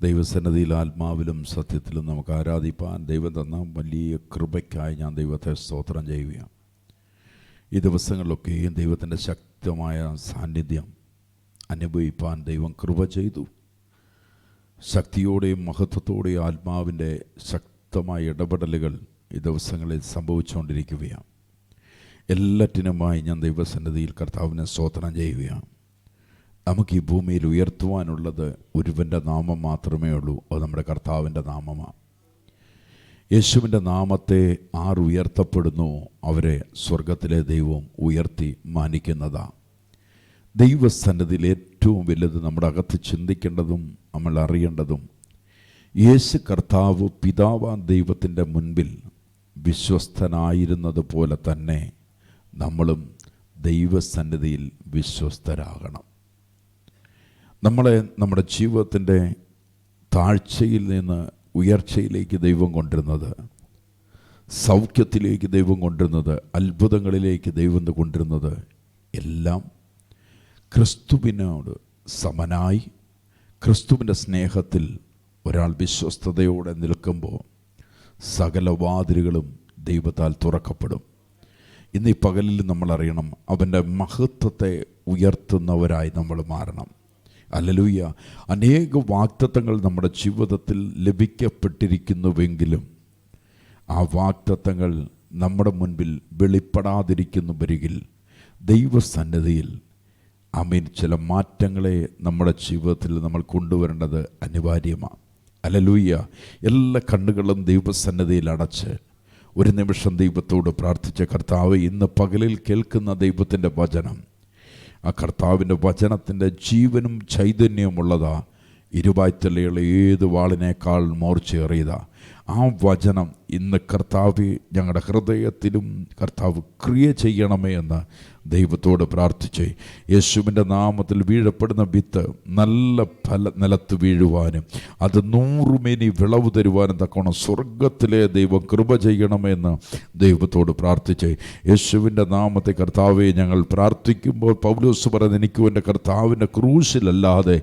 ദൈവസന്നിധിയിൽ ആത്മാവിലും സത്യത്തിലും നമുക്ക് ആരാധിപ്പാൻ ദൈവം തന്ന വലിയ കൃപയ്ക്കായി ഞാൻ ദൈവത്തെ സ്തോത്രം ചെയ്യുകയാണ്. ഈ ദിവസങ്ങളിലൊക്കെയും ദൈവത്തിൻ്റെ ശക്തമായ സാന്നിധ്യം അനുഭവിപ്പാൻ ദൈവം കൃപ ചെയ്തു. ശക്തിയോടെയും മഹത്വത്തോടെയും ആത്മാവിൻ്റെ ശക്തമായ ഇടപെടലുകൾ ഈ ദിവസങ്ങളിൽ സംഭവിച്ചുകൊണ്ടിരിക്കുകയാണ്. എല്ലാറ്റിനുമായി ഞാൻ ദൈവസന്നിധിയിൽ കർത്താവിനെ സ്തോത്രം ചെയ്യുകയാണ്. നമുക്ക് ഈ ഭൂമിയിൽ ഉയർത്തുവാനുള്ളത് ഒരുവൻ്റെ നാമം മാത്രമേ ഉള്ളൂ. അത് നമ്മുടെ കർത്താവിൻ്റെ നാമമാണ്. യേശുവിൻ്റെ നാമത്തെ ആർ ഉയർത്തപ്പെടുന്നു അവരെ സ്വർഗത്തിലെ ദൈവം ഉയർത്തി മാനിക്കുന്നതാണ്. ദൈവസന്നിധിയിൽ ഏറ്റവും വലുത് നമ്മുടെ അകത്ത് ചിന്തിക്കേണ്ടതും നമ്മൾ അറിയേണ്ടതും, യേശു കർത്താവ് പിതാവാൻ ദൈവത്തിൻ്റെ മുൻപിൽ വിശ്വസ്തനായിരുന്നത് പോലെ തന്നെ നമ്മളും ദൈവസന്നിധിയിൽ വിശ്വസ്തരാകണം. നമ്മളെ നമ്മുടെ ജീവിതത്തിൻ്റെ താഴ്ചയിൽ നിന്ന് ഉയർച്ചയിലേക്ക് ദൈവം കൊണ്ടിരുന്നത്, സൗഖ്യത്തിലേക്ക് ദൈവം കൊണ്ടിരുന്നത്, അത്ഭുതങ്ങളിലേക്ക് ദൈവം കൊണ്ടിരുന്നത് എല്ലാം ക്രിസ്തുവിനോട് സമനായി ക്രിസ്തുവിൻ്റെ സ്നേഹത്തിൽ ഒരാൾ വിശ്വസ്തയോടെ നിൽക്കുമ്പോൾ സകല വാതിലുകളും ദൈവത്താൽ തുറക്കപ്പെടും. ഇന്ന് ഈ പകലിൽ നമ്മൾ അറിയണം, അവൻ്റെ മഹത്വത്തെ ഉയർത്തുന്നവരായി നമ്മൾ മാറണം. ഹല്ലേലൂയ. അനേക വാഗ്ദത്തങ്ങൾ നമ്മുടെ ജീവിതത്തിൽ ലഭിക്കപ്പെട്ടിരിക്കുന്നുവെങ്കിലും ആ വാഗ്ദത്തങ്ങൾ നമ്മുടെ മുൻപിൽ വെളിപ്പെടാതിരിക്കുന്നുവെങ്കിൽ ദൈവസന്നിധിയിൽ ചില മാറ്റങ്ങളെ നമ്മുടെ ജീവിതത്തിൽ നമ്മൾ കൊണ്ടുവരേണ്ടത് അനിവാര്യമാണ്. ഹല്ലേലൂയ. എല്ലാ കണ്ണുകളും ദൈവസന്നിധിയിൽ അടച്ച് ഒരു നിമിഷം ദൈവത്തോട് പ്രാർത്ഥിച്ച കർത്താവ്, ഇന്ന് പകലിൽ കേൾക്കുന്ന ദൈവത്തിൻ്റെ വചനം, ആ കർത്താവിൻ്റെ വചനത്തിൻ്റെ ജീവനും ചൈതന്യമുള്ളതാ, ഇരുവായ്ത്തലയുള്ള ഏത് വാളിനേക്കാൾ മൂർച്ചയേറിയതാ. ആ വചനം ഇന്ന് കർത്താവ് ഞങ്ങളുടെ ഹൃദയത്തിലും കർത്താവ് ക്രിയ ചെയ്യണമേ എന്ന് ദൈവത്തോട് പ്രാർത്ഥിച്ച്, യേശുവിൻ്റെ നാമത്തിൽ വീഴപ്പെടുന്ന വിത്ത് നല്ല നിലത്ത് വീഴുവാനും അത് 100 മേനി വിളവ് തരുവാനും തക്കോണം സ്വർഗത്തിലെ ദൈവം കൃപ ചെയ്യണമെന്ന് ദൈവത്തോട് പ്രാർത്ഥിച്ച്, യേശുവിൻ്റെ നാമത്തെ കർത്താവെ ഞങ്ങൾ പ്രാർത്ഥിക്കുമ്പോൾ പൗലോസ് പറയുന്നത്, എനിക്കും എൻ്റെ കർത്താവിൻ്റെ ക്രൂശിലല്ലാതെ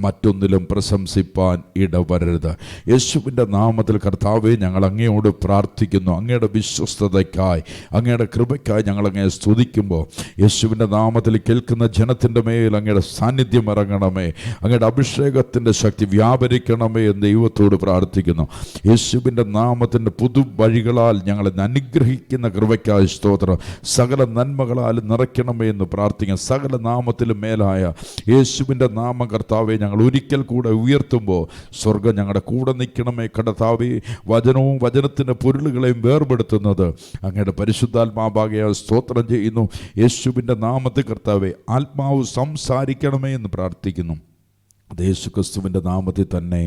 മറ്റൊന്നിലും പ്രശംസിപ്പാൻ ഇടവരരുത്. യേശുവിൻ്റെ നാമത്തിൽ കർത്താവെ ഞങ്ങൾ അങ്ങയോട് പ്രാർത്ഥിക്കുന്നു. അങ്ങയുടെ വിശ്വസ്തതയ്ക്കായി, അങ്ങയുടെ കൃപയ്ക്കായി ഞങ്ങൾ അങ്ങയെ സ്തുതിക്കുമ്പോൾ യേശുവിൻ്റെ നാമത്തിൽ കേൾക്കുന്ന ജനത്തിൻ്റെ മേൽ അങ്ങയുടെ സാന്നിധ്യം ഇറങ്ങണമേ, അങ്ങയുടെ അഭിഷേകത്തിൻ്റെ ശക്തി വ്യാപരിക്കണമേ എന്ന് ദൈവത്തോട് പ്രാർത്ഥിക്കുന്നു. യേശുവിൻ്റെ നാമത്തിൻ്റെ പുതുവഴികളാൽ ഞങ്ങളെ അനുഗ്രഹിക്കുന്ന കൃപയ്ക്കായി സ്തോത്രം. സകല നന്മകളാൽ നിറയ്ക്കണമേ എന്ന് പ്രാർത്ഥിക്കുന്നു. സകല നാമത്തിലും മേലായ യേശുവിൻ്റെ നാമം കർത്താവെ ഞങ്ങൾ ഒരിക്കൽ കൂടെ ഉയർത്തുമ്പോൾ സ്വർഗം ഞങ്ങളുടെ കൂടെ നിൽക്കണമേ. കർത്താവേ, വചനവും വചനത്തിൻ്റെ പൊരുളുകളെയും വേർപെടുത്തുന്നത് അങ്ങയുടെ പരിശുദ്ധാത്മാവാകയാൽ സ്തോത്രം ചെയ്യുന്നു. യേശുവിൻ്റെ നാമത്തിൽ കർത്താവേ, ആത്മാവ് സംസാരിക്കണമേ എന്ന് പ്രാർത്ഥിക്കുന്നു. യേശു ക്രിസ്തുവിൻ്റെ നാമത്തിൽ തന്നെ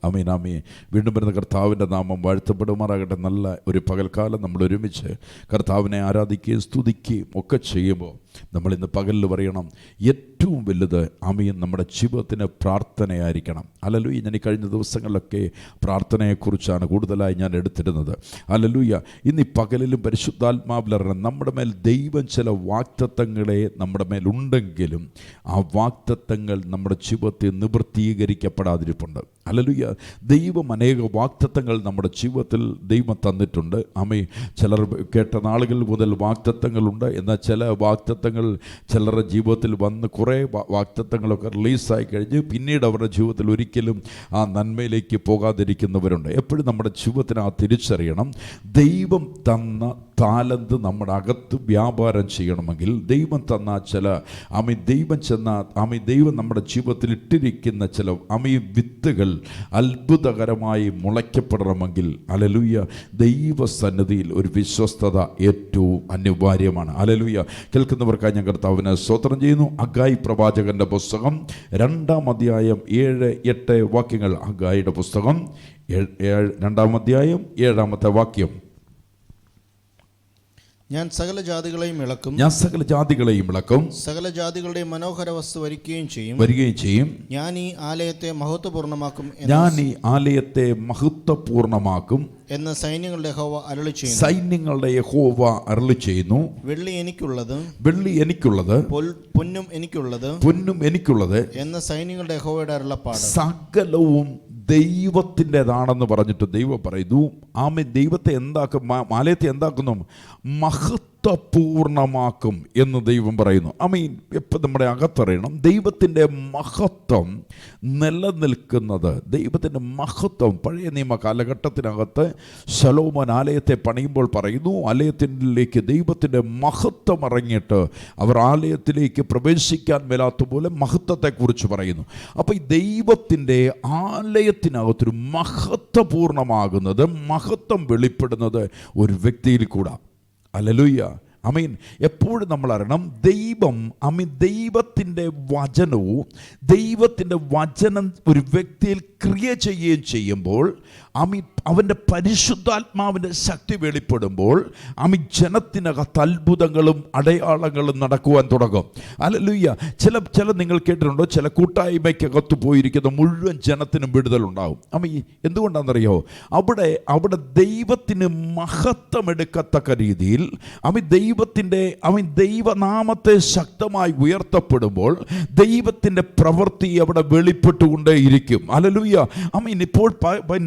ആമേൻ, ആമേൻ. വീണ്ടും വരുന്ന കർത്താവിൻ്റെ നാമം വാഴ്ത്തപ്പെടുമാറാകട്ടെ. നല്ല ഒരു പകൽക്കാലം നമ്മൾ ഒരുമിച്ച് കർത്താവിനെ ആരാധിക്കുകയും സ്തുതിക്കുകയും ഒക്കെ ചെയ്യുമ്പോൾ നമ്മൾ ഇന്ന് പകലിൽ പറയണം, ഏറ്റവും വലുത് ആമേൻ നമ്മുടെ ജീവിതത്തിന് പ്രാർത്ഥനയായിരിക്കണം. ഹല്ലേലൂയ. ഞാൻ ഈ കഴിഞ്ഞ ദിവസങ്ങളിലൊക്കെ പ്രാർത്ഥനയെക്കുറിച്ചാണ് കൂടുതലായി ഞാൻ എടുത്തിരുന്നത്. ഹല്ലേലൂയ. ഇന്ന് ഈ പകലിലും പരിശുദ്ധാത്മാവിലറിയണം, നമ്മുടെ മേൽ ദൈവം ചില വാഗ്ദത്തങ്ങളെ നമ്മുടെ മേലുണ്ടെങ്കിലും ആ വാഗ്ദത്തങ്ങൾ നമ്മുടെ ജീവിതത്തിൽ നിവൃത്തീകരിക്കപ്പെടാതിരിപ്പുണ്ട്. ഹല്ലേലൂയ. ദൈവം അനേക വാഗ്ദത്തങ്ങൾ നമ്മുടെ ജീവിതത്തിൽ ദൈവം തന്നിട്ടുണ്ട്. ആമേൻ. ചിലർ കേട്ട നാളുകൾ മുതൽ വാഗ്ദത്തങ്ങളുണ്ട്. എന്നാൽ ചില വാഗ്ദത്തങ്ങൾ ചിലരുടെ ജീവിതത്തിൽ വന്ന് കുറേ വാഗ്ദത്തങ്ങളൊക്കെ റിലീസായി കഴിഞ്ഞ് പിന്നീട് അവരുടെ ജീവിതത്തിൽ ഒരിക്കലും ആ നന്മയിലേക്ക് പോകാതിരിക്കുന്നവരുണ്ട്. എപ്പോഴും നമ്മുടെ ജീവിതത്തിന് ആ തിരിച്ചറിയണം, ദൈവം തന്ന താലന്ത് നമ്മുടെ അകത്ത് വ്യാപാരം ചെയ്യണമെങ്കിൽ ദൈവം തന്ന ചില ദൈവം നമ്മുടെ ജീവിതത്തിൽ ഇട്ടിരിക്കുന്ന ചില വിത്തുകൾ അത്ഭുതകരമായി മുളയ്ക്കപ്പെടണമെങ്കിൽ ഹല്ലേലൂയ ദൈവസന്നിധിയിൽ ഒരു വിശ്വസ്തത ഏറ്റവും അനിവാര്യമാണ്. ഹല്ലേലൂയ. കേൾക്കുന്നവർക്കായി ഞാൻ കർത്താവിനെ സ്തോത്രം ചെയ്യുന്നു. ഹഗ്ഗായി പ്രവാചകന്റെ പുസ്തകം 2-ാം അധ്യായം 7-8 വാക്യങ്ങൾ. ഹഗ്ഗായിയുടെ പുസ്തകം 2-ാം അധ്യായം 7-ാമത്തെ വാക്യം. ഞാൻ സകല ജാതികളെയും ഇളക്കും, സകല ജാതികളുടെ മനോഹര വസ്തു വരികയും ചെയ്യും. ഞാൻ ഈ ആലയത്തെ മഹത്വപൂർണ്ണമാക്കും എന്ന് സൈന്യങ്ങളുടെ യഹോവ അരുളിച്ചെയ്യുന്നു. വെള്ളി എനിക്കുള്ളത്, പൊന്നും എനിക്കുള്ളത് എന്ന് സൈന്യങ്ങളുടെ യഹോവയുടെ അരുളപ്പാട്. സകലവും ദൈവത്തിൻ്റെതാണെന്ന് പറഞ്ഞിട്ട് ദൈവം പറയുന്നു, ആമേൻ, ദൈവത്തെ എന്താക്കും, ആലയത്തെ എന്താക്കുന്നു, മഹത്വപൂർണമാക്കും എന്ന് ദൈവം പറയുന്നു. ആമേൻ. എപ്പം നമ്മുടെ അകത്തറിയണം, ദൈവത്തിൻ്റെ മഹത്വം നിലനിൽക്കുന്നത്, ദൈവത്തിൻ്റെ മഹത്വം പഴയ നിയമ കാലഘട്ടത്തിനകത്ത് ശലോമോൻ ആലയത്തെ പണിയുമ്പോൾ പറയുന്നു, ആലയത്തിലേക്ക് ദൈവത്തിൻ്റെ മഹത്വം ഇറങ്ങിയിട്ട് അവർ ആലയത്തിലേക്ക് പ്രവേശിക്കാൻ മേലാത്ത പോലെ മഹത്വത്തെക്കുറിച്ച് പറയുന്നു. അപ്പോൾ ഈ ദൈവത്തിൻ്റെ ആലയത്തിനകത്തൊരു മഹത്വപൂർണമാകുന്നത്, മഹത്വം വെളിപ്പെടുന്നത് ഒരു വ്യക്തിയിൽ കൂടാ. ഹല്ലേലൂയ, ആമേൻ. എപ്പോഴും നമ്മൾ അറിയണം, ദൈവം, ആമേൻ, ദൈവത്തിൻ്റെ വചനവും ദൈവത്തിൻ്റെ വചനം ഒരു വ്യക്തിയിൽ ക്രിയ ചെയ്യുകയും ചെയ്യുമ്പോൾ, ആമേൻ, അവൻ്റെ പരിശുദ്ധാത്മാവിൻ്റെ ശക്തി വെളിപ്പെടുമ്പോൾ, ആമേൻ, ജനത്തിനകത്ത് അത്ഭുതങ്ങളും അടയാളങ്ങളും നടക്കുവാൻ തുടങ്ങും. ഹല്ലേലൂയ. ചില നിങ്ങൾ കേട്ടിട്ടുണ്ടോ, ചില കൂട്ടായ്മയ്ക്കകത്ത് പോയിരിക്കുന്ന മുഴുവൻ ജനത്തിനും വിടുതലുണ്ടാകും. ആമേൻ. എന്തുകൊണ്ടാണെന്നറിയോ? അവിടെ ദൈവത്തിന് മഹത്വം എടുക്കത്തക്ക രീതിയിൽ, ആമേൻ, ദൈവനാമത്തെ ശക്തമായി ഉയർത്തപ്പെടുമ്പോൾ ദൈവത്തിൻ്റെ പ്രവൃത്തി അവിടെ വെളിപ്പെട്ടുകൊണ്ടേയിരിക്കും. ഹല്ലേലൂയ, ആമേൻ. ഇപ്പോൾ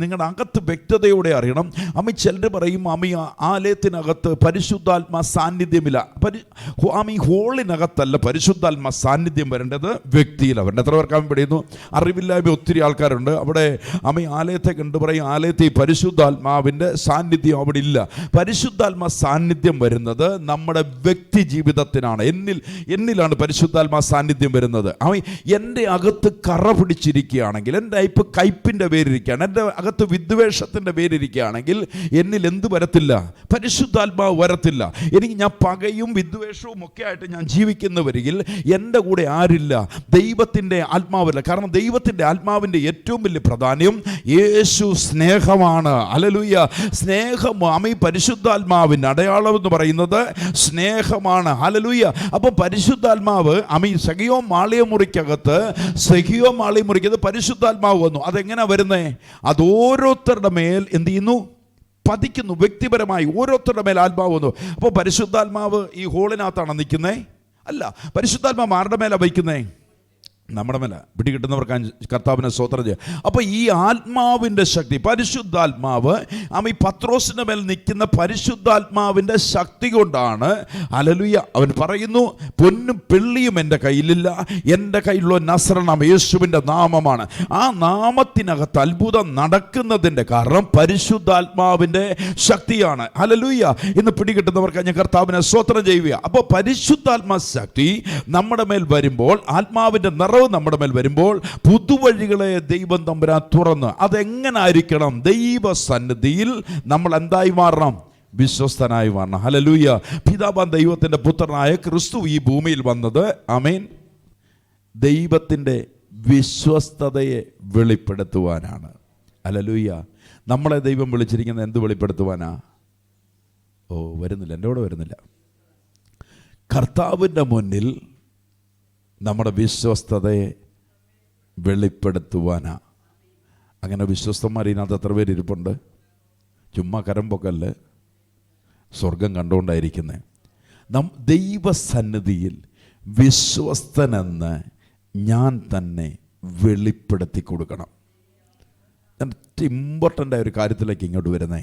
നിങ്ങളുടെ അകത്ത് വ്യക്തതയോടെ അറിയണം. ആമേൻ. ചിലർ പറയും, ആമേൻ, ആലയത്തിനകത്ത് പരിശുദ്ധാത്മാ സാന്നിധ്യമില്ല. ആമേൻ, ഹോളിനകത്തല്ല പരിശുദ്ധാത്മാ സാന്നിധ്യം വരേണ്ടത്, വ്യക്തിയിലാണ് വരേണ്ടത്. എത്ര പേർക്ക് ആമേൻ പറയുന്നു? അറിവില്ലായ്മ ഒത്തിരി ആൾക്കാരുണ്ട്. അവിടെ ആമേൻ ആലയത്തെ കണ്ടു പറയും, ആലയത്തിൽ പരിശുദ്ധാത്മാവിൻ്റെ സാന്നിധ്യം അവിടെ ഇല്ല. പരിശുദ്ധാത്മാ സാന്നിധ്യം വരുന്നത് നമ്മുടെ വ്യക്തി ജീവിതത്തിനാണ്. എന്നിലാണ് പരിശുദ്ധാത്മാ സാന്നിധ്യം വരുന്നത്. എൻ്റെ അകത്ത് കറ പിടിച്ചിരിക്കുകയാണെങ്കിൽ, എൻ്റെ അയപ്പ് കയ്പിൻ്റെ പേരിരിക്കുകയാണ്, എൻ്റെ അകത്ത് വിദ്വേഷത്തിൻ്റെ പേരിരിക്കുകയാണെങ്കിൽ എന്നിൽ എന്ത് വരത്തില്ല? പരിശുദ്ധാത്മാവ് വരത്തില്ല. ഞാൻ പകയും വിദ്വേഷവും ഒക്കെ ആയിട്ട് ഞാൻ ജീവിക്കുന്നവരിൽ എൻ്റെ കൂടെ ആരില്ല? ദൈവത്തിൻ്റെ ആത്മാവില്ല. കാരണം ദൈവത്തിൻ്റെ ആത്മാവിൻ്റെ ഏറ്റവും വലിയ പ്രാധാന്യം യേശു സ്നേഹമാണ്. ഹല്ലേലൂയ. സ്നേഹം, ആമേൻ, പരിശുദ്ധാത്മാവിൻ്റെ അടയാളം എന്ന് പറയുന്നത് സ്നേഹമാണ്. ഹല്ലേലൂയ. അപ്പോൾ പരിശുദ്ധാത്മാവ്, ആമേൻ, സഖിയോ മാളികമുറിക്കകത്ത് പരിശുദ്ധാത്മാവ് വന്നു. അതെങ്ങനെ വരുന്നേ? അത് ഓരോരുത്തരുടെ മേൽ എന്ത് ചെയ്യുന്നു? പതിക്കുന്നു. വ്യക്തിപരമായി ഓരോരുത്തരുടെ മേൽ ആത്മാവ് വന്നു. അപ്പോൾ പരിശുദ്ധാത്മാവ് ഈ ഹോളിനകത്താണ് നിൽക്കുന്നേ? അല്ല. പരിശുദ്ധാത്മാവ് ആരുടെ മേലാണ് വയ്ക്കുന്നേ? നമ്മുടെ മേല. പിടികിട്ടുന്നവർക്ക് കർത്താവിനെ സ്തോത്രം ചെയ്യുക. അപ്പോൾ ഈ ആത്മാവിൻ്റെ ശക്തി, പരിശുദ്ധാത്മാവ്, ആമേൻ, പത്രോസിൻ്റെ മേൽ നിൽക്കുന്ന പരിശുദ്ധാത്മാവിൻ്റെ ശക്തി കൊണ്ടാണ്, ഹല്ലേലൂയ, അവൻ പറയുന്നു, പൊന്നും വെള്ളിയും എൻ്റെ കയ്യിലില്ല, എൻ്റെ കയ്യിലുള്ള നസറേനായ യേശുവിൻ്റെ നാമമാണ്. ആ നാമത്തിനകത്ത് അത്ഭുതം നടക്കുന്നതിൻ്റെ കാരണം പരിശുദ്ധാത്മാവിൻ്റെ ശക്തിയാണ്. ഹല്ലേലൂയ. ഇന്ന് പിടികിട്ടുന്നവർക്ക് ഞാൻ കർത്താവിനെ സ്തോത്രം ചെയ്യുക. അപ്പോൾ പരിശുദ്ധാത്മാ ശക്തി നമ്മുടെ മേൽ വരുമ്പോൾ, ആത്മാവിൻ്റെ നിറവ് നമ്മുടെ മേൽ വരുമ്പോൾ, പുതുവഴികളെ ദൈവം തമ്പുരാൻ തുറന്ന്, അതെങ്ങനായിരിക്കണം? ദൈവസന്നിധിയിൽ നമ്മൾ എന്തായി മാറണം? വിശ്വസ്തനായി മാറണം. ഹല്ലേലൂയ. പിതാവാം ദൈവത്തിൻ്റെ പുത്രനായ ക്രിസ്തു ഈ ഭൂമിയിൽ വന്നത്, ആമേൻ, ദൈവത്തിൻ്റെ വിശ്വസ്തതയെ വെളിപ്പെടുത്തുവാനാണ്. ഹല്ലേലൂയ. നമ്മളെ ദൈവം വിളിച്ചിരിക്കുന്നത് എന്ത് വെളിപ്പെടുത്തുവാനാ? വരുന്നില്ല, എൻ്റെ കൂടെ വരുന്നില്ല. കർത്താവിൻ്റെ മുന്നിൽ നമ്മുടെ വിശ്വസ്തതയെ വെളിപ്പെടുത്തുവാനാ. അങ്ങനെ വിശ്വസ്തന്മാർ ഇതിനകത്ത് എത്ര പേര് ഇരിപ്പുണ്ട്? ചുമ്മാ കരമ്പൊക്കല്ല, സ്വർഗം കണ്ടുകൊണ്ടായിരിക്കുന്നത്. ദൈവസന്നിധിയിൽ വിശ്വസ്തനെന്ന് ഞാൻ തന്നെ വെളിപ്പെടുത്തി കൊടുക്കണം. ഏറ്റവും ഇമ്പോർട്ടൻ്റ് ആയ ഒരു കാര്യത്തിലേക്ക് ഇങ്ങോട്ട് വരുന്നേ.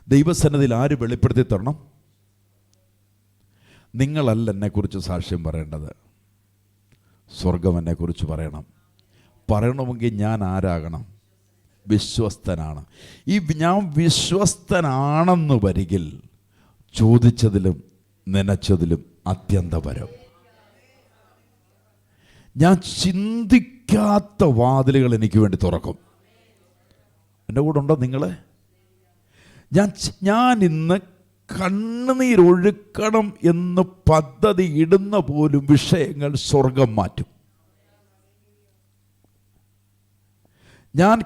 ദൈവസന്നിധിയിൽ ആര് വെളിപ്പെടുത്തി തരണം? നിങ്ങളല്ല എന്നെക്കുറിച്ച് സാക്ഷ്യം പറയേണ്ടത്, സ്വർഗം എന്നെക്കുറിച്ച് പറയണമെങ്കിൽ ഞാൻ ആരാകണം? വിശ്വസ്തനാണ്. ഈ ഞാൻ വിശ്വസ്തനാണെന്ന് വരികിൽ ചോദിച്ചതിലും നനച്ചതിലും അത്യന്തപരം. ഞാൻ ചിന്തിക്കാത്ത വാതിലുകൾ എനിക്ക് വേണ്ടി തുറക്കും. എൻ്റെ കൂടെ ഉണ്ടോ നിങ്ങൾ? ഞാൻ ഇന്ന് കണ്ണുനീരൊഴുക്കണം എന്ന് പദ്ധതി ഇടുന്ന പോലും വിഷയങ്ങൾ സ്വർഗം മാറ്റും. ഞാൻ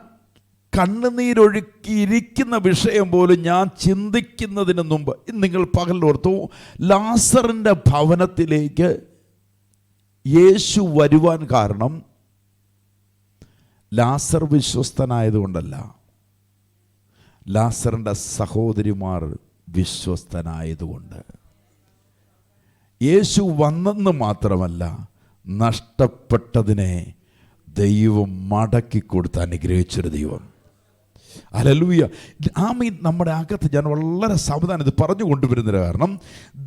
കണ്ണുനീരൊഴുക്കിയിരിക്കുന്ന വിഷയം പോലും ഞാൻ ചിന്തിക്കുന്നതിന് മുമ്പ്, നിങ്ങൾ പകലോർത്തു, ലാസറിൻ്റെ ഭവനത്തിലേക്ക് യേശു വരുവാൻ കാരണം ലാസർ വിശ്വസ്തനായതുകൊണ്ടല്ല, ലാസറിൻ്റെ സഹോദരിമാർ വിശ്വസ്തനായതുകൊണ്ട്. യേശു വന്നെന്ന് മാത്രമല്ല, നഷ്ടപ്പെട്ടതിനെ ദൈവം മടക്കി കൊടുത്ത് അനുഗ്രഹിച്ചൊരു ദൈവം. ഹല്ലേലൂയ. ആമീൻ. നമ്മുടെ അകത്ത് ഞാൻ വളരെ സാവധാനം ഇത് പറഞ്ഞു കൊണ്ടുവരുന്നതിന് കാരണം,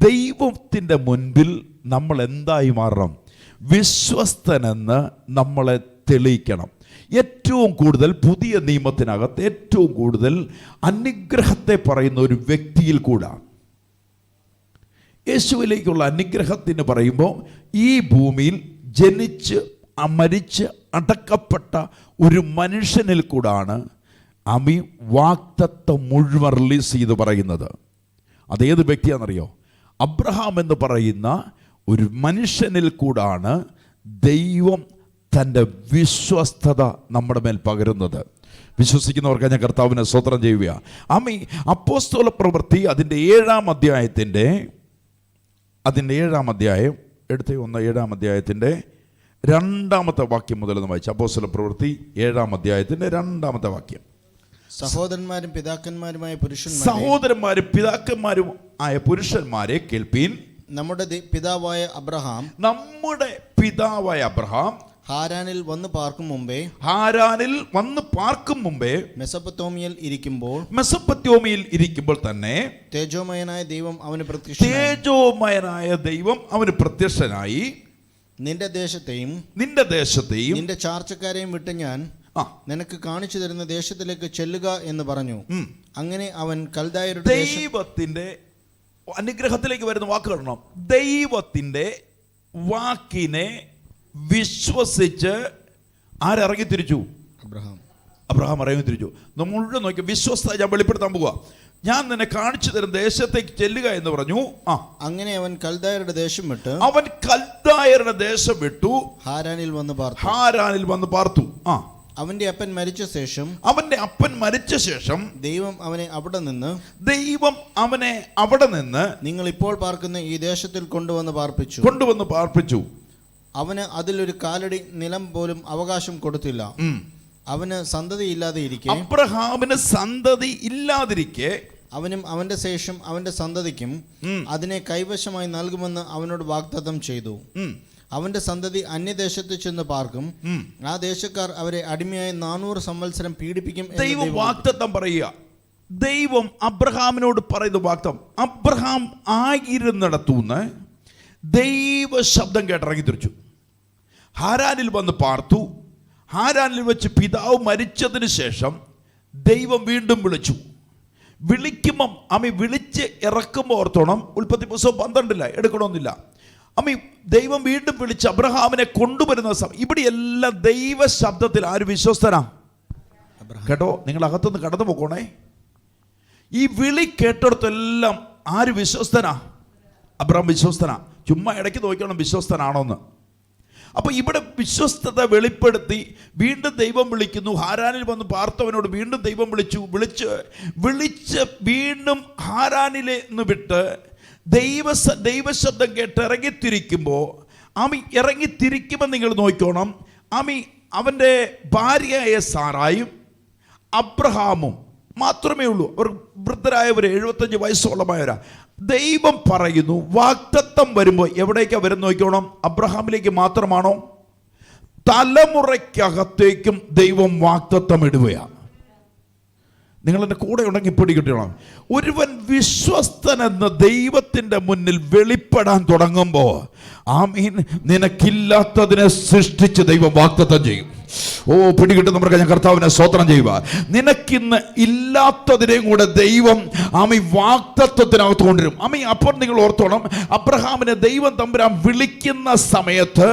ദൈവത്തിൻ്റെ മുൻപിൽ നമ്മൾ എന്തായി മാറണം? വിശ്വസ്തനെന്ന് നമ്മളെ തെളിയിക്കണം. ഏറ്റവും കൂടുതൽ പുതിയ നിയമത്തിനകത്ത് ഏറ്റവും കൂടുതൽ അനുഗ്രഹത്തെ പറയുന്ന ഒരു വ്യക്തിയിൽ കൂടാ. യേശുവിലേക്കുള്ള അനുഗ്രഹത്തിന് പറയുമ്പോൾ ഈ ഭൂമിയിൽ ജനിച്ച് മരിച്ച് അടക്കപ്പെട്ട ഒരു മനുഷ്യനിൽ കൂടാണ് അമി വാഗ്ദത്തം മുഴുവൻ റിലീസ് ചെയ്ത് പറയുന്നത്. അതേത് വ്യക്തിയാണെന്നറിയോ? അബ്രഹാം എന്ന് പറയുന്ന ഒരു മനുഷ്യനിൽ കൂടാണ് ദൈവം തൻ്റെ വിശ്വസ്തത നമ്മുടെ മേൽ പകരുന്നത്. വിശ്വസിക്കുന്നവർക്ക് ഞാൻ കർത്താവിനെ സ്തോത്രം ചെയ്യുക. അമി അപ്പോസ്തല പ്രവൃത്തി അതിൻ്റെ 7-ാം അധ്യായത്തിൻ്റെ 7-ാം അധ്യായം എടുത്ത് 7-ാം അധ്യായത്തിൻ്റെ 2-ാമത്തെ വാക്യം മുതൽ വായിച്ചു. അപ്പോസ്തല പ്രവൃത്തി 7-ാം അധ്യായത്തിൻ്റെ 2-ാമത്തെ വാക്യം. സഹോദരന്മാരും പിതാക്കന്മാരും ആയ പുരുഷന്മാരെ കേൾപ്പീൻ. നമ്മുടെ പിതാവായ അബ്രഹാം ഹാരാനിൽ വന്ന് പാർക്കും മുമ്പേ മെസൊപ്പൊത്താമിയയിൽ ഇരിക്കുമ്പോൾ തന്നെ തേജോമയനായ ദൈവം അവന് പ്രത്യക്ഷനായി നിന്റെ ദേശത്തെയും നിന്റെ ചാർച്ചക്കാരെയും വിട്ട് ഞാൻ നിനക്ക് കാണിച്ചു തരുന്ന ദേശത്തിലേക്ക് ചെല്ലുക എന്ന് പറഞ്ഞു. അങ്ങനെ അവൻ കൽദായരുടെ ദൈവത്തിന്റെ അനുഗ്രഹത്തിലേക്ക് വരുന്ന വാക്ക് കാണണം. ദൈവത്തിന്റെ വാക്കിനെ വിശ്വസിച്ച് ആരിറങ്ങി തിരിച്ചു? അബ്രഹാം ഇറങ്ങി തിരിച്ചു. നമ്മൾ മുഴുവൻ നോക്കി വിശ്വസ്ത ഞാൻ വെളിപ്പെടുത്താൻ പോവുക. ഞാൻ നിന്നെ കാണിച്ചു തരും ദേശത്തേക്ക് ചെല്ലുക എന്ന് പറഞ്ഞു. അങ്ങനെ അവൻ കൽദായരുടെ ദേശം വിട്ടു ഹാരാനിൽ വന്ന് പാർത്തു. അവന്റെ അപ്പൻ മരിച്ച ശേഷം ദൈവം അവനെ അവിടെ നിന്ന് നിങ്ങൾ ഇപ്പോൾ പാർക്കുന്ന ഈ ദേശത്തിൽ കൊണ്ടുവന്ന് പാർപ്പിച്ചു. അവന് അതിലൊരു കാലടി നിലം പോലും അവകാശം കൊടുത്തില്ല. അവന് സന്തതി ഇല്ലാതിരിക്കെ അവനും അവന്റെ ശേഷം അവന്റെ സന്തതിക്കും അതിനെ കൈവശമായി നൽകുമെന്ന് അവനോട് വാഗ്ദത്തം ചെയ്തു. അവന്റെ സന്തതി അന്യദേശത്ത് ചെന്ന് പാർക്കും. ആ ദേശക്കാർ അവരെ അടിമയായി 400 സംവത്സരം പീഡിപ്പിക്കും. ദൈവം വാഗ്ദത്തം പറയുക. ദൈവം അബ്രഹാമിനോട് പറയുന്ന വാഗ്ദത്തം. അബ്രഹാം ആയിരുന്നിടത്തുനിന്ന് ദൈവ ശബ്ദം കേട്ടിറങ്ങി തിരിച്ചു. ഹാരാനിൽ വന്ന് പാർത്തു. ഹാരാനിൽ വെച്ച് പിതാവ് മരിച്ചതിന് ശേഷം ദൈവം വീണ്ടും വിളിക്കുമ്പം വിളിച്ച് ഇറക്കുമ്പോൾ ഓർത്തോണം. ഉൽപ്പത്തി പുസ്തകം 12 എടുക്കണമെന്നില്ല. ദൈവം വീണ്ടും വിളിച്ച് അബ്രഹാമിനെ കൊണ്ടുവരുന്ന സമയം ഇവിടെയെല്ലാം ദൈവ ശബ്ദത്തിൽ ആര് വിശ്വസ്തനാ? കേട്ടോ, നിങ്ങൾ അകത്തുനിന്ന് കടന്നു പോക്കോണേ. ഈ വിളി കേട്ടിടത്തെല്ലാം ആര് വിശ്വസ്തനാ? അബ്രഹാം വിശ്വസ്തനാ. ചുമ്മാ ഇടയ്ക്ക് നോക്കണം വിശ്വസ്തനാണോന്ന്. അപ്പോൾ ഇവിടെ വിശ്വസ്തത വെളിപ്പെടുത്തി വീണ്ടും ദൈവം വിളിക്കുന്നു. ഹാരാനിൽ വന്ന് പാർത്തവനോട് വീണ്ടും ദൈവം വിളിച്ച് വീണ്ടും ഹാരാനിലെ നിന്ന് വിട്ട് ദൈവശബ്ദം കേട്ട് ഇറങ്ങിത്തിരിക്കുമ്പോൾ നിങ്ങൾ നോക്കണം. അവൻ്റെ ഭാര്യയായ സാറായും അബ്രഹാമും മാത്രമേ ഉള്ളൂ. അവർ വൃദ്ധരായവർ 75 വയസ്സോളമായവരാ. ദൈവം പറയുന്നു വാഗ്ദത്തം വരുമ്പോൾ എവിടേക്കാ വരുന്ന നോക്കണം? അബ്രഹാമിലേക്ക് മാത്രമാണോ? തലമുറയ്ക്കകത്തേക്കും ദൈവം വാഗ്ദത്തം ഇടുകയാണ്. നിങ്ങളെൻ്റെ കൂടെ ഉണ്ടെങ്കിൽ പിടികിട്ടണം. ഒരുവൻ വിശ്വസ്തനെന്ന് ദൈവത്തിൻ്റെ മുന്നിൽ വെളിപ്പെടാൻ തുടങ്ങുമ്പോൾ നിനക്കില്ലാത്തതിനെ സൃഷ്ടിച്ച് ദൈവം വാഗ്ദത്തം ചെയ്യും. പിടികിട്ടുന്നവർക്ക് ഞാൻ കർത്താവിനെ സ്തോത്രം ചെയ്യുക. നിനക്കിന്ന് ഇല്ലാത്തതിനെയും കൂടെ ദൈവം വാഗ്ദത്തത്തിനകത്ത് കൊണ്ടുവരും. അപ്പോൾ നിങ്ങൾ ഓർത്തോണം, അബ്രഹാമിനെ ദൈവം തമ്പുരാൻ വിളിക്കുന്ന സമയത്ത്,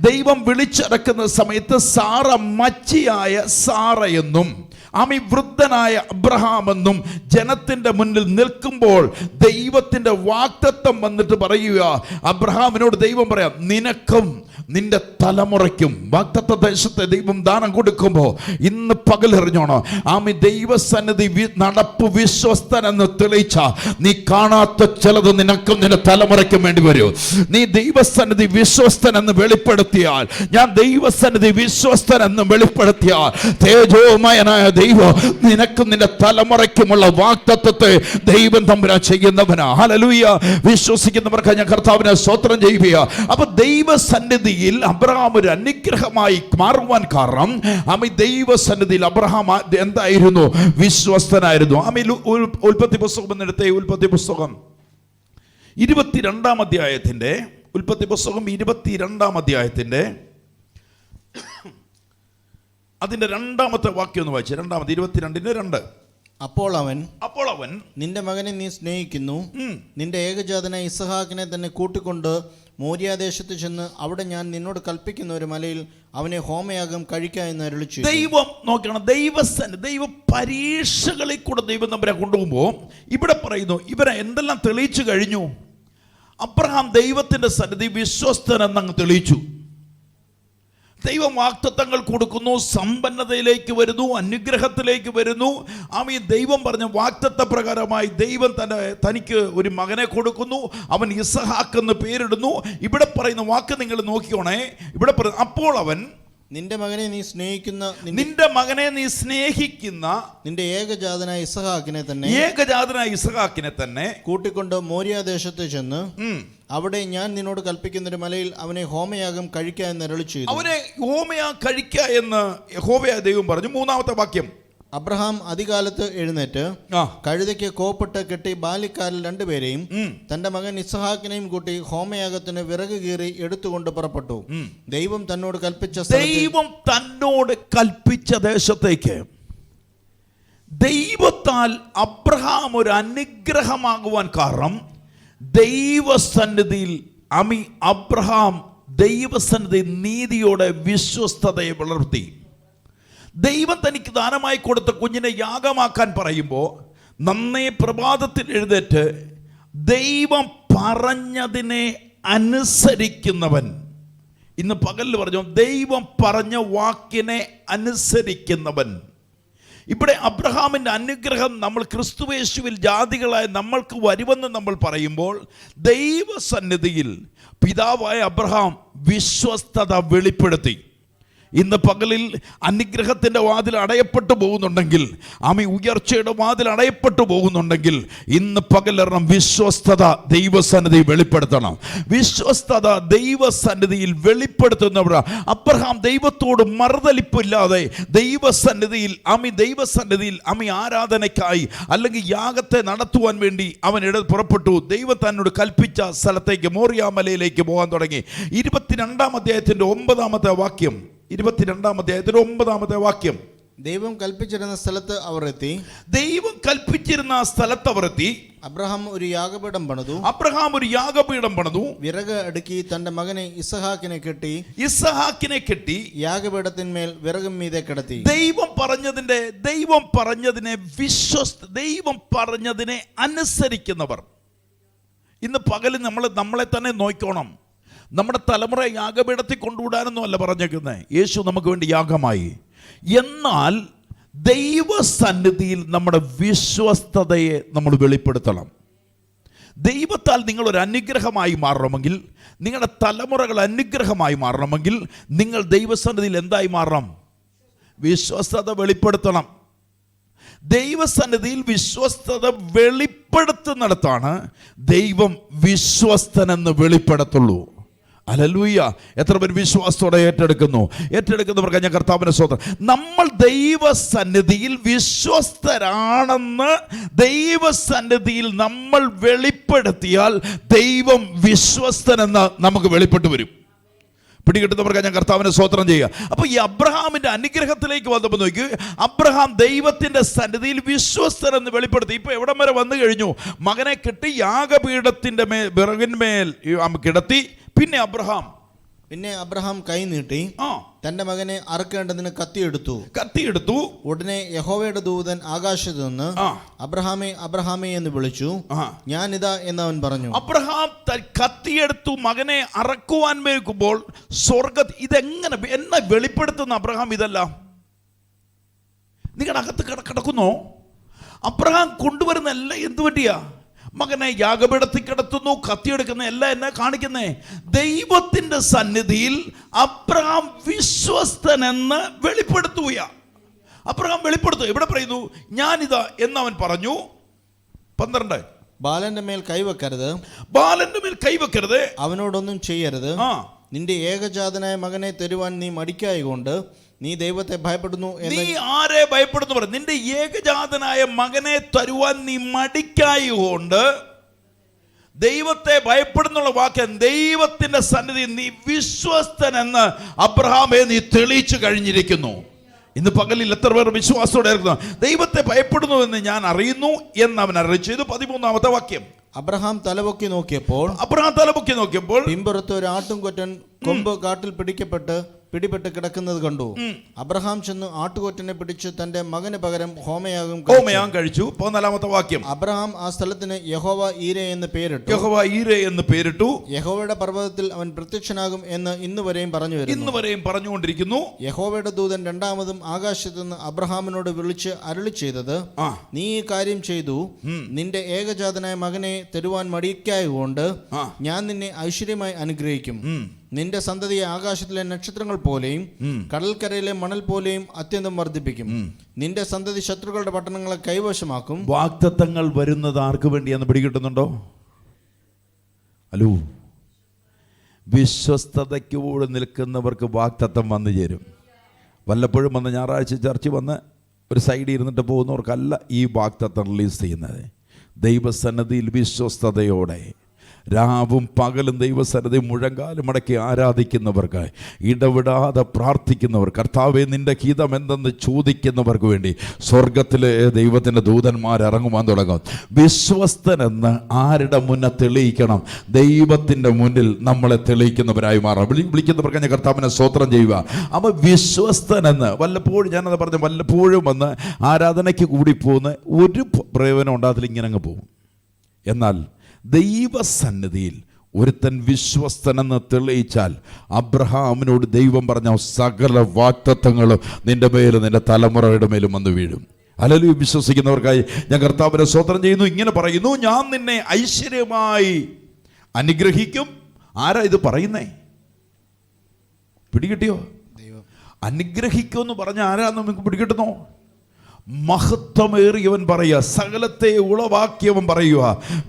ദൈവം വിളിച്ചിറക്കുന്ന സമയത്ത് സാറ മച്ചിയായ സാറ എന്നും വൃദ്ധനായ അബ്രഹാം എന്നും ജനത്തിന്റെ മുന്നിൽ നിൽക്കുമ്പോൾ ദൈവത്തിന്റെ വാഗ്ദത്തം വന്നിട്ട് പറയുക. അബ്രഹാമിനോട് ദൈവം പറയാം, നിനക്കും നിന്റെ തലമുറയ്ക്കും വാഗ്ദത്ത ദേശത്തെ ദൈവം ദാനം കൊടുക്കുമ്പോൾ ഇന്ന് പകലെറിഞ്ഞോണോ ദൈവസന്നിധി നടപ്പ് വിശ്വസ്തനെന്ന് തെളിയിച്ച നീ കാണാത്ത ചിലത് നിനക്കും നിന്റെ തലമുറയ്ക്കും വേണ്ടി വരും. നീ ദൈവസന്നിധി വിശ്വസ്തനെന്ന് വെളിപ്പെടുത്തിയാൽ, ഞാൻ ദൈവസന്നിധി വിശ്വസ്തനെന്ന് വെളിപ്പെടുത്തിയാൽ, തേജോമയനായ ദൈവം നിനക്കും നിന്റെ തലമുറയ്ക്കുമുള്ള വാഗ്ദത്തത്തെ ദൈവം തമ്പുരാൻ ചെയ്യുന്നവനാ. ഹല്ലേലൂയ. വിശ്വസിക്കുന്നവർക്ക് ഞാൻ കർത്താവിനെ സ്തോത്രം ചെയ്യുക. അപ്പൊ ദൈവസന്നിധി സന്നിധിയിൽ അബ്രഹാം ഒരു അനുഗ്രഹമായി മാറുവാൻ കാരണം ആമേൻ ദൈവസന്നിധിയിൽ അബ്രഹാം എന്തായിരുന്നു? വിശ്വസ്തനായിരുന്നു. ആമേൻ. ഉൽപ്പത്തി പുസ്തകം എന്നെടുത്തേ. ഉൽപ്പത്തി പുസ്തകം 22-ാം അധ്യായത്തിന്റെ ഉൽപ്പത്തി പുസ്തകം 22-ാം അധ്യായത്തിന്റെ അതിന്റെ 2-ാമത്തെ വാക്യം ഒന്ന് വായിച്ചു. 22-ന്റെ 2. അപ്പോൾ അവൻ നിന്റെ മകനെ നീ സ്നേഹിക്കുന്നു, നിന്റെ ഏകജാതനായ ഇസ്ഹാക്കിനെ തന്നെ കൂട്ടിക്കൊണ്ട് മോര്യാദേശത്ത് ചെന്ന് അവിടെ ഞാൻ നിന്നോട് കൽപ്പിക്കുന്ന ഒരു മലയിൽ അവനെ ഹോമയാഗം കഴിക്കുക എന്ന് അരുളി ചെയ്തു. ദൈവം നോക്കണം, ദൈവ പരീക്ഷകളിൽ കൂടെ ദൈവം നമ്മെ കൊണ്ടുപോകുമ്പോൾ ഇവിടെ പറയുന്നു, ഇവരെ എന്തെല്ലാം തെളിയിച്ചു കഴിഞ്ഞു. അബ്രഹാം ദൈവത്തിന്റെ സന്നിധി വിശ്വസ്തനെന്നങ്ങ് തെളിയിച്ചു. ദൈവം വാഗ്ദത്തങ്ങൾ കൊടുക്കുന്നു, സമ്പന്നതയിലേക്ക് വരുന്നു, അനുഗ്രഹത്തിലേക്ക് വരുന്നു. ആമേൻ. ദൈവം പറഞ്ഞ വാഗ്ദത്ത പ്രകാരമായി ദൈവം തനിക്ക് ഒരു മകനെ കൊടുക്കുന്നു. അവൻ ഇസ്ഹാക്ക് എന്ന് പേരിടുന്നു. ഇവിടെ പറയുന്ന വാക്ക് നിങ്ങൾ നോക്കിക്കോണേ. ഇവിടെ പറയുന്നു, അപ്പോൾ അവൻ നിന്റെ മകനെ നീ സ്നേഹിക്കുന്ന നിന്റെ ഏകജാതനായ ഇസ്ഹാക്കിനെ തന്നെ കൂട്ടിക്കൊണ്ട് മോര്യാദേശത്ത് ചെന്ന് അവിടെ ഞാൻ നിന്നോട് കൽപ്പിക്കുന്ന ഒരു മലയിൽ അവനെ ഹോമയാഗം കഴിക്കുക എന്ന് അരുളി ചെയ്തു. അവനെ ഹോമയാഗം കഴിക്കുക എന്ന് യഹോവയായ ദൈവം പറഞ്ഞു. 3-ാമത്തെ വാക്യം. അബ്രഹാം അതികാലത്ത് എഴുന്നേറ്റ് കഴുതയ്ക്ക് കോപ്പിട്ട് കെട്ടി ബാല്യക്കാരിൽ 2 പേരെയും തന്റെ മകൻ ഇസ്ഹാക്കിനെയും കൂട്ടി ഹോമയാഗത്തിന് വിറക് കീറി എടുത്തുകൊണ്ട് പുറപ്പെട്ടു. ദൈവം തന്നോട് കൽപ്പിച്ച ദേശത്തേക്ക് ദൈവത്താൽ അബ്രഹാം ഒരു അനുഗ്രഹമാകുവാൻ കാരണം ദൈവസന്നിധിയിൽ അബ്രഹാം ദൈവസന്നിധി നീതിയോടെ വിശ്വസ്തതയെ വളർത്തി. ദൈവം തനിക്ക് ദാനമായി കൊടുത്ത കുഞ്ഞിനെ യാഗമാക്കാൻ പറയുമ്പോൾ നന്നേ പ്രഭാതത്തിൽ എഴുന്നേറ്റ് ദൈവം പറഞ്ഞതിനെ അനുസരിക്കുന്നവൻ. ഇന്ന് പകലിൽ പറഞ്ഞു, ദൈവം പറഞ്ഞ വാക്കിനെ അനുസരിക്കുന്നവൻ. ഇവിടെ അബ്രഹാമിൻ്റെ അനുഗ്രഹം നമ്മൾ ക്രിസ്തുയേശുവിൽ ജാതികളായ നമ്മൾക്ക് വരുമെന്ന് നമ്മൾ പറയുമ്പോൾ ദൈവസന്നിധിയിൽ പിതാവായ അബ്രഹാം വിശ്വസ്തത വെളിപ്പെടുത്തി. ഇന്ന് പകലിൽ അനുഗ്രഹത്തിൻ്റെ വാതിൽ അടയപ്പെട്ടു പോകുന്നുണ്ടെങ്കിൽ, ഉയർച്ചയുടെ വാതിൽ അടയപ്പെട്ടു പോകുന്നുണ്ടെങ്കിൽ ഇന്ന് പകലരണം വിശ്വസ്തത ദൈവസന്നിധി വെളിപ്പെടുത്തണം. വിശ്വസ്തത ദൈവസന്നിധിയിൽ വെളിപ്പെടുത്തുന്നവർ അബ്രഹാം ദൈവത്തോട് മറുതലിപ്പില്ലാതെ ദൈവസന്നിധിയിൽ ആരാധനയ്ക്കായി അല്ലെങ്കിൽ യാഗത്തെ നടത്തുവാൻ വേണ്ടി അവൻ പുറപ്പെട്ടു. ദൈവം തന്നോട് കൽപ്പിച്ച സ്ഥലത്തേക്ക് മോറിയാമലയിലേക്ക് പോകാൻ തുടങ്ങി. 22-ാം അധ്യായത്തിൻ്റെ 9-ാമത്തെ വാക്യം. 22-ാം അധ്യായത്തിൽ 9-ാമത്തെ വാക്യം. ദൈവം കൽപ്പിച്ചിരുന്ന സ്ഥലത്ത് അവർ എത്തി. അബ്രഹാം ഒരു യാഗപീഠം പണിതു. വിറക് അടുക്കി തന്റെ മകനെ ഇസ്ഹാക്കിനെ കെട്ടി യാഗപീഠത്തിന്മേൽ വിറകും മീതെ കിടത്തി. ദൈവം പറഞ്ഞതിനെ അനുസരിക്കുന്നവർ. ഇന്ന് പകല് നമ്മളെ തന്നെ നോക്കണം. നമ്മുടെ തലമുറ യാഗപീഠത്തിൽ കൊണ്ടുവിടാനൊന്നും അല്ല പറഞ്ഞേക്കുന്നത്. യേശു നമുക്ക് വേണ്ടി യാഗമായി. എന്നാൽ ദൈവസന്നിധിയിൽ നമ്മുടെ വിശ്വസ്തതയെ നമ്മൾ വെളിപ്പെടുത്തണം. ദൈവത്താൽ നിങ്ങളൊരു അനുഗ്രഹമായി മാറണമെങ്കിൽ, നിങ്ങളുടെ തലമുറകൾ അനുഗ്രഹമായി മാറണമെങ്കിൽ നിങ്ങൾ ദൈവസന്നിധിയിൽ എന്തായി മാറണം? വിശ്വസ്തത വെളിപ്പെടുത്തണം. ദൈവസന്നിധിയിൽ വിശ്വസ്തത വെളിപ്പെടുത്തുന്നിടത്താണ് ദൈവം വിശ്വസ്തനെന്ന് വെളിപ്പെടുത്തുള്ളൂ. ഹല്ലേലൂയ. എത്ര പേർ വിശ്വാസത്തോടെ ഏറ്റെടുക്കുന്നവർക്ക് ഞാൻ കർത്താവിനെ സ്തോത്രം. നമ്മൾ ദൈവസന്നിധിയിൽ വിശ്വസ്തരാണെന്ന് ദൈവസന്നിധിയിൽ നമ്മൾ വെളിപ്പെടുത്തിയാൽ ദൈവം വിശ്വസ്തനെന്ന് നമുക്ക് വെളിപ്പെട്ടു വരും. പിടികിട്ടുന്നവർക്ക് ഞാൻ കർത്താവിനെ സ്തോത്രം ചെയ്യുക. അപ്പോൾ ഈ അബ്രഹാമിൻ്റെ അനുഗ്രഹത്തിലേക്ക് വന്നപ്പോൾ നോക്കി, അബ്രഹാം ദൈവത്തിൻ്റെ സന്നിധിയിൽ വിശ്വസ്തനെന്ന് വെളിപ്പെടുത്തി. ഇപ്പോൾ എവിടം വരെ വന്നു കഴിഞ്ഞു? മകനെ കെട്ടി യാഗപീഠത്തിൻ്റെ വിറകിന്മേൽ കിടത്തി. പിന്നെ അബ്രഹാം കൈ നീട്ടി തന്റെ മകനെ അറുക്കേണ്ടതിന് കത്തിയെടുത്തു. ഉടനെ യഹോവയുടെ ദൂതൻ ആകാശത്ത് നിന്ന് അബ്രഹാമേ എന്ന് വിളിച്ചു. ഞാനിതാ എന്നവൻ പറഞ്ഞു. അബ്രഹാം കത്തിയെടുത്തു മകനെ അറക്കുവാൻ വേക്കുമ്പോൾ ഇതെങ്ങനെ എന്നെ വെളിപ്പെടുത്തുന്ന അബ്രഹാം? ഇതെല്ലാം നിങ്ങളുടെ അകത്ത് കിടക്കുന്നോ? അബ്രഹാം കൊണ്ടുവരുന്ന എല്ലാം എന്തു പറ്റിയാ? മകനെ യാഗപീഠത്തിൽ കിടത്തുന്നു, കത്തിയെടുക്കുന്ന എല്ലാം എന്നെ കാണിക്കുന്നേ ദൈവത്തിന്റെ സന്നിധിയിൽ അബ്രഹാം വിശ്വസ്തനെന്ന് വെളിപ്പെടുത്തുക. അബ്രഹാം വെളിപ്പെടുത്തുക. ഇവിടെ പറയുന്നു ഞാനിതാ എന്നവൻ പറഞ്ഞു. 12 ബാലന്റെ മേൽ കൈവെക്കരുത്, അവനോടൊന്നും ചെയ്യരുത്. നിന്റെ ഏകജാതനായ മകനെ തരുവാൻ നീ മടിക്കായകൊണ്ട് നീ ദൈവത്തെ ഭയപ്പെടുന്നു നീ ആരെ ഭയപ്പെടുന്നു പറ? നിന്റെ ഏകജാതനായ മകനെ തരുവാൻ നീ മടിക്കായകൊണ്ട് ദൈവത്തെ ഭയപ്പെടുന്നുള്ള വാക്യം, ദൈവത്തിന്റെ സന്നിധി നീ വിശ്വസ്തനെന്ന് അബ്രഹാമെ നീ തെളിയിച്ചു കഴിഞ്ഞിരിക്കുന്നു. ഇന്ന് പകലിൽ എത്ര പേർ വിശ്വാസത്തോടെ ഇരിക്കുന്നു? ദൈവത്തെ ഭയപ്പെടുന്നു എന്ന് ഞാൻ അറിയുന്നു എന്ന് അവൻ അറിയിച്ചു. ഇത് 13-ാമത്തെ വാക്യം. അബ്രഹാം തലപൊക്കി നോക്കിയപ്പോൾ പിമ്പുറത്ത് ഒരു ആട്ടുംകൊറ്റൻ കൊമ്പ് കാട്ടിൽ പിടിപെട്ട് കിടക്കുന്നത് കണ്ടു. അബ്രഹാം ചെന്ന് ആട്ടുകൊറ്റനെ പിടിച്ച് തന്റെ മകന് പകരം ഹോമയാഗം കഴിച്ചു. 14-ാമത്തെ വാക്യം. അബ്രഹാം ആ സ്ഥലത്തിന് യഹോവ ഈരെ എന്ന് പേരിട്ടു. യഹോവയുടെ പർവ്വതത്തിൽ അവൻ പ്രത്യക്ഷനാകും എന്ന് ഇന്നുവരെയും പറഞ്ഞുകൊണ്ടിരിക്കുന്നു. യഹോവയുടെ ദൂതൻ രണ്ടാമതും ആകാശത്ത് നിന്ന് അബ്രഹാമിനോട് വിളിച്ച് അരുളി ചെയ്തത്, നീ ഈ കാര്യം ചെയ്തു, നിന്റെ ഏകജാതനായ മകനെ തരുവാൻ മടിക്കായതുകൊണ്ട് ഞാൻ നിന്നെ ഐശ്വര്യമായി അനുഗ്രഹിക്കും. നിന്റെ സന്തതിയെ ആകാശത്തിലെ നക്ഷത്രങ്ങൾ പോലെയും കടൽക്കരയിലെ മണൽ പോലെയും അത്യന്തം വർദ്ധിപ്പിക്കും. നിന്റെ സന്തതി ശത്രുക്കളുടെ പട്ടണങ്ങളെ കൈവശമാക്കും. വാഗ്ദത്തങ്ങൾ വരുന്നത് ആർക്ക് വേണ്ടിയാന്ന് പിടികിട്ടുന്നുണ്ടോ? ഹലോ, വിശ്വസ്തതയ്ക്കൂടെ നിൽക്കുന്നവർക്ക് വാഗ്ദത്തം വന്നു ചേരും. വല്ലപ്പോഴും വന്ന് ഞായറാഴ്ച ചർച്ച വന്ന് ഒരു സൈഡിൽ ഇരുന്നിട്ട് പോകുന്നവർക്കല്ല ഈ വാഗ്ദത്തം റിലീസ് ചെയ്യുന്നത്. ദൈവസന്നിധിയിൽ വിശ്വസ്തതയോടെ രാവും പകലും ദൈവസന്നിധി മുഴങ്കാലും മടക്കി ആരാധിക്കുന്നവർക്ക്, ഇടവിടാതെ പ്രാർത്ഥിക്കുന്നവർ, കർത്താവേ നിന്റെ ഹിതം എന്തെന്ന് ചോദിക്കുന്നവർക്ക് വേണ്ടി സ്വർഗത്തിലെ ദൈവത്തിൻ്റെ ദൂതന്മാർ ഇറങ്ങുവാൻ തുടങ്ങും. വിശ്വസ്തനെന്ന് ആരുടെ മുന്നേ തെളിയിക്കണം? ദൈവത്തിൻ്റെ മുന്നിൽ നമ്മളെ തെളിയിക്കുന്നവരായി മാറാം. വിളിക്കുന്നവർക്ക് ഞാൻ കർത്താവിനെ സ്തോത്രം ചെയ്യുക. അപ്പോൾ വിശ്വസ്തനെന്ന് വല്ലപ്പോഴും, ഞാനത് പറഞ്ഞു, വല്ലപ്പോഴും വന്ന് ആരാധനയ്ക്ക് കൂടി പോകുന്ന ഒരു പ്രയോജനം ഉണ്ടാകത്തില്ല, ഇങ്ങനെ അങ്ങ് പോകും. എന്നാൽ ദൈവസന്നിധിയിൽ ഒരുത്തൻ വിശ്വസ്തനെന്ന് തെളിയിച്ചാൽ, അബ്രഹാമിനോട് ദൈവം പറഞ്ഞ സകല വാഗ്ദത്തങ്ങളും നിന്റെ മേലും നിന്റെ തലമുറയുടെ മേലും വന്ന് വീഴും. ഹല്ലേലൂയ. വിശ്വസിക്കുന്നവർക്കായി ഞാൻ കർത്താവിനെ സ്തോത്രം ചെയ്യുന്നു. ഇങ്ങനെ പറയുന്നു, ഞാൻ നിന്നെ ഐശ്വര്യമായി അനുഗ്രഹിക്കും. ആരാ ഇത് പറയുന്നേ? പിടികിട്ടിയോ? അനുഗ്രഹിക്കുമെന്ന് പറഞ്ഞ ആരാ നമുക്ക് പിടികിട്ടുന്നോ? മഹത്വമേറിയവൻ പറയുക, സകലത്തെ ഉളവാക്കിയവൻ പറയുക,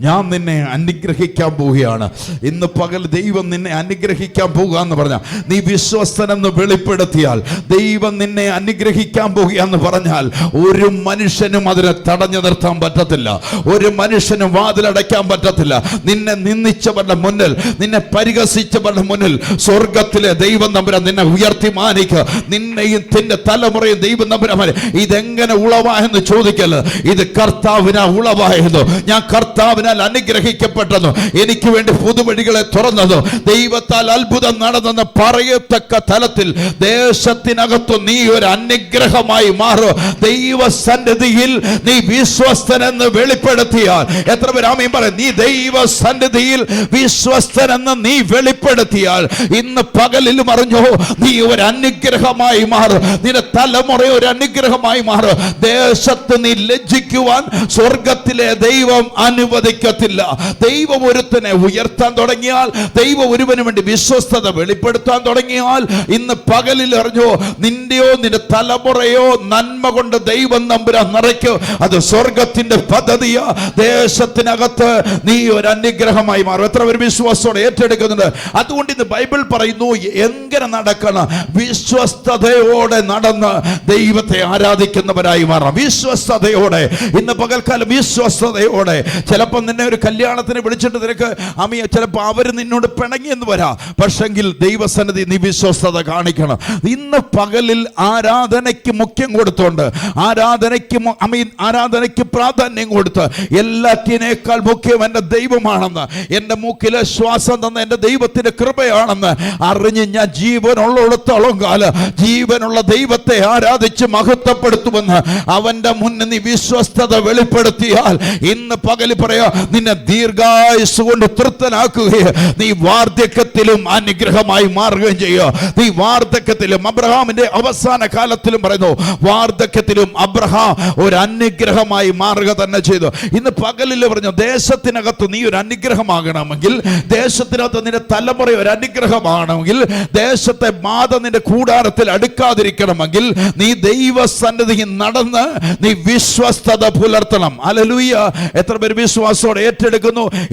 ഞാൻ നിന്നെ അനുഗ്രഹിക്കാൻ പോവുകയാണ്. ഇന്ന് പകൽ ദൈവം നിന്നെ അനുഗ്രഹിക്കാൻ പോകുക എന്ന് പറഞ്ഞാൽ, നീ വിശ്വസ്തനെന്ന് വെളിപ്പെടുത്തിയാൽ ദൈവം നിന്നെ അനുഗ്രഹിക്കാൻ പോകുകയെന്ന് പറഞ്ഞാൽ ഒരു മനുഷ്യനും അതിനെ തടഞ്ഞു നിർത്താൻ പറ്റത്തില്ല. ഒരു മനുഷ്യനും വാതിലടയ്ക്കാൻ പറ്റത്തില്ല. നിന്നെ നിന്ദിച്ചവരുടെ മുന്നിൽ, നിന്നെ പരിഹസിച്ചവരുടെ മുന്നിൽ സ്വർഗത്തിലെ ദൈവം തമ്പുരാൻ നിന്നെ ഉയർത്തി മാനിക്കുക. നിന്നെയും നിന്റെ തലമുറയും ദൈവം തമ്പുരാൻ ഇതെങ്ങനെ ഉളവായെന്ന് ചോദിക്കല്. ഇത് കർത്താവിനാ ഉളവായത്. ഞാൻ കർത്താവിനാൽ അനുഗ്രഹിക്കപ്പെട്ടെന്നു, എനിക്ക് വേണ്ടി പുതുവഴികളെ തുറന്നതോ, ദൈവത്താൽ അത്ഭുതം നടന്നെന്ന് പറയത്തക്ക തലത്തിൽ ദേശത്തിനകത്തു നീ ഒരു അനുഗ്രഹമായി മാറും. ദൈവസന്നിധിയിൽ നീ വിശ്വസ്തനെന്ന് വെളിപ്പെടുത്തിയാൽ, എത്ര പേര് ആമേൻ പറയും? നീ ദൈവസന്നിധിയിൽ വിശ്വസ്തനെന്ന് നീ വെളിപ്പെടുത്തിയാൽ ഇന്ന് പകലിലും അറിഞ്ഞോ, നീ ഒരു അനുഗ്രഹമായി മാറും. നിന്റെ തലമുറ ഒരു അനുഗ്രഹമായി മാറും. ദേശത്ത് നീ ലജ്ജിക്കുവാൻ സ്വർഗത്തിലെ ദൈവം അനുവദിക്കത്തില്ല. ദൈവം ഒരുത്തനെ ഉയർത്താൻ തുടങ്ങിയാൽ, ദൈവം ഒരുവന് വേണ്ടി വിശ്വസ്തത വെളിപ്പെടുത്താൻ തുടങ്ങിയാൽ, ഇന്ന് പകലിൽ അറിഞ്ഞോ, നിന്റെയോ നിന്റെ തലമുറയോ നന്മ കൊണ്ട് ദൈവം തമ്പുരാൻ നിറയ്ക്കും. അത് സ്വർഗത്തിന്റെ പദ്ധതിയാ. ദേശത്തിനകത്ത് നീ ഒരു അനുഗ്രഹമായി മാറും. എത്ര പേര് വിശ്വാസത്തോടെ ഏറ്റെടുക്കുന്നുണ്ട്? അതുകൊണ്ട് ഇന്ന് ബൈബിൾ പറയുന്നു, എങ്ങനെ നടക്കണം? വിശ്വസ്തയോടെ നടന്ന് ദൈവത്തെ ആരാധിക്കുന്നവരായി മാറാം. വിശ്വസ്തയോടെ, ഇന്ന് പകൽക്കാലം വിശ്വസ്തയോടെ. ചിലപ്പോൾ നിന്നെ ഒരു കല്യാണത്തിന് വിളിച്ചിട്ട് നിനക്ക് അമിയ, ചിലപ്പോൾ അവർ നിന്നോട് പിണങ്ങിയെന്ന് വരാം. പക്ഷെങ്കിൽ ദൈവസന്നിധി നീ വിശ്വസ്തത കാണിക്കണം. ഇന്ന് പകലിൽ ആരാധനയ്ക്ക് മുഖ്യം കൊടുത്തോണ്ട്, ആരാധനയ്ക്ക് പ്രാധാന്യം കൊടുത്ത്, എല്ലാറ്റിനേക്കാൾ മുഖ്യം എൻ്റെ ദൈവമാണെന്ന്, എൻ്റെ മൂക്കിലെ ശ്വാസം തന്ന എൻ്റെ ദൈവത്തിൻ്റെ കൃപയാണെന്ന് അറിഞ്ഞ് ഞാൻ ജീവനുള്ളിടത്തോളം കാലം ജീവനുള്ള ദൈവത്തെ ആരാധിച്ച് മഹത്വപ്പെടുത്തുമെന്ന് അവന്റെ മുന്നിൽ നീ വിശ്വസ്തത വെളിപ്പെടുത്തിയാൽ, ഇന്ന് പകല് പറയാ, നിന്നെ ദീർഘായുസ് കൊണ്ട് തൃപ്തനാക്കുകയും നീ വാർദ്ധക്യത്തിലും അനുഗ്രഹമായി മാറുകയും ചെയ്യുക. നീ വാർദ്ധക്യത്തിലും, അബ്രഹാമിന്റെ അവസാന കാലത്തിലും പറയുന്നു, വാർദ്ധക്യത്തിലും അബ്രഹാം ഒരു അനുഗ്രഹമായി മാറുക തന്നെ ചെയ്തു. ഇന്ന് പകലിൽ പറഞ്ഞു, ദേശത്തിനകത്ത് നീ ഒരു അനുഗ്രഹമാകണമെങ്കിൽ, ദേശത്തിനകത്ത് നിന്റെ തലമുറ ഒരു അനുഗ്രഹമാണെങ്കിൽ, ദേശത്തെ ബാധ നിന്റെ കൂടാരത്തിൽ അടുക്കാതിരിക്കണമെങ്കിൽ, നീ ദൈവസന്നിധിയിൽ നടന്നു തുറന്ന് നീ വിശ്വസ്തത പുലർത്തണം. ഹല്ലേലൂയ. എത്ര പേര് വിശ്വാസത്തോടെ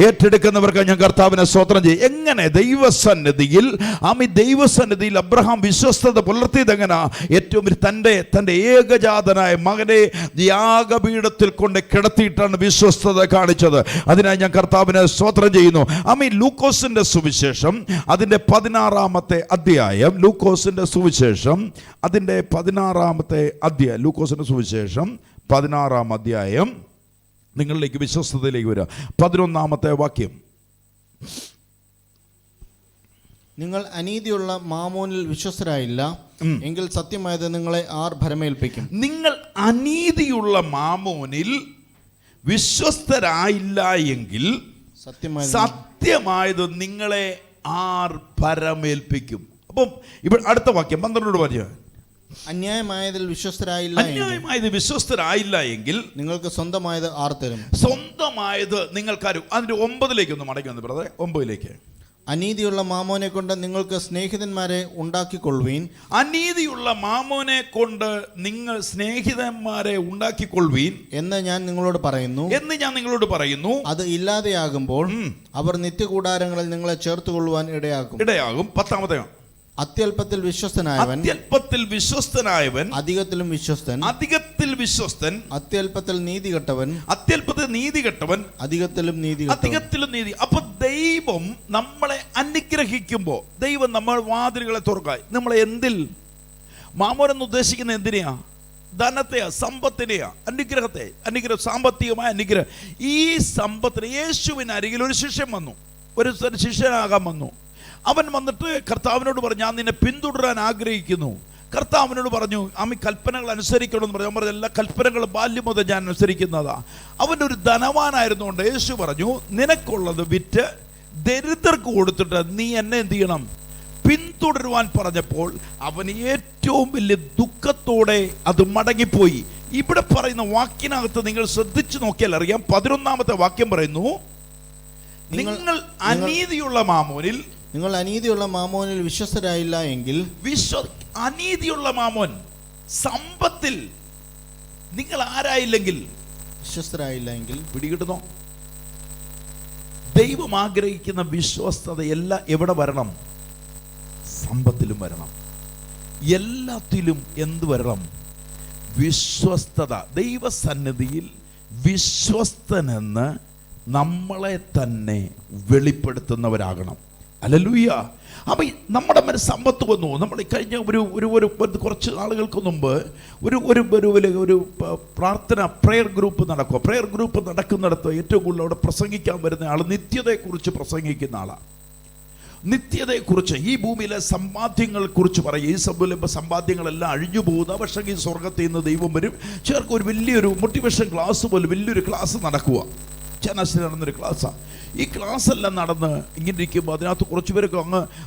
ഏറ്റെടുക്കുന്നവർക്ക് ഞാൻ കർത്താവിനെ സ്തോത്രം ചെയ്യും. എങ്ങനെ ദൈവസന്നിധിയിൽ അബ്രഹാം വിശ്വസ്തത പുലർത്തിയത് എങ്ങനെ? ഏറ്റവും തൻ്റെ ഏകജാതനായ മകനെ യാഗപീഠത്തിൽ കൊണ്ട് കിടത്തിയിട്ടാണ് വിശ്വസ്തത കാണിച്ചത്. അതിനായി ഞാൻ കർത്താവിനെ സ്തോത്രം ചെയ്യുന്നു. ലൂക്കോസിന്റെ സുവിശേഷം അതിൻ്റെ 16-ാമത്തെ അധ്യായം, ലൂക്കോസിന്റെ സുവിശേഷം അതിൻ്റെ 16-ാമത്തെ അധ്യായം, ലൂക്കോസിന്റെ സുവിശേഷം 16-ാം അധ്യായം നിങ്ങളിലേക്ക് വിശ്വസ്തതയിലേക്ക് വരിക. 11-ാമത്തെ വാക്യം. നിങ്ങൾ അനീതിയുള്ള മാമോനിൽ വിശ്വസ്തരായില്ല എങ്കിൽ സത്യമായത് നിങ്ങളെ ആർ ഭരമേൽപ്പിക്കും. നിങ്ങൾ അനീതിയുള്ള മാമോനിൽ വിശ്വസ്തരായില്ല എങ്കിൽ സത്യമായത് നിങ്ങളെ ആർ ഭരമേൽപ്പിക്കും. അപ്പം ഇവിടെ അടുത്ത വാക്യം 12 പറഞ്ഞു. അന്യായമായതിൽ വിശ്വസ്തരായില്ല എങ്കിൽ നിങ്ങൾക്ക് സ്വന്തമായത് ആർ തരും? സ്വന്തമായത് നിങ്ങൾക്കാരും. അതിന്റെ 9-ലേക്ക് ഒന്ന് മടങ്ങി വന്നു ബ്രദറെ. 9-ലേക്ക്. അനീതിയുള്ള മാമോനെ കൊണ്ട് നിങ്ങൾക്ക് സ്നേഹിതന്മാരെ ഉണ്ടാക്കിക്കൊള്ളുവീൻ. അനീതിയുള്ള മാമോനെ കൊണ്ട് നിങ്ങൾ സ്നേഹിതന്മാരെ ഉണ്ടാക്കിക്കൊള്ളുവീൻ എന്ന് ഞാൻ നിങ്ങളോട് പറയുന്നു. അത് ഇല്ലാതെയാകുമ്പോൾ അവർ നിത്യകൂടാരങ്ങളിൽ നിങ്ങളെ ചേർത്തുകൊള്ളുവാൻ ഇടയാകും. 10-ാമത്തെ. അത്യല്പത്തിൽ വിശ്വസ്തനായവൻ അധികത്തിലും വിശ്വസ്തൻ. അത്യല്പത്തിൽ നീതികെട്ടവൻ അധികത്തിലും നീതി. അപ്പൊ ദൈവം നമ്മളെ അനുഗ്രഹിക്കുമ്പോ ദൈവം നമ്മൾ വാതിലുകളെ തുറക്കുക. നമ്മളെ എന്തിൽ? മാമോനെന്ന് ഉദ്ദേശിക്കുന്ന എന്തിനെയാ? ധനത്തെയാ, സമ്പത്തിനെയാ, അനുഗ്രഹം, സാമ്പത്തികമായ അനുഗ്രഹം. ഈ സമ്പത്തിന് യേശുവിന് അരികിൽ ഒരു ശിഷ്യൻ വന്നു, ഒരു ശിഷ്യനാകാൻ വന്നു. അവൻ വന്നിട്ട് കർത്താവിനോട് പറഞ്ഞു, ഞാൻ നിന്നെ പിന്തുടരാൻ ആഗ്രഹിക്കുന്നു. കർത്താവിനോട് പറഞ്ഞു, കൽപ്പനകൾ അനുസരിക്കണമെന്ന് പറഞ്ഞു. അവൻ പറഞ്ഞു, എല്ലാ കൽപ്പനകളും ബാല്യം മുതൽ ഞാൻ അനുസരിക്കുന്നതാ. അവൻ്റെ ഒരു ധനവാനായിരുന്നുകൊണ്ട് യേശു പറഞ്ഞു, നിനക്കുള്ളത് വിറ്റ് ദരിദ്രർക്ക് കൊടുത്തിട്ട് നീ എന്നെ എന്ത് ചെയ്യണം? പിന്തുടരുവാൻ പറഞ്ഞപ്പോൾ അവൻ ഏറ്റവും വലിയ ദുഃഖത്തോടെ അത് മടങ്ങിപ്പോയി. ഇവിടെ പറയുന്ന വാക്കിനകത്ത് നിങ്ങൾ ശ്രദ്ധിച്ചു നോക്കിയാൽ അറിയാം. 11-ാമത്തെ വാക്യം പറയുന്നു, നിങ്ങൾ അനീതിയുള്ള മാമോനിൽ വിശ്വസ്തരായില്ല എങ്കിൽ. അനീതിയുള്ള മാമോൻ, സമ്പത്തിൽ നിങ്ങൾ ആരായില്ലെങ്കിൽ, വിശ്വസ്തരായില്ല എങ്കിൽ പിടികിട്ടുന്നോ? ദൈവം ആഗ്രഹിക്കുന്ന വിശ്വസ്തത എല്ലാം എവിടെ വരണം? സമ്പത്തിലും വരണം. എല്ലാത്തിലും എന്ത് വരണം? വിശ്വസ്തത. ദൈവസന്നിധിയിൽ വിശ്വസ്തനെന്ന് നമ്മളെ തന്നെ വെളിപ്പെടുത്തുന്നവരാകണം. ഹല്ലേലൂയ. അപ്പം നമ്മുടെ മേൽ സമ്പത്ത് വന്നു. നമ്മൾ കഴിഞ്ഞ ഒരു കുറച്ച് നാളുകൾക്ക് മുമ്പ് ഒരു പ്രാർത്ഥന പ്രെയർ ഗ്രൂപ്പ് നടക്കുക. പ്രെയർ ഗ്രൂപ്പ് നടക്കുന്നിടത്ത് ഏറ്റവും കൂടുതൽ അവിടെ പ്രസംഗിക്കാൻ വരുന്ന ആൾ നിത്യതയെക്കുറിച്ച് പ്രസംഗിക്കുന്ന ആളാണ്. നിത്യതയെക്കുറിച്ച്, ഈ ഭൂമിയിലെ സമ്പാദ്യങ്ങളെക്കുറിച്ച് പറയും. ഈ സമ്പാദ്യങ്ങളെല്ലാം അഴിഞ്ഞു പോകുന്ന, പക്ഷേ ഈ സ്വർഗത്തിൽ നിന്ന് ദൈവം വരും. ചേർക്ക് ഒരു വലിയൊരു മോട്ടിവേഷൻ ക്ലാസ് പോലെ വലിയൊരു ക്ലാസ് നടക്കുക. ചനാശിൽ നടന്നൊരു ക്ലാസ്സാണ്. ഈ ക്ലാസ്സെല്ലാം നടന്ന് ഇങ്ങനെ ഇരിക്കുമ്പോൾ അതിനകത്ത് കുറച്ച് പേരൊക്കെ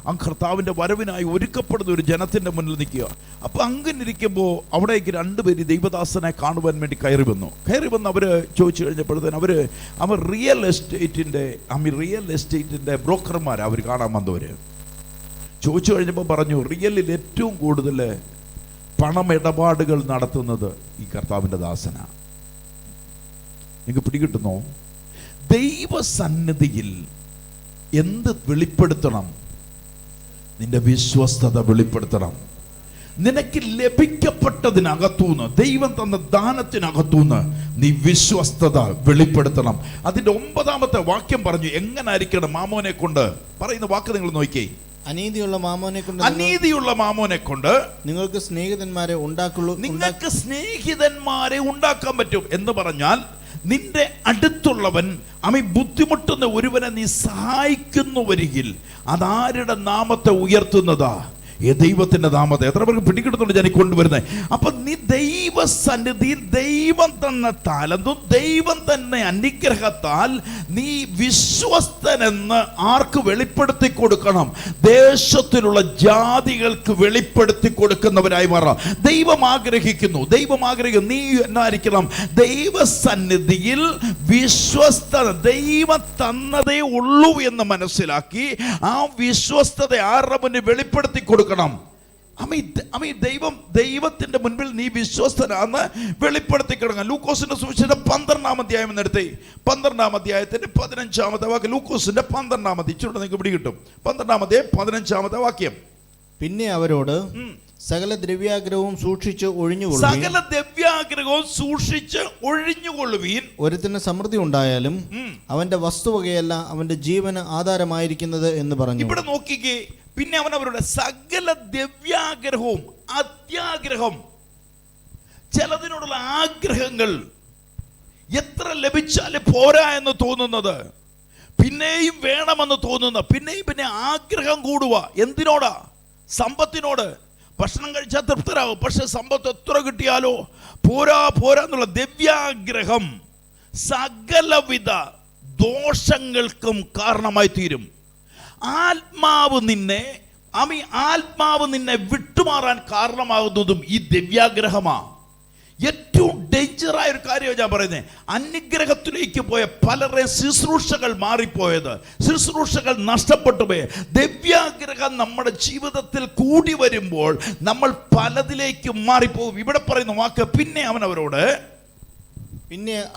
അങ്ങ് കർത്താവിൻ്റെ വരവിനായി ഒരുക്കപ്പെടുന്ന ഒരു ജനത്തിൻ്റെ മുന്നിൽ നിൽക്കുക. അപ്പോൾ അങ്ങനെ ഇരിക്കുമ്പോൾ അവിടേക്ക് 2 പേര് ദൈവദാസനെ കാണുവാൻ വേണ്ടി കയറി വന്നു. അവർ ചോദിച്ചു കഴിഞ്ഞപ്പോഴത്തേന് അവർ റിയൽ എസ്റ്റേറ്റിൻ്റെ ബ്രോക്കർമാരാണ് അവർ കാണാൻ വന്നവർ. ചോദിച്ചു കഴിഞ്ഞപ്പോൾ പറഞ്ഞു, റിയലിൽ ഏറ്റവും കൂടുതൽ പണമിടപാടുകൾ നടത്തുന്നത് ഈ കർത്താവിൻ്റെ ദാസനാണ്. നിങ്ങൾക്ക് പിടികിട്ടുന്നോ? ദൈവസന്നിധിയിൽ എന്ത് വെളിപ്പെടുത്തണം? നിന്റെ വിശ്വസ്തത വെളിപ്പെടുത്തണം. നിനക്ക് ലഭിക്കപ്പെട്ടതിനകത്തുനിന്ന്, ദൈവം തന്ന ദാനത്തിനകത്തുനിന്ന് നീ വിശ്വസ്തത വെളിപ്പെടുത്തണം. അതിന്റെ 9-ാമത്തെ വാക്യം പറഞ്ഞു എങ്ങനായിരിക്കണം മാമോനെ കൊണ്ട്. പറയുന്ന വാക്ക് നിങ്ങൾ നോക്കിയേ. അനീതിയുള്ള മാമോനെ കൊണ്ട് നിങ്ങൾക്ക് സ്നേഹിതന്മാരെ ഉണ്ടാക്കാൻ പറ്റും. എന്ന് പറഞ്ഞാൽ നിന്റെ അടുത്തുള്ളവൻ ബുദ്ധിമുട്ടുന്ന ഒരുവനെ നീ സഹായിക്കുന്നുവരികിൽ അതാരുടെ നാമത്തെ ഉയർത്തുന്നതാ? ദൈവത്തിന്റെ നാമത്തെ. എത്ര പേർക്ക് പിടികിട്ടുന്നുണ്ട് ഞാൻ കൊണ്ടുവരുന്നത്? അപ്പൊ നീ ദൈവസന്നിധിയിൽ ദൈവം തന്ന താലന്തും ദൈവം തന്നെ അനുഗ്രഹത്താൽ നീ വിശ്വസ്തനെന്ന് ആർക്ക് വെളിപ്പെടുത്തി കൊടുക്കണം? ദേശത്തിലുള്ള ജാതികൾക്ക് വെളിപ്പെടുത്തി കൊടുക്കുന്നവരായി മാറാം. ദൈവം ആഗ്രഹിക്കുന്നു നീ എന്നായിരിക്കണം? ദൈവസന്നിധിയിൽ വിശ്വസ്തത ദൈവം തന്നതേ ഉള്ളൂ എന്ന് മനസ്സിലാക്കി ആ വിശ്വസ്തത ആരുടെ മുന്നിൽ വെളിപ്പെടുത്തി കൊടുക്കണം? ദൈവത്തിന്റെ മുൻപിൽ നീ വിശ്വസ്തനാന്ന് വെളിപ്പെടുത്തി കിടങ്ങാം. ലൂക്കോസിന്റെ സുവിശേഷം 12-ാം അധ്യായം എന്നെടുത്തേ, 12-ാം അധ്യായത്തിന്റെ 15-ാമത്തെ വാക്യം. ലൂക്കോസിന്റെ 12-ാം അധ്യായം ചൂടെ നിങ്ങൾക്ക് പിടി കിട്ടും. 12-ാം അധ്യായം 15-ാമത്തെ വാക്യം. പിന്നെ അവരോട് സകല ദ്രവ്യാഗ്രഹവും സൂക്ഷിച്ച് ഒഴിഞ്ഞുകൊള്ളുവീൻ. സകല ദ്രവ്യാഗ്രഹവും സൂക്ഷിച്ച് ഒഴിഞ്ഞുകൊള്ളുവീൻ. ഒരുത്തിന് സമൃദ്ധി ഉണ്ടായാലും അവന്റെ വസ്തുവകയല്ല അവന്റെ ജീവന് ആധാരമായിരിക്കുന്നത് എന്ന് പറഞ്ഞു. ഇവിടെ നോക്കിക്കേ, പിന്നെ അവൻ അവരുടെ സകല ദ്രവ്യാഗ്രഹവും, അത്യാഗ്രഹം, ചിലതിനോടുള്ള ആഗ്രഹങ്ങൾ, എത്ര ലഭിച്ചാലും പോരാ എന്ന് തോന്നുന്നത്, പിന്നെയും വേണമെന്ന് തോന്നുന്ന, പിന്നെ ആഗ്രഹം കൂടുക. എന്തിനോടാ? സമ്പത്തിനോട്. ഭക്ഷണം കഴിച്ചാൽ തൃപ്തരാകും, പക്ഷെ സമ്പത്ത് എത്ര കിട്ടിയാലോ പോരാ എന്നുള്ള ദ്രവ്യാഗ്രഹം സകലവിധ ദോഷങ്ങൾക്കും കാരണമായി തീരും. ആത്മാവ് നിന്നെ വിട്ടുമാറാൻ കാരണമാകുന്നതും ഈ ദ്രവ്യാഗ്രഹമാണ്. ഏറ്റവും ഡേഞ്ചറായ ഒരു കാര്യമാണ് ഞാൻ പറയുന്നത്. അനുഗ്രഹത്തിലേക്ക് പോയ പലരെ ശുശ്രൂഷകൾ മാറിപ്പോയത്, ശുശ്രൂഷകൾ നഷ്ടപ്പെട്ടു പോയ ദിവ്യാഗ്രഹം നമ്മുടെ ജീവിതത്തിൽ കൂടി വരുമ്പോൾ നമ്മൾ പലതിലേക്ക് മാറിപ്പോകും. ഇവിടെ പറയുന്ന വാക്ക് പിന്നെ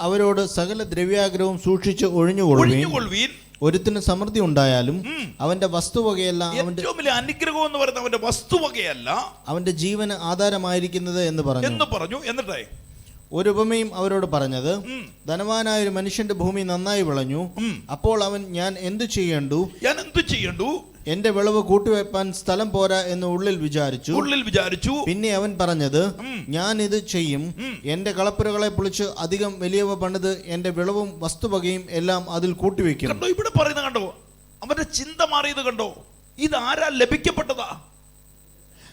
അവരോട് സകല ദ്രവ്യാഗ്രഹവും സൂക്ഷിച്ച് ഒഴിഞ്ഞുകൊള്ളുവീൻ. ഒരുത്തിന് സമൃദ്ധി ഉണ്ടായാലും അവന്റെ വസ്തുവകയല്ല, ഏറ്റവും വലിയ അനുഗ്രഹം എന്ന് പറയുന്നത് അവന്റെ വസ്തുവകയല്ല, അവന്റെ ജീവന് ആധാരമായിരിക്കുന്നത് എന്ന് പറഞ്ഞു. എന്നിട്ടേ ഒരു ഉപമയും അവരോട് പറഞ്ഞത്, ധനവാനായ ഒരു മനുഷ്യന്റെ ഭൂമി നന്നായി വിളഞ്ഞു. അപ്പോൾ അവൻ ഞാൻ എന്തു ചെയ്യേണ്ടു, എന്റെ വിളവ് കൂട്ടിവെപ്പാൻ സ്ഥലം പോരാ എന്ന് ഉള്ളിൽ വിചാരിച്ചു. പിന്നെ അവൻ പറഞ്ഞത്, ഞാൻ ഇത് ചെയ്യും, എന്റെ കളപ്പുരകളെ പൊളിച്ച് അധികം വലിയവ പണിത് എന്റെ വിളവും വസ്തുവകയും എല്ലാം അതിൽ കൂട്ടിവെക്കും. കണ്ടോ, ഇവിടെ പറയുന്നത് കണ്ടോ, അവന്റെ ചിന്ത മാറിയത് കണ്ടോ. ഇതാരാ ലഭിക്കപ്പെട്ടതാ?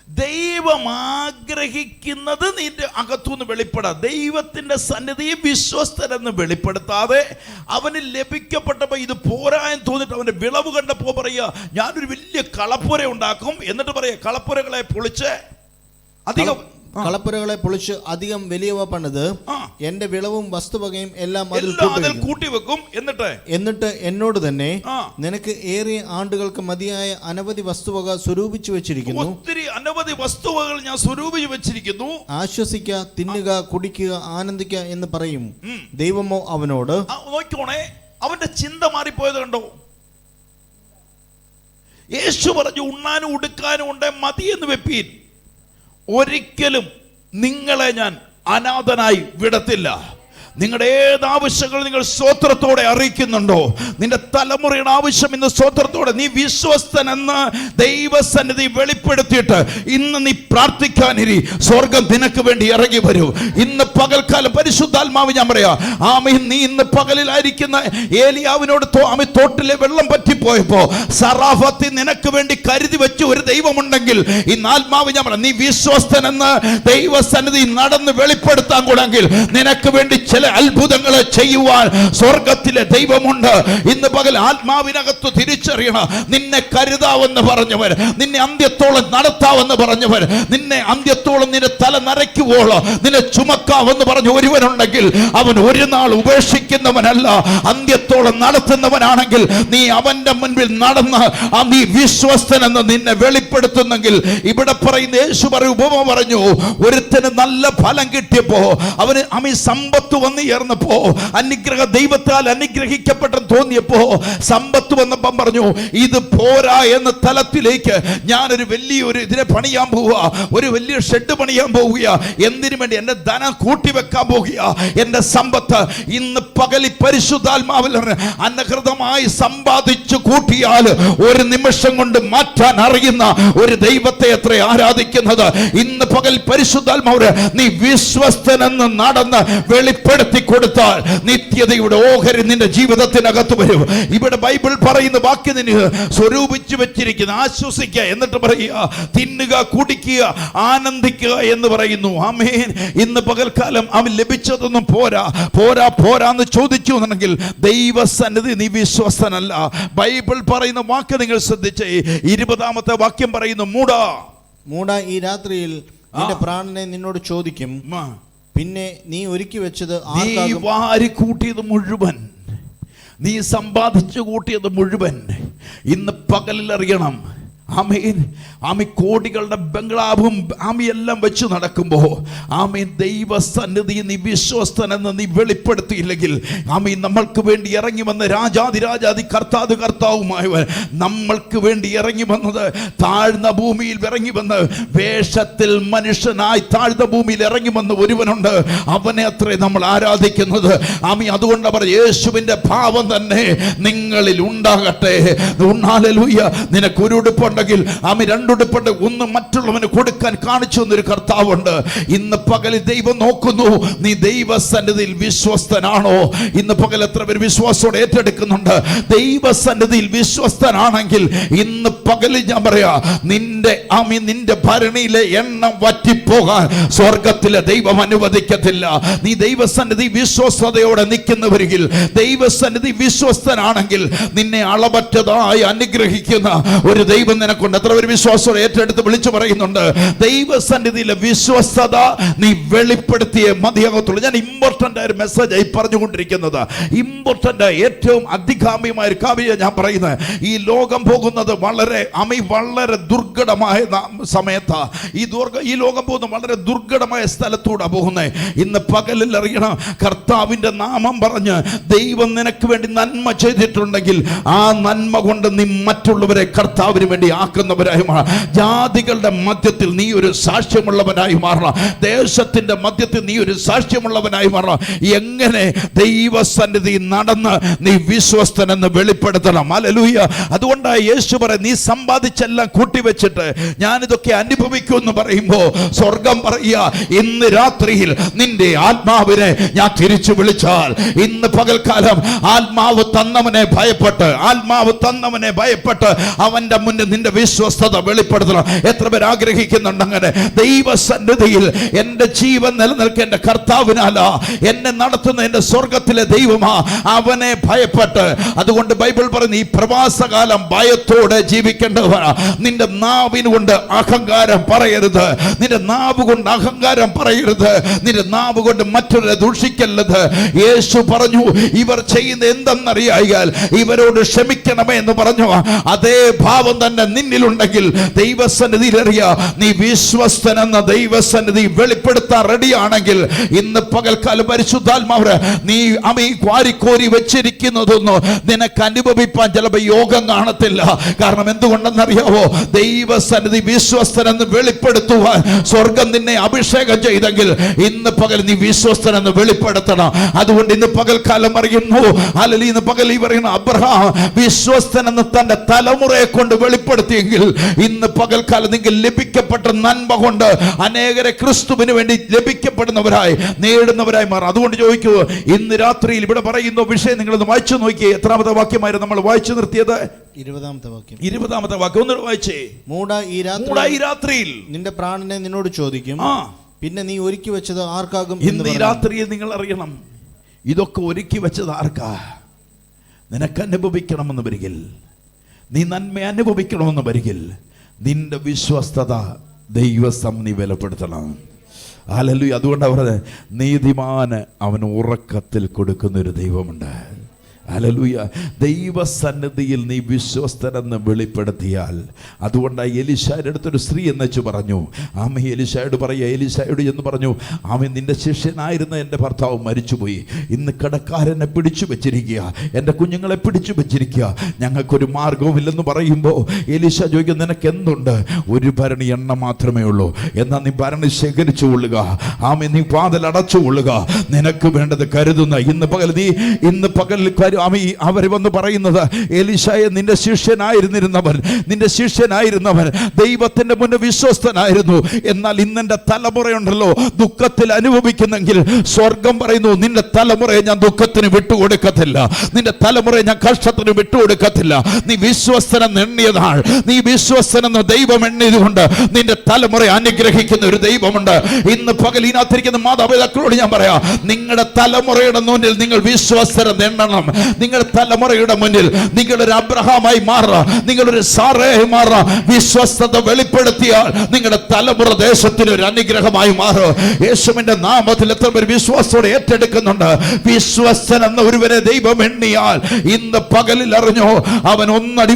ദൈവം ആഗ്രഹിക്കുന്നത് നിന്റെ അകത്തുനിന്ന് വെളിപ്പെടാ. ദൈവത്തിന്റെ സന്നിധിയെ വിശ്വസ്തരെന്ന് വെളിപ്പെടുത്താതെ അവന് ലഭിക്കപ്പെട്ടപ്പോൾ ഇത് പോരായെന്ന് തോന്നിട്ട് അവന്റെ വിളവ് കണ്ടപ്പോ പറയാ, ഞാനൊരു വലിയ കളപ്പുര ഉണ്ടാക്കും. എന്നിട്ട് പറയാ, കളപ്പുരകളെ പൊളിച്ച് അധികം വലിയവ പണിത് എന്റെ വിളവും വസ്തുവകയും എല്ലാം അതിൽ കൂട്ടിവെക്കും. എന്നിട്ട് എന്നോട് തന്നെ, നിനക്ക് ഏറിയ ആണ്ടുകൾക്ക് മതിയായ അനവധി വസ്തുവക സ്വരൂപിച്ചു വെച്ചിരിക്കുന്നു, ഒത്തിരി അനവധി വസ്തുവകൾ ഞാൻ സ്വരൂപിച്ചു വെച്ചിരിക്കുന്നു, ആശ്വസിക്ക, തിന്നുക, കുടിക്കുക, ആനന്ദിക്കുക എന്ന് പറയും. ദൈവമോ അവനോട്, നോക്കണേ, അവന്റെ ചിന്ത മാറിപ്പോയത് കണ്ടോ. യേശു പറഞ്ഞു, ഉണ്ണാനും ഉടുക്കാനും ഉണ്ട്, മതിയെന്ന് വെപ്പീൻ. ഒരിക്കലും നിങ്ങളെ ഞാൻ അനാഥനായി വിടത്തില്ല. നിങ്ങളുടെ ഏത് ആവശ്യങ്ങൾ നിങ്ങൾ സ്തോത്രത്തോടെ അറിയിക്കുന്നുണ്ടോ, നിന്റെ തലമുറയുടെ ആവശ്യം ഇന്ന് സ്തോത്രത്തോടെ നീ വിശ്വസ്തനെന്ന് ദൈവസന്നിധി വെളിപ്പെടുത്തിയിട്ട് ഇന്ന് നീ പ്രാർത്ഥിക്കാനിരി. സ്വർഗം നിനക്ക് വേണ്ടി ഇറങ്ങി വരൂ. ഇന്ന് പകൽക്കാലം പരിശുദ്ധാത്മാവ് ഞാൻ പറയാ, ആമീൻ. നീ ഇന്ന് പകലിലായിരിക്കുന്ന ഏലിയാവിനോട് തോട്ടിലെ വെള്ളം പറ്റിപ്പോയപ്പോ സറാഫത്തിൽ നിനക്ക് വേണ്ടി കരുതി വെച്ച ഒരു ദൈവമുണ്ടെങ്കിൽ ഇന്ന് ആത്മാവ് ഞാൻ പറയാം, നീ വിശ്വസ്തനെന്ന് ദൈവസന്നിധി നടന്ന് വെളിപ്പെടുത്താൻ കൂടെങ്കിൽ നിനക്ക് വേണ്ടി ചില അത്ഭുതങ്ങളെ ചെയ്യുവാൻ സ്വർഗത്തിലെ ദൈവമുണ്ട്. ഇന്ന് പകൽ ആത്മാവിനകത്ത് തിരിച്ചറിയണം, നിന്നെ കരുതാവെന്ന് പറഞ്ഞവർ, നിന്നെ അന്ത്യത്തോളം നടത്താവെന്ന് പറഞ്ഞവർ, നിന്നെ അന്ത്യത്തോളം നിന്റെ തല നരയ്ക്കുവോളോ നിന്നെ ചുമക്കാവെന്ന് പറഞ്ഞ ഒരുവനുണ്ടെങ്കിൽ അവൻ ഒരു നാൾ ഉപേക്ഷിക്കുന്നവനല്ല, അന്ത്യത്തോളം നടത്തുന്നവനാണെങ്കിൽ നീ അവന്റെ മുൻപിൽ നടന്ന് നീ വിശ്വസ്തനെന്ന് നിന്നെ വെളിപ്പെടുത്തുന്നെങ്കിൽ ഇവിടെ പറയുന്ന യേശു ഉപമ പറഞ്ഞു, ഒരുത്തന് നല്ല ഫലം കിട്ടിയപ്പോ അവന് സമ്പത്ത് വന്നുയർന്നപ്പോ, അനുഗ്രഹ ദൈവത്താൽ അനുഗ്രഹിക്കപ്പെട്ടെന്ന് തോന്നിയപ്പോ, സമ്പത്ത് വന്നപ്പം പറഞ്ഞു, ഇത് പോരാ എന്ന തലത്തിലേക്ക് ഞാനൊരു വലിയൊരു ഇതിനെ പണിയാൻ പോവുക, ഒരു വലിയ ഷെഡ് പണിയാൻ പോവുക. എന്തിനു വേണ്ടി? എന്റെ ധനം കൂട്ടിവെക്കാൻ പോവുക. എന്റെ സമ്പത്ത് ഇന്ന് പകലി പരിശുദ്ധാത്മാവിൽ അനഹൃതമായി സമ്പാദിച്ചു കൂട്ടിയാൽ ഒരു നിമിഷം കൊണ്ട് മാറ്റാൻ അറിയുന്ന ഒരു ദൈവത്തെ എത്ര ആരാധിക്കുന്നത്. ഇന്ന് പകൽ പരിശുദ്ധാത്മാവ് നീ വിശ്വസ്തനെന്ന് നടന്ന് വെളിപ്പെടുത്തി കൊടുത്താൽ നിത്യതയുടെ ഓഹരി നിന്റെ ജീവിതത്തിനകത്ത് വരും. ഇവിടെ ബൈബിൾ പറയുന്ന വാക്യം നിന്നെ സ്വരൂപിച്ചു വെച്ചിരിക്കുന്ന, ആശ്വസിക്കുക, എന്നിട്ട് പറയുക, തിന്നുക, കുടിക്കുക, ആനന്ദിക്കുക എന്ന് പറയുന്നു. ആമേൻ. ഇന്ന് പകൽക്കാലം അവൻ ലഭിച്ചതൊന്നും പോരാന്ന് ചോദിച്ചു എന്നുണ്ടെങ്കിൽ ദൈവസന്നിധി നീ വിശ്വസ്തനല്ല. ബൈബിൾ പറയുന്ന വാക്ക് നിങ്ങൾ ശ്രദ്ധിച്ചേ. 20-ാമത്തെ വാക്യം പറയുന്നു, മൂടാ, ഈ രാത്രിയിൽ നിന്റെ പ്രാണനെ നിന്നോട് ചോദിക്കും, പിന്നെ നീ ഒരുക്കി വെച്ചത്, നീ വാരി കൂട്ടിയത് മുഴുവൻ, നീ സമ്പാദിച്ചു കൂട്ടിയത് മുഴുവൻ ഇന്ന് പകലിൽ അറിയണം. ആമേൻ. ആമീൻ. കോടികളുടെ ബംഗ്ലാവും ആമിയെല്ലാം വെച്ച് നടക്കുമ്പോൾ ആമീൻ ദൈവസന്നിധി നീ വിശ്വസ്തനെന്ന് നീ വെളിപ്പെടുത്തിയില്ലെങ്കിൽ ആമീൻ നമ്മൾക്ക് വേണ്ടി ഇറങ്ങി വന്ന രാജാതി കർത്താവുമായവൻ നമ്മൾക്ക് വേണ്ടി ഇറങ്ങി വന്നത് താഴ്ന്ന ഭൂമിയിൽ ഇറങ്ങി വന്ന് വേഷത്തിൽ മനുഷ്യനായി താഴ്ന്ന ഭൂമിയിൽ ഇറങ്ങി വന്ന ഒരുവനുണ്ട്. അവനെ അത്രേ നമ്മൾ ആരാധിക്കുന്നത്. ആമീൻ. അതുകൊണ്ട് അവർ യേശുവിന്റെ ഭാവം തന്നെ നിങ്ങളിൽ ഉണ്ടാകട്ടെ. ഹല്ലേലൂയ. നിനക്ക് ഒരു ഉടുപ്പുണ്ടെങ്കിൽ ആമി രണ്ടുടുപ്പുണ്ട്, ഒന്ന് മറ്റുള്ളവന് കൊടുക്കാൻ കാണിച്ചു എന്നൊരു കർത്താവുണ്ട്. ഇന്ന് പകൽ ദൈവം നോക്കുന്നു, നീ ദൈവസന്നിധിയിൽ വിശ്വസ്തനാണോ? ഇന്ന് പകൽ എത്ര പേര് വിശ്വാസത്തോടെ ഏറ്റെടുക്കുന്നുണ്ട്? ദൈവസന്നിധിയിൽ വിശ്വസ്തനാണെങ്കിൽ ഇന്ന് പകൽ ഞാൻ പറയാ, നിന്റെ ഭരണിയിലെ എണ്ണം വറ്റിപ്പോകാൻ സ്വർഗത്തിലെ ദൈവം അനുവദിക്കത്തില്ല. നീ ദൈവസന്നിധി വിശ്വസ്തയോടെ നിൽക്കുന്നവരിൽ, ദൈവസന്നിധി വിശ്വസ്തനാണെങ്കിൽ നിന്നെ അളവറ്റതായി അനുഗ്രഹിക്കുന്ന ഒരു ദൈവം നിനക്കുണ്ട്. എത്ര ഒരു വിശ്വാസം ഏറ്റെടുത്ത് വിളിച്ചു പറയുന്നുണ്ട്? ദൈവസന്നിധിയിലെ വിശ്വസ്തത നീ വെളിപ്പെടുത്തിയേ മതിയാകത്തുള്ളൂ. ഞാൻ ഇമ്പോർട്ടന്റ് ആയ ഒരു മെസ്സേജ് ആയി പറഞ്ഞുകൊണ്ടിരിക്കുന്നത്. ഇമ്പോർട്ടന്റ് ഏറ്റവും അധികാമ്യമായ ഒരു കാര്യം ഞാൻ പറയുന്നത്, ഈ ലോകം പോകുന്നത് വളരെ ദുർഘടമായ സമയത്താ. ഈ ലോകം പോകുന്ന വളരെ ദുർഘടമായ സ്ഥലത്തൂടെ പോകുന്നത്. ഇന്ന് പകലിൽ അറിയണം, കർത്താവിന്റെ നാമം പറഞ്ഞ് ദൈവം നിനക്ക് വേണ്ടി നന്മ ചെയ്തിട്ടുണ്ടെങ്കിൽ ആ നന്മ കൊണ്ട് നീ മറ്റുള്ളവരെ കർത്താവിന് വേണ്ടി ആക്കുന്നവരായി മാറണം. ജാതികളുടെ മധ്യത്തിൽ നീ ഒരു സാക്ഷ്യമുള്ളവനായി മാറണം. ദേശത്തിന്റെ മധ്യത്തിൽ നീ ഒരു സാക്ഷ്യമുള്ളവനായി മാറണം. എങ്ങനെ? ദൈവസന്നിധി നടന്ന് നീ വിശ്വസ്തനെന്ന് വെളിപ്പെടുത്തണം. ഹല്ലേലൂയ. അതുകൊണ്ടാണ് യേശു പറയും, നീ സമ്പാദിച്ചെല്ലാം കൂട്ടിവെച്ചിട്ട് ഞാനിതൊക്കെ അനുഭവിക്കും എന്ന് പറയുമ്പോ സ്വർഗം പറയുക, ഇന്ന് രാത്രിയിൽ നിന്റെ ആത്മാവിനെ ഞാൻ തിരിച്ചു വിളിച്ചാൽ, ഇന്ന് പകൽക്കാലം ആത്മാവ് തന്നവനെ ഭയപ്പെട്ട് അവന്റെ മുന്നിൽ നിന്റെ വിശ്വസ്തത വെളിപ്പെടുത്തണം. എത്ര പേർ ആഗ്രഹിക്കുന്നുണ്ട് അങ്ങനെ? ദൈവസന്നിധിയിൽ എന്റെ ജീവൻ നിലനിൽക്കേണ്ട കർത്താവിനാല, എന്നെ നടത്തുന്ന എന്റെ സ്വർഗത്തിലെ ദൈവമാ, അവനെ ഭയപ്പെട്ട്. അതുകൊണ്ട് ബൈബിൾ പറയുന്നു, ഈ പ്രവാസകാലം ഭയത്തോടെ ജീവിക്കേണ്ടവനാ. നിന്റെ നാവിന് കൊണ്ട് അഹങ്കാരം പറയരുത്. നിന്റെ നാവ് കൊണ്ട് അഹങ്കാരം പറയരുത്. നിന്റെ നാവ് കൊണ്ട് മറ്റൊരു ദൂഷിക്കരുത്. യേശു പറഞ്ഞു, ഇവർ ചെയ്യുന്ന എന്തെന്നറിയാൽ ഇവരോട് ക്ഷമിക്കണമേ എന്ന് പറഞ്ഞു. അതേ ഭാവം തന്നെ നിന്നിലുണ്ടെങ്കിൽ ദൈവസന്നിധിയിൽ അറിയാ, നീ വിശ്വസ്തനെന്ന ദൈവസന്നിധി വെളിപ്പെടുത്താൻ റെഡിയാണെങ്കിൽ ഇന്ന് പകൽക്കാലം പരിശുദ്ധാത്മാവ് നീ വാരിക്കോരി വെച്ചിരിക്കുന്നതൊന്നും നിനക്ക് അനുഭവിപ്പാൻ ചിലപ്പോൾ യോഗം കാണത്തില്ല. കാരണം എന്തുകൊണ്ടെന്നറിയാവോ? ദൈവസന്നിധി വിശ്വസ്തനെന്ന് വെളിപ്പെടുത്തുവാൻ സ്വർഗം നിന്നെ അഭിഷേകം ചെയ്തെങ്കിൽ ഇന്ന് പകൽ നീ വിശ്വസ്തനെന്ന് വെളിപ്പെടുത്തണം. അതുകൊണ്ട് ഇന്ന് പകൽക്കാലം അറിയുന്നു, അല്ലെങ്കിൽ ഇന്ന് പകൽ ഈ പറയുന്ന അബ്രഹാം വിശ്വസ്തനെന്ന് തന്റെ തലമുറയെ കൊണ്ട് വെളിപ്പെടുത്തിയെങ്കിൽ ഇന്ന് പകൽക്കാലം നിങ്ങൾ ലഭിക്കപ്പെട്ട നന്മ കൊണ്ട് അനേകരെ ക്രിസ്തുവിന് വേണ്ടി ലഭിക്കപ്പെടുന്നവരായി നേടുന്നവരായി മാറും. അതുകൊണ്ട് ചോദിക്കൂ, ഇന്ന് രാത്രിയിൽ ഇവിടെ പറയുന്ന വിഷയം നിങ്ങളൊന്ന് വായിച്ചു നോക്കിയേ. എത്രാമത്തെ വാക്യമായിരുന്നു നമ്മൾ വായിച്ചു നിർത്തിയത്? 20-ാമത്തെ വാക്യം ഒന്ന് വായിച്ചേ. മൂഢാ, ഈ രാത്രിയിൽ നിന്റെ പ്രാണനെ നിന്നോട് ചോദിക്കും, പിന്നെ നീ ഒരുക്കി വെച്ചത് ആർക്കാകും? ഇന്ന് ഈ രാത്രിയിൽ നിങ്ങൾ അറിയണം, ഇതൊക്കെ ഒരുക്കി വെച്ചത് ആർക്കാ? നിനക്ക് അനുഭവിക്കണമെന്ന് വരികിൽ, നീ നന്മ അനുഭവിക്കണമെന്ന് വരികിൽ നിന്റെ വിശ്വസ്തത ദൈവസന്നിധി വിലപ്പെടുത്തണം. ഹല്ലേലൂയ. അതുകൊണ്ട് അവർ നീതിമാന് അവന് ഉറക്കത്തിൽ കൊടുക്കുന്നൊരു ദൈവമുണ്ട്. ഹല്ലേലൂയ. ദൈവസന്നിധിയിൽ നീ വിശ്വസ്തനെന്ന് വെളിപ്പെടുത്തിയാൽ, അതുകൊണ്ടാണ് എലീശായുടെ അടുത്തൊരു സ്ത്രീ എന്നു പറഞ്ഞു. ആമ എലീശായോട് പറയുക, എലീശായോട് എന്ന് പറഞ്ഞു, ആമ നിന്റെ ശിഷ്യനായിരുന്ന എൻ്റെ ഭർത്താവ് മരിച്ചുപോയി, ഇന്ന് കടക്കാരനെ പിടിച്ചു വെച്ചിരിക്കുക, എൻ്റെ കുഞ്ഞുങ്ങളെ പിടിച്ചു വെച്ചിരിക്കുക, ഞങ്ങൾക്കൊരു മാർഗവുമില്ലെന്ന് പറയുമ്പോൾ എലീശ ചോദിക്കും, നിനക്ക് എന്തുണ്ട്? ഒരു ഭരണി എണ്ണ മാത്രമേ ഉള്ളൂ. എന്നാൽ നീ ഭരണി ശേഖരിച്ചു കൊള്ളുക, ആമ നീ വാതിൽ അടച്ചു കൊള്ളുക, നിനക്ക് വേണ്ടത് കരുതുന്ന. ഇന്ന് പകൽ അവർ വന്ന് പറയുന്നത്, എലീശായെ നിന്റെ ശിഷ്യനായിരുന്നവൻ ദൈവത്തിന്റെ മുന്നിൽ വിശ്വസ്തനായിരുന്നു. എന്നാൽ ഇന്നെന്റെ തലമുറയുണ്ടല്ലോ ദുഃഖത്തിൽ അനുഭവിക്കുന്നെങ്കിൽ സ്വർഗം പറയുന്നു, നിന്റെ തലമുറയെ ഞാൻ ദുഃഖത്തിന് വിട്ടുകൊടുക്കത്തില്ല, നിന്റെ തലമുറയെ ഞാൻ കഷ്ടത്തിന് വിട്ടുകൊടുക്കത്തില്ല. നീ വിശ്വസ്തനെന്ന് എണ്ണിയതാണ്, നീ വിശ്വസ്തനെന്ന് ദൈവം എണ്ണിയതുകൊണ്ട് നിന്റെ തലമുറയെ അനുഗ്രഹിക്കുന്ന ഒരു ദൈവമുണ്ട്. ഇന്ന് പകൽ ഇതിനകത്തിരിക്കുന്ന മാതാപിതാക്കളോട് ഞാൻ പറയാം, നിങ്ങളുടെ തലമുറയുടെ മുന്നിൽ നിങ്ങൾ വിശ്വസ്തരെന്ന് എണ്ണണം. നിങ്ങളുടെ തലമുറയുടെ മുന്നിൽ നിങ്ങളൊരു അബ്രഹാമായി മാറുക, നിങ്ങളൊരു സാറയായി മാറുക. വിശ്വസ്തത വെളിപ്പെടുത്തിയാൽ നിങ്ങളുടെ തലമുറ ദേശത്തിന് ഒരു അനുഗ്രഹമായി മാറുക. യേശുവിന്റെ നാമത്തിൽ എത്ര പേർ വിശ്വാസത്തോടെ ഏറ്റെടുക്കുന്നുണ്ട്? വിശ്വസ്തൻ എന്ന ഒരുവനെ ദൈവം എണ്ണിയാൽ ഇന്ന് പകലിൽ അറിഞ്ഞോ, അവൻ ഒന്നടി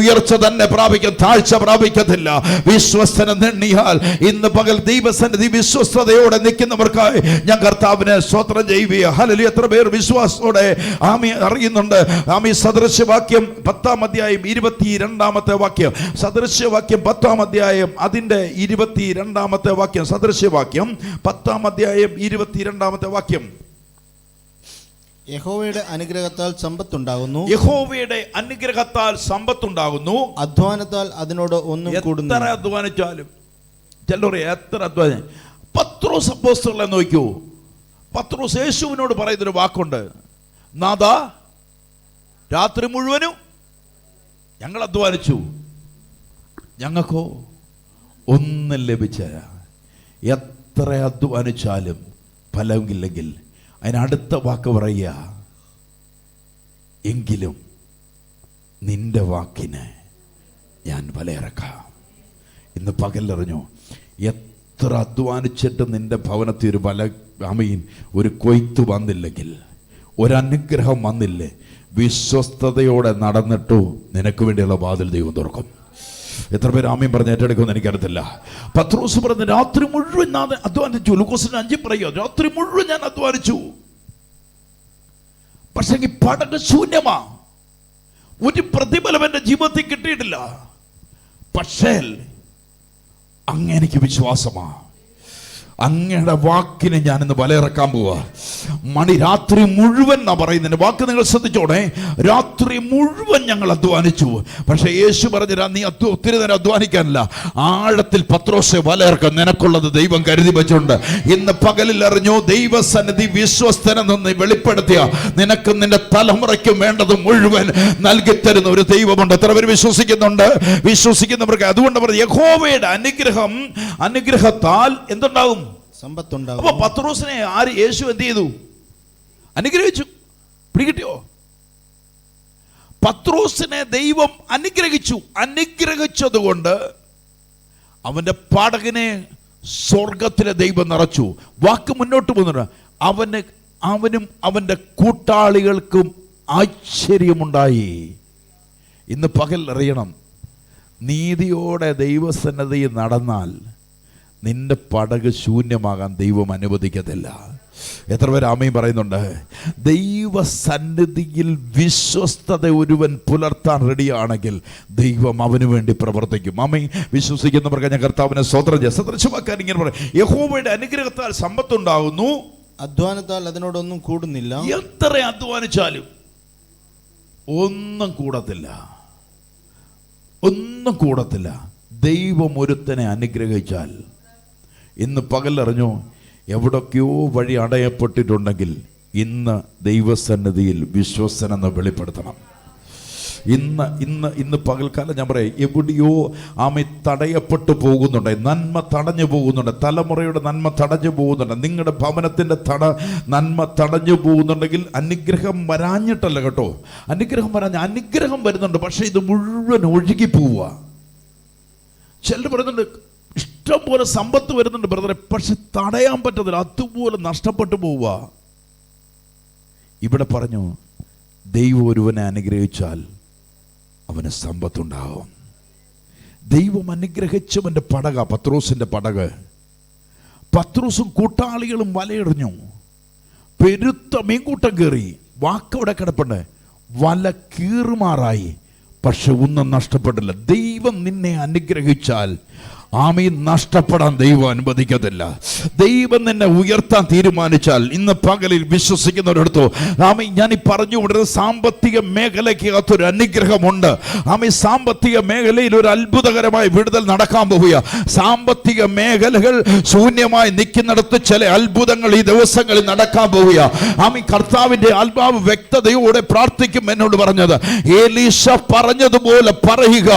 ഉയർച്ച തന്നെ പ്രാപിക്കും, താഴ്ച പ്രാപിക്കത്തില്ല. വിശ്വസ്തൻ എണ്ണിയാൽ ഇന്ന് പകൽ ദൈവസന്നിധി വിശ്വസ്തയോടെ നിൽക്കുന്നവർക്കായി ഞാൻ കർത്താവിനെ സ്തോത്രം ചെയ്യുക. ഹല്ലേലൂയ. എത്ര പേർ വിശ്വാസത്തോടെ ആമി അറിയുന്നുണ്ട്? ആമി സദൃശ്യവാക്യം 10-ാം അധ്യായം 22-ാമത്തെ വാക്യം, സദൃശ്യവാക്യം 10-ാം അധ്യായം അതിന്റെ 22-ാമത്തെ വാക്യം, സദൃശ്യവാക്യം 10-ാം അധ്യായം 22-ാമത്തെ വാക്യം. യഹോവയുടെ അനുഗ്രഹത്താൽ സമ്പത്തുണ്ടാകുന്നു, യഹോവയുടെ അനുഗ്രഹത്താൽ സമ്പത്തുണ്ടാകുന്നു, അധ്വാനത്താൽ അതിനോട് ഒന്നും കൂടുന്നു. എത്ര അധ്വാനിച്ചാലും ചിലർ എത്ര അധ്വാനം. പത്രോസ് അപ്പോസ്തലനെ നോക്കൂ. പത്രോസ് യേശുവിനോട് പറയുന്നൊരു വാക്കുണ്ട്, നാഥാ രാത്രി മുഴുവനും ഞങ്ങൾ അധ്വാനിച്ചു, ഞങ്ങൾക്കോ ഒന്നും ലഭിച്ചില്ല. എത്ര അധ്വാനിച്ചാലും ഫലമില്ലെങ്കിൽ അതിനടുത്ത വാക്ക് പറയുക, എങ്കിലും നിന്റെ വാക്കിന് ഞാൻ വിലയിറക്കാം. ഇന്ന് പകലറിഞ്ഞു, എത്ര അധ്വാനിച്ചിട്ട് നിന്റെ ഭവനത്തിൽ ഒരു ഒരു കൊയ്ത്ത് വന്നില്ലെങ്കിൽ, ഒരനുഗ്രഹം വന്നില്ലേ, വിശ്വസ്തയോടെ നടന്നിട്ടു നിനക്ക് വേണ്ടിയുള്ള വാതിൽ ദൈവം തുറക്കും. എത്ര പേര് ആമീൻ പറഞ്ഞ് ഏറ്റെടുക്കുമെന്ന് എനിക്കറിയത്തില്ല. പത്രോസ് പറഞ്ഞ് രാത്രി മുഴുവൻ ഞാൻ അധ്വാനിച്ചു. ലൂക്കോസിന് 5 പറയുക, രാത്രി മുഴുവൻ ഞാൻ അധ്വാനിച്ചു, പക്ഷെ ഈ പടക് ശൂന്യമാ, ഒരു പ്രതിഫലം എന്റെ ജീവിതത്തിൽ കിട്ടിയിട്ടില്ല. പക്ഷേ അങ്ങ് എനിക്ക് വിശ്വാസമാ, അങ്ങയുടെ വാക്കിനെ ഞാൻ ഇന്ന് വലയിറക്കാൻ പോവാ. മണി രാത്രി മുഴുവൻ എന്നാ പറയുന്നതിന്റെ വാക്ക് നിങ്ങൾ ശ്രദ്ധിച്ചോടെ. രാത്രി മുഴുവൻ ഞങ്ങൾ അധ്വാനിച്ചു, പക്ഷെ യേശു പറഞ്ഞു, നീ ഒത്തിരി നേരം അധ്വാനിക്കാനില്ല, ആഴത്തിൽ പത്രോസെ വലയിറക്കാൻ നിനക്കുള്ളത് ദൈവം കരുതി വെച്ചുണ്ട്. ഇന്ന് പകലിൽ അറിഞ്ഞോ, ദൈവസന്നിധി വിശ്വസ്തനെന്ന് വെളിപ്പെടുത്തിയ നിനക്ക് നിന്റെ തലമുറയ്ക്കും വേണ്ടത് മുഴുവൻ നൽകി തരുന്ന ഒരു ദൈവമുണ്ട്. എത്ര പേര് വിശ്വസിക്കുന്നുണ്ട്? വിശ്വസിക്കുന്നവർക്ക് അതുകൊണ്ട് പറഞ്ഞു, യഹോവയുടെ അനുഗ്രഹത്താൽ എന്തുണ്ടാകും? സമ്പത്തുണ്ടാകും. അപ്പൊ പത്രോസിനെ യേശു എന്ത് ചെയ്തു? അനുഗ്രഹിച്ചു. പിടികിട്ടിയോ? പത്രോസിനെ ദൈവം അനുഗ്രഹിച്ചതുകൊണ്ട് അവന്റെ പടകിനെ സ്വർഗത്തിലെ ദൈവം നിറച്ചു. വാക്ക് മുന്നോട്ട് പോകുന്നുണ്ട്, അവനും അവന്റെ കൂട്ടാളികൾക്കും ആശ്ചര്യമുണ്ടായി. ഇന്ന് പകൽ അറിയണം, നീതിയോടെ ദൈവസന്നിധിയിൽ നടന്നാൽ നിന്റെ പടക് ശൂന്യമാകാൻ ദൈവം അനുവദിക്കത്തില്ല. എത്ര പേര് ആമേൻ പറയുന്നുണ്ട്? ദൈവസന്നിധിയിൽ വിശ്വസ്തത ഒരുവൻ പുലർത്താൻ റെഡിയാണെങ്കിൽ ദൈവം അവന് വേണ്ടി പ്രവർത്തിക്കും. ആമേൻ. വിശ്വസിക്കുന്നവർക്ക് ഞാൻ കർത്താവിനെ സ്തോത്രം ചെയ്യാം. സദൃശവാക്യൻ ഇങ്ങനെ പറയും, യഹോവയുടെ അനുഗ്രഹത്താൽ സമ്പത്തുണ്ടാകുന്നു, അധ്വാനത്താൽ അതിനോടൊന്നും കൂടുന്നില്ല. എത്ര അധ്വാനിച്ചാലും ഒന്നും കൂടത്തില്ല. ദൈവം ഒരുത്തനെ അനുഗ്രഹിച്ചാൽ, ഇന്ന് പകലറിഞ്ഞു, എവിടൊക്കെയോ വഴി അടയപ്പെട്ടിട്ടുണ്ടെങ്കിൽ ഇന്ന് ദൈവസന്നിധിയിൽ വിശ്വസ്തനെന്ന് വെളിപ്പെടുത്തണം. ഇന്ന് പകൽക്കാലം ഞാൻ പറയാം, എവിടെയോ തടയപ്പെട്ടു പോകുന്നുണ്ട്, നന്മ തടഞ്ഞു പോകുന്നുണ്ട്, തലമുറയുടെ നന്മ തടഞ്ഞു പോകുന്നുണ്ട്, നിങ്ങളുടെ ഭവനത്തിൻ്റെ നന്മ തടഞ്ഞു പോകുന്നുണ്ടെങ്കിൽ അനുഗ്രഹം വരാഞ്ഞിട്ടല്ല കേട്ടോ, അനുഗ്രഹം വരുന്നുണ്ട്, പക്ഷെ ഇത് മുഴുവൻ ഒഴുകി പോവുക. ചിലർ പറയുന്നുണ്ട്, ഇഷ്ടം പോലെ സമ്പത്ത് വരുന്നുണ്ട് ബ്രദറെ, പക്ഷെ തടയാൻ പറ്റത്തില്ല, അതുപോലെ നഷ്ടപ്പെട്ടു പോവുക. ഇവിടെ പറഞ്ഞു, ദൈവം ഒരുവനെ അനുഗ്രഹിച്ചാൽ അവന് സമ്പത്തുണ്ടാവും. ദൈവം അനുഗ്രഹിച്ചവന്റെ പടക പത്രോസിന്റെ പടക്. പത്രോസും കൂട്ടാളികളും വലയെറിഞ്ഞു, പെരുത്ത മീൻകൂട്ടം കയറി. വാക്കവിടെ കിടപ്പുണ്ട്, വല കീറുമാറായി, പക്ഷെ ഒന്നും നഷ്ടപ്പെട്ടില്ല. ദൈവം നിന്നെ അനുഗ്രഹിച്ചാൽ ആമീൻ നഷ്ടപ്പെടാൻ ദൈവം അനുവദിക്കത്തില്ല. ദൈവം നിന്നെ ഉയർത്താൻ തീരുമാനിച്ചാൽ ഇന്ന് പകലിൽ വിശ്വസിക്കുന്നവരെടുത്തു ആമീൻ. ഞാൻ ഈ പറഞ്ഞു വിടുന്നത് സാമ്പത്തിക മേഖലയ്ക്കകത്തൊരു അനുഗ്രഹമുണ്ട്. ആമീൻ. സാമ്പത്തിക മേഖലയിൽ ഒരു അത്ഭുതകരമായ വിടുതൽ നടക്കാൻ പോവുക. സാമ്പത്തിക മേഖലകൾ ശൂന്യമായി നിൽക്കുന്നിടത്ത് ചില അത്ഭുതങ്ങൾ ഈ ദിവസങ്ങളിൽ നടക്കാൻ പോവുക. ആമീൻ. കർത്താവിന്റെ ആത്മാവ് വ്യക്തതയോടെ പ്രാർത്ഥിക്കും എന്നോട് പറഞ്ഞത്, ഏലീശ പറഞ്ഞതുപോലെ പറയുക,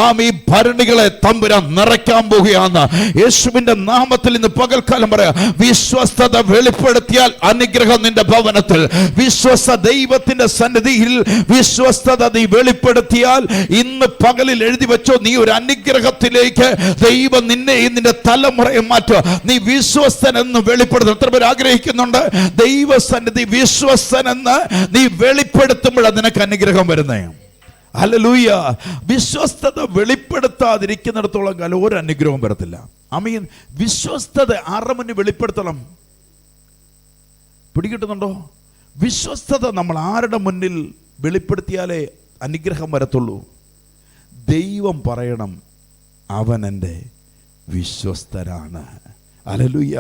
ആമീൻ, ഭരണികളെ തമ്പുരാൻ നിറയ്ക്കാൻ വെളിപ്പെടാൻ പോകുകയാണ്. യേശുവിന്റെ നാമത്തിൽ ഇന്ന് പകൽക്കാലം പറയാം, വിശ്വസ്തത വെളിപ്പെടുത്തിയാൽ അനുഗ്രഹം നിന്റെ ഭവനത്തിൽ. ദൈവത്തിന്റെ സന്നിധിയിൽ വിശ്വസ്തത നീ വെളിപ്പെടുത്തിയാൽ ഇന്ന് പകലിൽ എഴുതി വെച്ചോ, നീ ഒരു അനുഗ്രഹത്തിലേക്ക് ദൈവം നിന്നെ നിന്റെ തലമുറയെ മാറ്റുക. നീ വിശ്വസ്തനെന്ന് വെളിപ്പെടുത്തും. എത്ര പേർ ആഗ്രഹിക്കുന്നുണ്ട് ദൈവസന്നിധി വിശ്വസ്തനെന്ന് നീ വെളിപ്പെടുത്തുമ്പോഴാണ് നിനക്ക് അനുഗ്രഹം വരുന്നേ. ഹല്ലേലൂയ. വിശ്വസ്തത വെളിപ്പെടുത്താതിരിക്കുന്നിടത്തോളം കാലം ഒരു അനുഗ്രഹവും വരത്തില്ല. ആമീൻ. വിശ്വസ്തത ആരുടെ മുന്നിൽ വെളിപ്പെടുത്തണം? പിടികിട്ടുന്നുണ്ടോ? വിശ്വസ്തത നമ്മൾ ആരുടെ മുന്നിൽ വെളിപ്പെടുത്തിയാലേ അനുഗ്രഹം വരത്തുള്ളൂ? ദൈവം പറയണം, അവൻ എൻ്റെ വിശ്വസ്തനാണ്. ഹല്ലേലൂയ.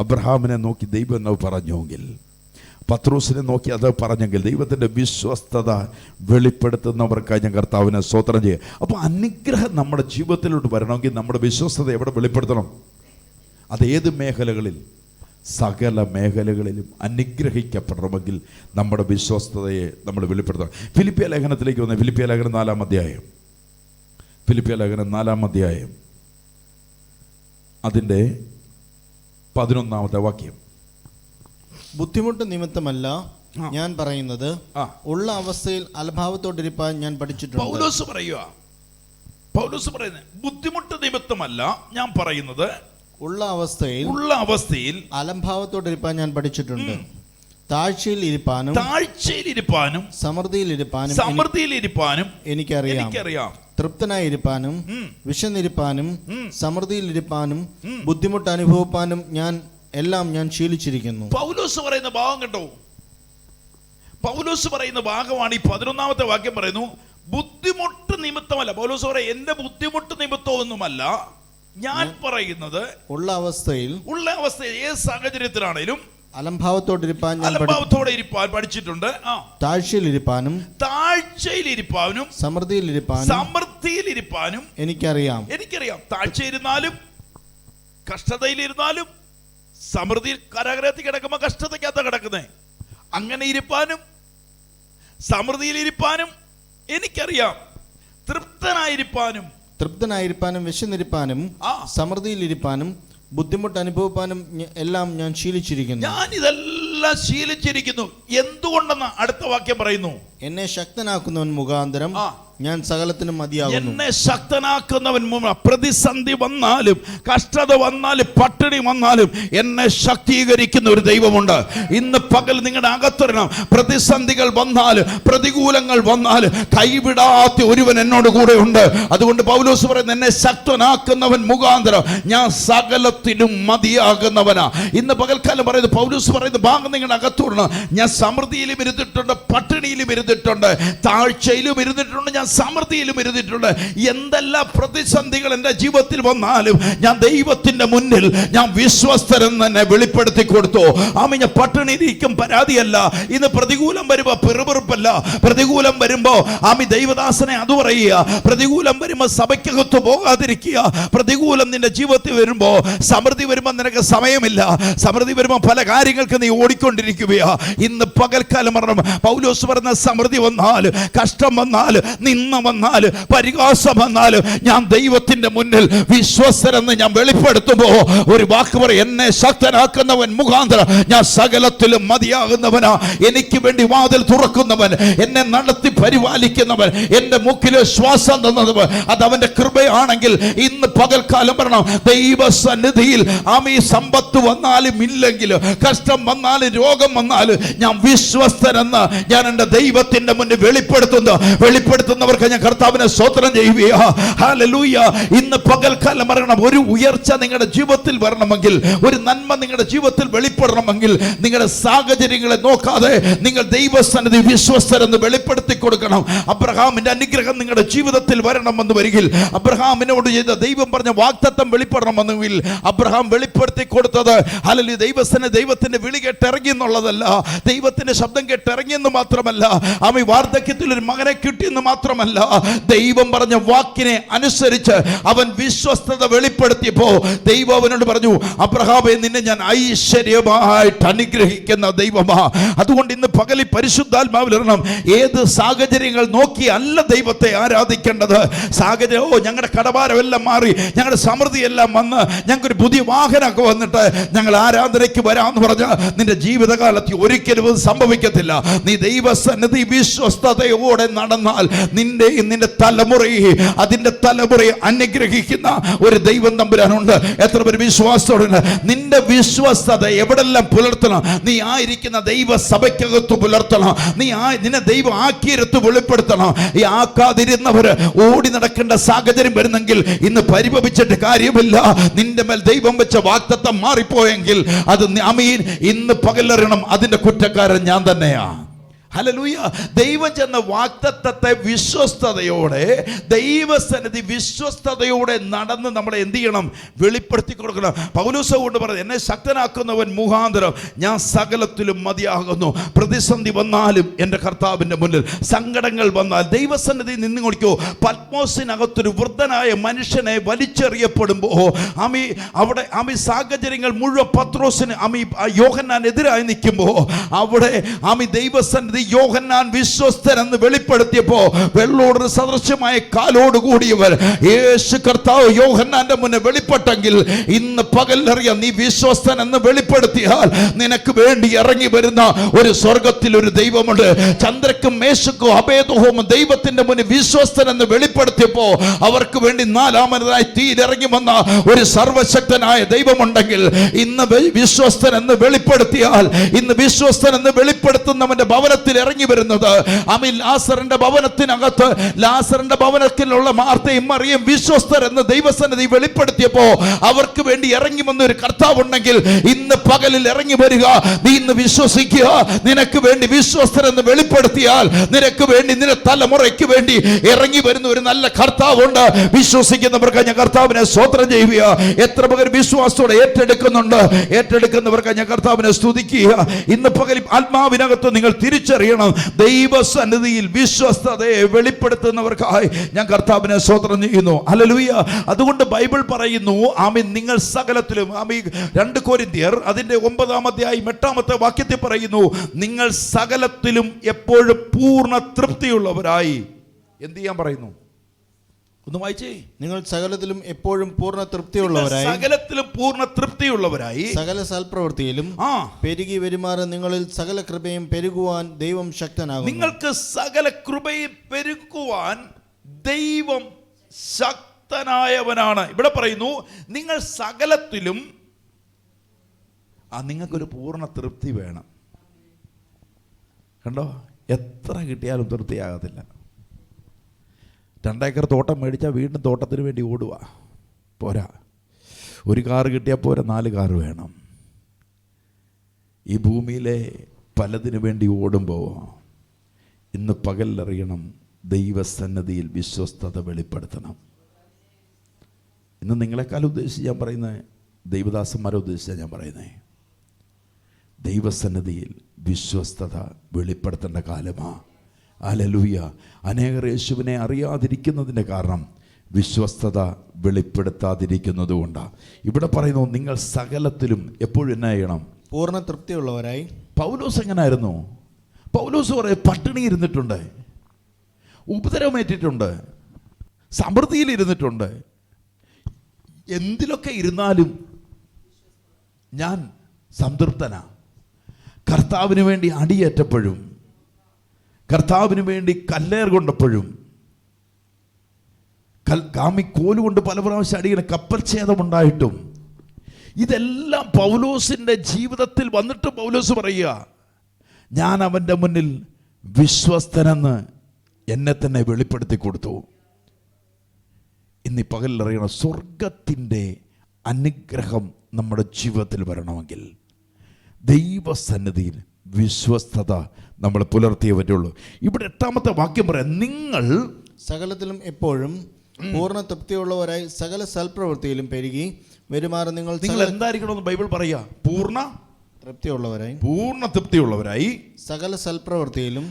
അബ്രഹാമിനെ നോക്കി ദൈവം എന്ന് പറഞ്ഞെങ്കിൽ, പത്രോസിനെ നോക്കി അത് പറഞ്ഞെങ്കിൽ, ദൈവത്തിൻ്റെ വിശ്വസ്തത വെളിപ്പെടുത്തുന്നവർക്കായി ഞാൻ കർത്താവിനെ സ്തോത്രം ചെയ്യുക. അപ്പോൾ അനുഗ്രഹം നമ്മുടെ ജീവിതത്തിലോട്ട് വരണമെങ്കിൽ നമ്മുടെ വിശ്വസ്തത എവിടെ വെളിപ്പെടുത്തണം? അത് ഏത് മേഖലകളിൽ? സകല മേഖലകളിലും അനുഗ്രഹിക്കപ്പെടണമെങ്കിൽ നമ്മുടെ വിശ്വസ്തതയെ നമ്മൾ വെളിപ്പെടുത്തണം. ഫിലിപ്പിയ ലേഖനത്തിലേക്ക് വന്ന ഫിലിപ്പിയ ലേഖനം 4-ാം അധ്യായം. ഫിലിപ്പിയ ലേഖനം 4-ാം അധ്യായം അതിൻ്റെ 11-ാമത്തെ വാക്യം. ബുദ്ധിമുട്ട് നിമിത്തമല്ല ഞാൻ പറയുന്നത്, ഉള്ള അവസ്ഥയിൽ അലംഭാവത്തോടിരിപ്പാൻ ഞാൻ പഠിച്ചിട്ടുണ്ട്. പൗലോസ് പറയുന്നത് ബുദ്ധിമുട്ട് നിമിത്തമല്ല ഞാൻ പറയുന്നത്, ഉള്ള അവസ്ഥയിൽ അലംഭാവത്തോടിരിപ്പാൻ ഞാൻ പഠിച്ചിട്ടുണ്ട്. താഴ്ചയിൽ ഇരിപ്പാനും സമൃദ്ധിയിൽ ഇരിപ്പാനും എനിക്കറിയാം. തൃപ്തനായിരിക്കാനും വിശന്നിരിപ്പാനും സമൃദ്ധിയിൽ ഇരിപ്പാനും ബുദ്ധിമുട്ട് അനുഭവിപ്പാനും എല്ലാം ഞാൻ ശീലിച്ചിരിക്കുന്നു. പൗലോസ് പറയുന്ന ഭാഗം കണ്ടോ? പൗലോസ് പറയുന്ന ഭാഗമാണ് ഈ 11-ാമത്തെ വാക്യം പറയുന്നു. ബുദ്ധിമുട്ട് നിമിത്തമല്ല. പൗലോസ് പറയും, എന്റെ ബുദ്ധിമുട്ട് നിമിത്തമൊന്നുമല്ല ഞാൻ പറയുന്നത്, ഉള്ള അവസ്ഥയിൽ ഏത് സാഹചര്യത്തിലാണേലും അലംഭാവത്തോടെ ഇരിപ്പാൻ പഠിച്ചിട്ടുണ്ട്. താഴ്ചയിൽ ഇരിപ്പാനും സമൃദ്ധിയിൽ ഇരിപ്പാനും എനിക്കറിയാം. താഴ്ചയിരുന്നാലും കഷ്ടതയിലിരുന്നാലും സമൃദ്ധിയിൽ കരകരത്തി കിടക്കുമ്പോ കഷ്ടതയ്ക്കകത്ത കിടക്കുന്നേ, അങ്ങനെ ഇരിപ്പാനും സമൃദ്ധിയിൽ ഇരിപ്പാനും എനിക്കറിയാം. തൃപ്തനായിരിക്കാനും വിശന്നിരിപ്പാനും സമൃദ്ധിയിൽ ഇരിപ്പാനും ബുദ്ധിമുട്ട് അനുഭവിപ്പാനും എല്ലാം ഞാൻ ശീലിച്ചിരിക്കുന്നു. ഞാൻ ഇതെല്ലാം ശീലിച്ചിരിക്കുന്നു. എന്തുകൊണ്ടെന്ന് അടുത്ത വാക്യം പറയുന്നു, എന്നെ ശക്തനാക്കുന്നവൻ മുഖാന്തരം ഞാൻ സകലത്തിനും മതിയാകുന്നു. എന്നെ ശക്തനാക്കുന്നവൻ, പ്രതിസന്ധി വന്നാലും കഷ്ടത വന്നാലും പട്ടിണി വന്നാലും എന്നെ ശക്തീകരിക്കുന്ന ഒരു ദൈവമുണ്ട്. ഇന്ന് പകൽ നിങ്ങളുടെ അകത്തൊരണം. പ്രതിസന്ധികൾ വന്നാൽ, പ്രതികൂലങ്ങൾ വന്നാൽ കൈവിടാത്ത ഒരുവൻ എന്നോട് കൂടെ ഉണ്ട്. അതുകൊണ്ട് പൗലോസ് പറയുന്നത്, എന്നെ ശക്തനാക്കുന്നവൻ മുഖാന്തരം ഞാൻ സകലത്തിനും മതിയാകുന്നവനാ. ഇന്ന് പകൽക്കാലം പറയുന്നത്, പൗലോസ് പറയുന്ന ഭാഗം നിങ്ങളുടെ അകത്തൊരണം. ഞാൻ സമൃദ്ധിയിലും ഇരുന്നിട്ടുണ്ട്, പട്ടിണിയിലും ഇരുന്നിട്ടുണ്ട്, താഴ്ചയിലും ഇരുന്നിട്ടുണ്ട്, ഞാൻ സമൃദ്ധിയിലും ഇരുന്നിട്ടുണ്ട്. എന്തെല്ലാം പ്രതിസന്ധികൾ എൻ്റെ ജീവിതത്തിൽ വന്നാലും ഞാൻ ദൈവത്തിന്റെ മുന്നിൽ ഞാൻ വിശ്വസ്തരെന്ന് തന്നെ വെളിപ്പെടുത്തി കൊടുത്തു. ആമീൻ. ഞാൻ പട്ടിണിയിരിക്കും പരാതിയല്ല. ഇന്ന് പ്രതികൂലം വരുമ്പോ പിറുപിറുപ്പല്ല. പ്രതികൂലം വരുമ്പോ ദൈവദാസനെ അത് പറയുക. പ്രതികൂലം വരുമ്പോ സഭയ്ക്കകത്ത് പോകാതിരിക്കുക. പ്രതികൂലം നിന്റെ ജീവിതത്തിൽ വരുമ്പോ, സമൃദ്ധി വരുമ്പോ നിനക്ക് സമയമില്ല. സമൃദ്ധി വരുമ്പോ പല കാര്യങ്ങൾക്ക് നീ ഓടിക്കൊണ്ടിരിക്കുകയാ. ഇന്ന് പകൽക്കാലം പറഞ്ഞു, പൗലോസ് പറഞ്ഞ സമൃദ്ധി വന്നാല്, കഷ്ടം വന്നാല്, നിന്ന വന്നാല്, പരിഹാസം വന്നാല്, ഞാൻ ദൈവത്തിന്റെ മുന്നിൽ വിശ്വസ്തരെന്ന് ഞാൻ വെളിപ്പെടുത്തുമ്പോ ഒരു വാക്ക് പറയും, എന്നെ ശക്തനാക്കുന്നവൻ മുഖാന്തരം ഞാൻ സകലത്തിലും മതിയാകുന്നവനാ. എനിക്ക് വേണ്ടി വാതിൽ തുറക്കുന്നവൻ, എന്നെ നടത്തി പരിപാലിക്കുന്നവൻ, എന്റെ മുക്കില് ശ്വാസം തന്നവൻ, അത് അവന്റെ കൃപയാണെങ്കിൽ ഇന്ന് പകൽക്കാലം പറയണം, ദൈവസന്നിധിയിൽ സമ്പത്ത് വന്നാലും ഇല്ലെങ്കിലും, കഷ്ടം വന്നാലും രോഗം വന്നാലും ഞാൻ വിശ്വസ്തനെന്ന് ഞാൻ എന്റെ ദൈവത്തിന്റെ മുന്നിൽ വെളിപ്പെടുത്തുന്നവർക്ക് ഞാൻ കർത്താവിനെ സ്തോത്രം ചെയ്യുകയാ. ഹല്ലേലൂയ. ഇന്ന് പകൽക്കാലം പറയണം, ഒരു ഉയർച്ച നിങ്ങളുടെ ജീവിതത്തിൽ വരണമെങ്കിൽ, ഒരു നന്മ നിങ്ങളുടെ ജീവിതത്തിൽ വെളിപ്പെടണമെങ്കിൽ, നിങ്ങളുടെ സാഹചര്യങ്ങളെ നോക്കാതെ നിങ്ങൾ ദൈവസന്നിധി വിശ്വസ്തരെന്ന് വെളിപ്പെടുത്തി കൊടുക്കണം. അബ്രഹാമിന്റെ അനുഗ്രഹം നിങ്ങളുടെ ജീവിതത്തിൽ വരണമെന്ന് വരികിൽ, അബ്രഹാമിനോട് ചെയ്ത ദൈവം പറഞ്ഞ വാഗ്ദത്തം വെളിപ്പെടണമെന്നെങ്കിൽ അബ്രഹാം വെളിപ്പെടുത്തി കൊടുത്തത്, ഹല്ലേലൂയ, ദൈവത്തിന്റെ വിളി കേട്ടിറങ്ങി എന്നുള്ളതല്ല, ദൈവത്തിന്റെ ശബ്ദം കേട്ടിറങ്ങിയെന്ന് മാത്രമല്ല, വാർദ്ധക്യത്തിൽ ഒരു മകനെ കിട്ടിയെന്ന് മാത്രമല്ല, ദൈവം പറഞ്ഞ വാക്കിനെ അനുസരിച്ച് അവൻ വിശ്വസ്തത വെളിപ്പെടുത്തിയപ്പോ ദൈവം അവനോട് പറഞ്ഞു, അബ്രഹാമേ, നിന്നെ ഞാൻ ഐശ്വര്യമായിട്ട് അനുഗ്രഹിക്കുന്ന ദൈവമാ. അതുകൊണ്ട് ഇന്ന് പകലിൽ പരിശുദ്ധാത്മാവിൽ ഇറങ്ങണം. ഏത് സാഹചര്യം സാഹചര്യങ്ങൾ നോക്കി അല്ല ദൈവത്തെ ആരാധിക്കേണ്ടത്. സാഹചര്യം, ഞങ്ങളുടെ കടഭാരമെല്ലാം മാറി, ഞങ്ങളുടെ സമൃദ്ധിയെല്ലാം വന്ന്, ഞങ്ങൾക്കൊരു പുതിയ വാഹനമൊക്കെ വന്നിട്ട് ഞങ്ങൾ ആരാധനയ്ക്ക് വരാമെന്ന് പറഞ്ഞാൽ നിന്റെ ജീവിതകാലത്തിൽ ഒരിക്കലും ഇത് സംഭവിക്കത്തില്ല. നീ ദൈവസന്നിധി വിശ്വസ്തയോടെ നടന്നാൽ നിന്റെ തലമുറയെ, അതിന്റെ തലമുറയെ അനുഗ്രഹിക്കുന്ന ഒരു ദൈവം തമ്പുരാനുണ്ട്. എത്ര പേര് വിശ്വാസത്തോടെ നിന്റെ വിശ്വസ്തത എവിടെല്ലാം പുലർത്തണം? നീ ആയിരിക്കുന്ന ദൈവസഭയ്ക്കകത്ത് പുലർത്തണം. നിന്നെ ദൈവം ആക്കിയെടുത്ത് വെളിപ്പെടുത്തണം. ഈ ആക്കാതിരുന്നവര് ഓടി നടക്കേണ്ട സാഹചര്യം വരുന്നെങ്കിൽ ഇന്ന് പരിഭവിച്ചിട്ട് കാര്യമില്ല. നിന്റെ മേൽ ദൈവം വെച്ച വാഗ്ദത്തം മാറിപ്പോയെങ്കിൽ അത് ആമീൻ, ഇന്ന് പകലറിയണം, അതിന്റെ കുറ്റക്കാരൻ ഞാൻ തന്നെയാ. ഹല്ലേലൂയ. ദൈവം ചെന്ന വാഗ്ദത്തത്തെ വിശ്വസ്തയോടെ, ദൈവസന്നിധി വിശ്വസ്തയോടെ നടന്ന് നമ്മളെ എന്ത് ചെയ്യണം? വെളിപ്പെടുത്തി കൊടുക്കണം. പൗലോസ് കൊണ്ട് പറയുന്നത്, എന്നെ ശക്തനാക്കുന്നവൻ മുഖാന്തരം ഞാൻ സകലത്തിലും മതിയാകുന്നു. പ്രതിസന്ധി വന്നാലും എൻ്റെ കർത്താവിൻ്റെ മുന്നിൽ, സങ്കടങ്ങൾ വന്നാൽ ദൈവസന്നിധി നിന്ന് കൊടുക്കോ. പത്മോസിനകത്തൊരു വൃദ്ധനായ മനുഷ്യനെ വലിച്ചെറിയപ്പെടുമ്പോൾ അവിടെ സാഹചര്യങ്ങൾ മുഴുവൻ പത്രോസിന് യോഹന്നാൻ എതിരായി നിൽക്കുമ്പോൾ അവിടെ ദൈവസന്നിധി യോഹന്നാൻ വിശ്വസ്തനെന്ന് വെളിപ്പെടുത്തിയപ്പോ വെള്ളോട് സദൃശ്യമായ കാലോട് കൂടിയവർ യേശു കർത്താവ് യോഹന്നാന്റെ മുന്നേ വെളിപ്പെട്ടെങ്കിൽ ഇന്ന് പകലറിയാം, നീ വിശ്വസ്തൻ എന്ന് വെളിപ്പെടുത്തിയാൽ നിനക്ക് വേണ്ടി ഇറങ്ങി വരുന്ന ഒരു സ്വർഗത്തിൽ ഒരു ദൈവമുണ്ട്. ചന്ദ്രക്കും മേശക്കും അഭേദവും ദൈവത്തിന്റെ മുന്നിൽ വിശ്വസ്തൻ എന്ന് വെളിപ്പെടുത്തിയപ്പോ അവർക്ക് വേണ്ടി നാലാമനായി തീയിലിറങ്ങി വന്ന ഒരു സർവശക്തനായ ദൈവമുണ്ടെങ്കിൽ ഇന്ന് വിശ്വസ്തൻ എന്ന് വെളിപ്പെടുത്തിയാൽ, ഇന്ന് വിശ്വസ്തൻ എന്ന് വെളിപ്പെടുത്തുന്നവന്റെ ഭവനത്തിൽ ഇറങ്ങി വരുന്നത് ലാസറിന്റെ ഭവനത്തിനകത്ത്, ലാസറിന്റെ ഭവനത്തിലുള്ള മാർത്തയും മറിയയും വിശ്വസ്തർ എന്ന് ദൈവസന്നിധി വെളിപ്പെടുത്തിയപ്പോ അവർക്ക് വേണ്ടി ഇറങ്ങി വന്ന ഒരു കർത്താവ് ഉണ്ടെങ്കിൽ ഇന്ന് പകലിൽ ഇറങ്ങി വരിക. നീ ഇന്ന് വിശ്വസിക്കുക. നിനക്ക് വേണ്ടി വിശ്വസ്തർ എന്ന് വെളിപ്പെടുത്തിയാൽ നിനക്ക് വേണ്ടി, നിന്റെ തലമുറയ്ക്ക് വേണ്ടി ഇറങ്ങി വരുന്ന ഒരു നല്ല കർത്താവുണ്ട്. വിശ്വസിക്കുന്നവർക്ക് ഞാൻ കർത്താവിനെ സ്തോത്രം ചെയ്യുക. എത്ര പേർ വിശ്വാസത്തോടെ ഏറ്റെടുക്കുന്നവർക്ക് ഞാൻ കർത്താവിനെ സ്തുതിക്കുക. ഇന്ന് പകൽ ആത്മാവിനകത്ത് നിങ്ങൾ തിരിച്ചറിയണം, ദൈവസന്നിധിയിൽ വിശ്വസ്തതയെ വെളിപ്പെടുത്തുന്നവർക്കായി ഞാൻ കർത്താവിനെ സ്തോത്രം ചെയ്യുന്നു. ഹല്ലേലൂയ. അതുകൊണ്ട് ബൈബിൾ പറയുന്നു, ആമീൻ, നിങ്ങൾ സകലത്തിലും, ആമീൻ, 2 കൊരിന്ത്യർ അതിന്റെ 9-ാം അധ്യായം 8-ാമത്തെ വാക്യത്തിൽ പറയുന്നു, നിങ്ങൾ സകലത്തിലും എപ്പോഴും പൂർണ്ണ തൃപ്തിയുള്ളവരായി എന്ത് ചെയ്യാൻ പറയുന്നു? ഒന്ന് വായിച്ചേ. നിങ്ങൾ സകലത്തിലും എപ്പോഴും പൂർണ്ണ തൃപ്തിയുള്ളവരായി, സകലത്തിലും പൂർണ്ണ തൃപ്തിയുള്ളവരായി, സകല സൽപ്രവൃത്തിയിലും പെരുകി വരുമാറ് നിങ്ങളിൽ സകല കൃപയും പെരുകുവാൻ ദൈവം ശക്തനാകുന്നു. നിങ്ങൾക്ക് സകല കൃപയും പെരുകുവാൻ ദൈവം ശക്തനായവനാണ്. ഇവിടെ പറയുന്നു, നിങ്ങൾ സകലത്തിലും, നിങ്ങൾക്കൊരു പൂർണ്ണ തൃപ്തി വേണം. കണ്ടോ, എത്ര കിട്ടിയാലും തൃപ്തിയാകത്തില്ല. 2 ഏക്കർ തോട്ടം മേടിച്ചാൽ വീണ്ടും തോട്ടത്തിന് വേണ്ടി ഓടുക പോരാ. 1 കാറ് കിട്ടിയാൽ പോരാ, 4 കാറ് വേണം. ഈ ഭൂമിയിലെ പലതിനു വേണ്ടി ഓടുമ്പോൾ ഇന്ന് പകലറിയണം, ദൈവസന്നിധിയിൽ വിശ്വസ്തത വെളിപ്പെടുത്തണം. ഇന്ന് നിങ്ങളെക്കാൾ ഉദ്ദേശിച്ച് ഞാൻ പറയുന്നത്, ദൈവദാസന്മാരെ ഉദ്ദേശിച്ചാണ് ഞാൻ പറയുന്നത്. ദൈവസന്നിധിയിൽ വിശ്വസ്തത വെളിപ്പെടുത്തേണ്ട കാലമാണ്. ഹല്ലേലൂയ. അനേകർ യേശുവിനെ അറിയാതിരിക്കുന്നതിൻ്റെ കാരണം വിശ്വസ്തത വെളിപ്പെടുത്താതിരിക്കുന്നത് കൊണ്ടാണ്. ഇവിടെ പറയുന്നു, നിങ്ങൾ സകലത്തിലും എപ്പോഴും എന്നാ ചെയ്യണം? പൂർണ്ണ തൃപ്തിയുള്ളവരായി. പൗലോസ് എങ്ങനായിരുന്നു? പൗലോസ് പറയും, പട്ടിണി ഇരുന്നിട്ടുണ്ട്, ഉപദ്രവമേറ്റിട്ടുണ്ട്, സമൃദ്ധിയിൽ ഇരുന്നിട്ടുണ്ട്, എന്തിലൊക്കെ ഇരുന്നാലും ഞാൻ സംതൃപ്തനാ. കർത്താവിന് വേണ്ടി അടിയേറ്റപ്പോഴും, കർത്താവിന് വേണ്ടി കല്ലേർ കൊണ്ടപ്പോഴും, കോലുകൊണ്ട് പല പ്രാവശ്യം അടിക്കുന്ന കപ്പൽ ഛേദമുണ്ടായിട്ടും, ഇതെല്ലാം പൗലോസിൻ്റെ ജീവിതത്തിൽ വന്നിട്ട് പൗലോസ് പറയുക, ഞാൻ അവൻ്റെ മുന്നിൽ വിശ്വസ്തനെന്ന് എന്നെ തന്നെ വെളിപ്പെടുത്തി കൊടുത്തു. ഇന്ന് പകലറിയണം, സ്വർഗത്തിൻ്റെ അനുഗ്രഹം നമ്മുടെ ജീവിതത്തിൽ വരണമെങ്കിൽ ദൈവസന്നിധിയിൽ വിശ്വസ്തത നമ്മൾ പുലർത്തിയേ പറ്റുള്ളൂ. ഇവിടെ 8-ാമത്തെ വാക്യം പറയാം, നിങ്ങൾ സകലത്തിലും എപ്പോഴും പൂർണ്ണ തൃപ്തിയുള്ളവരായി സകല സൽപ്രവൃത്തിയിലും പെരുകി വരുമാറ് നിങ്ങൾ എന്തായിരിക്കണമെന്ന് ബൈബിൾ പറയുക? പൂർണ്ണ തൃപ്തിയുള്ളവരായി സകല സൽപ്രവൃത്തിയിലും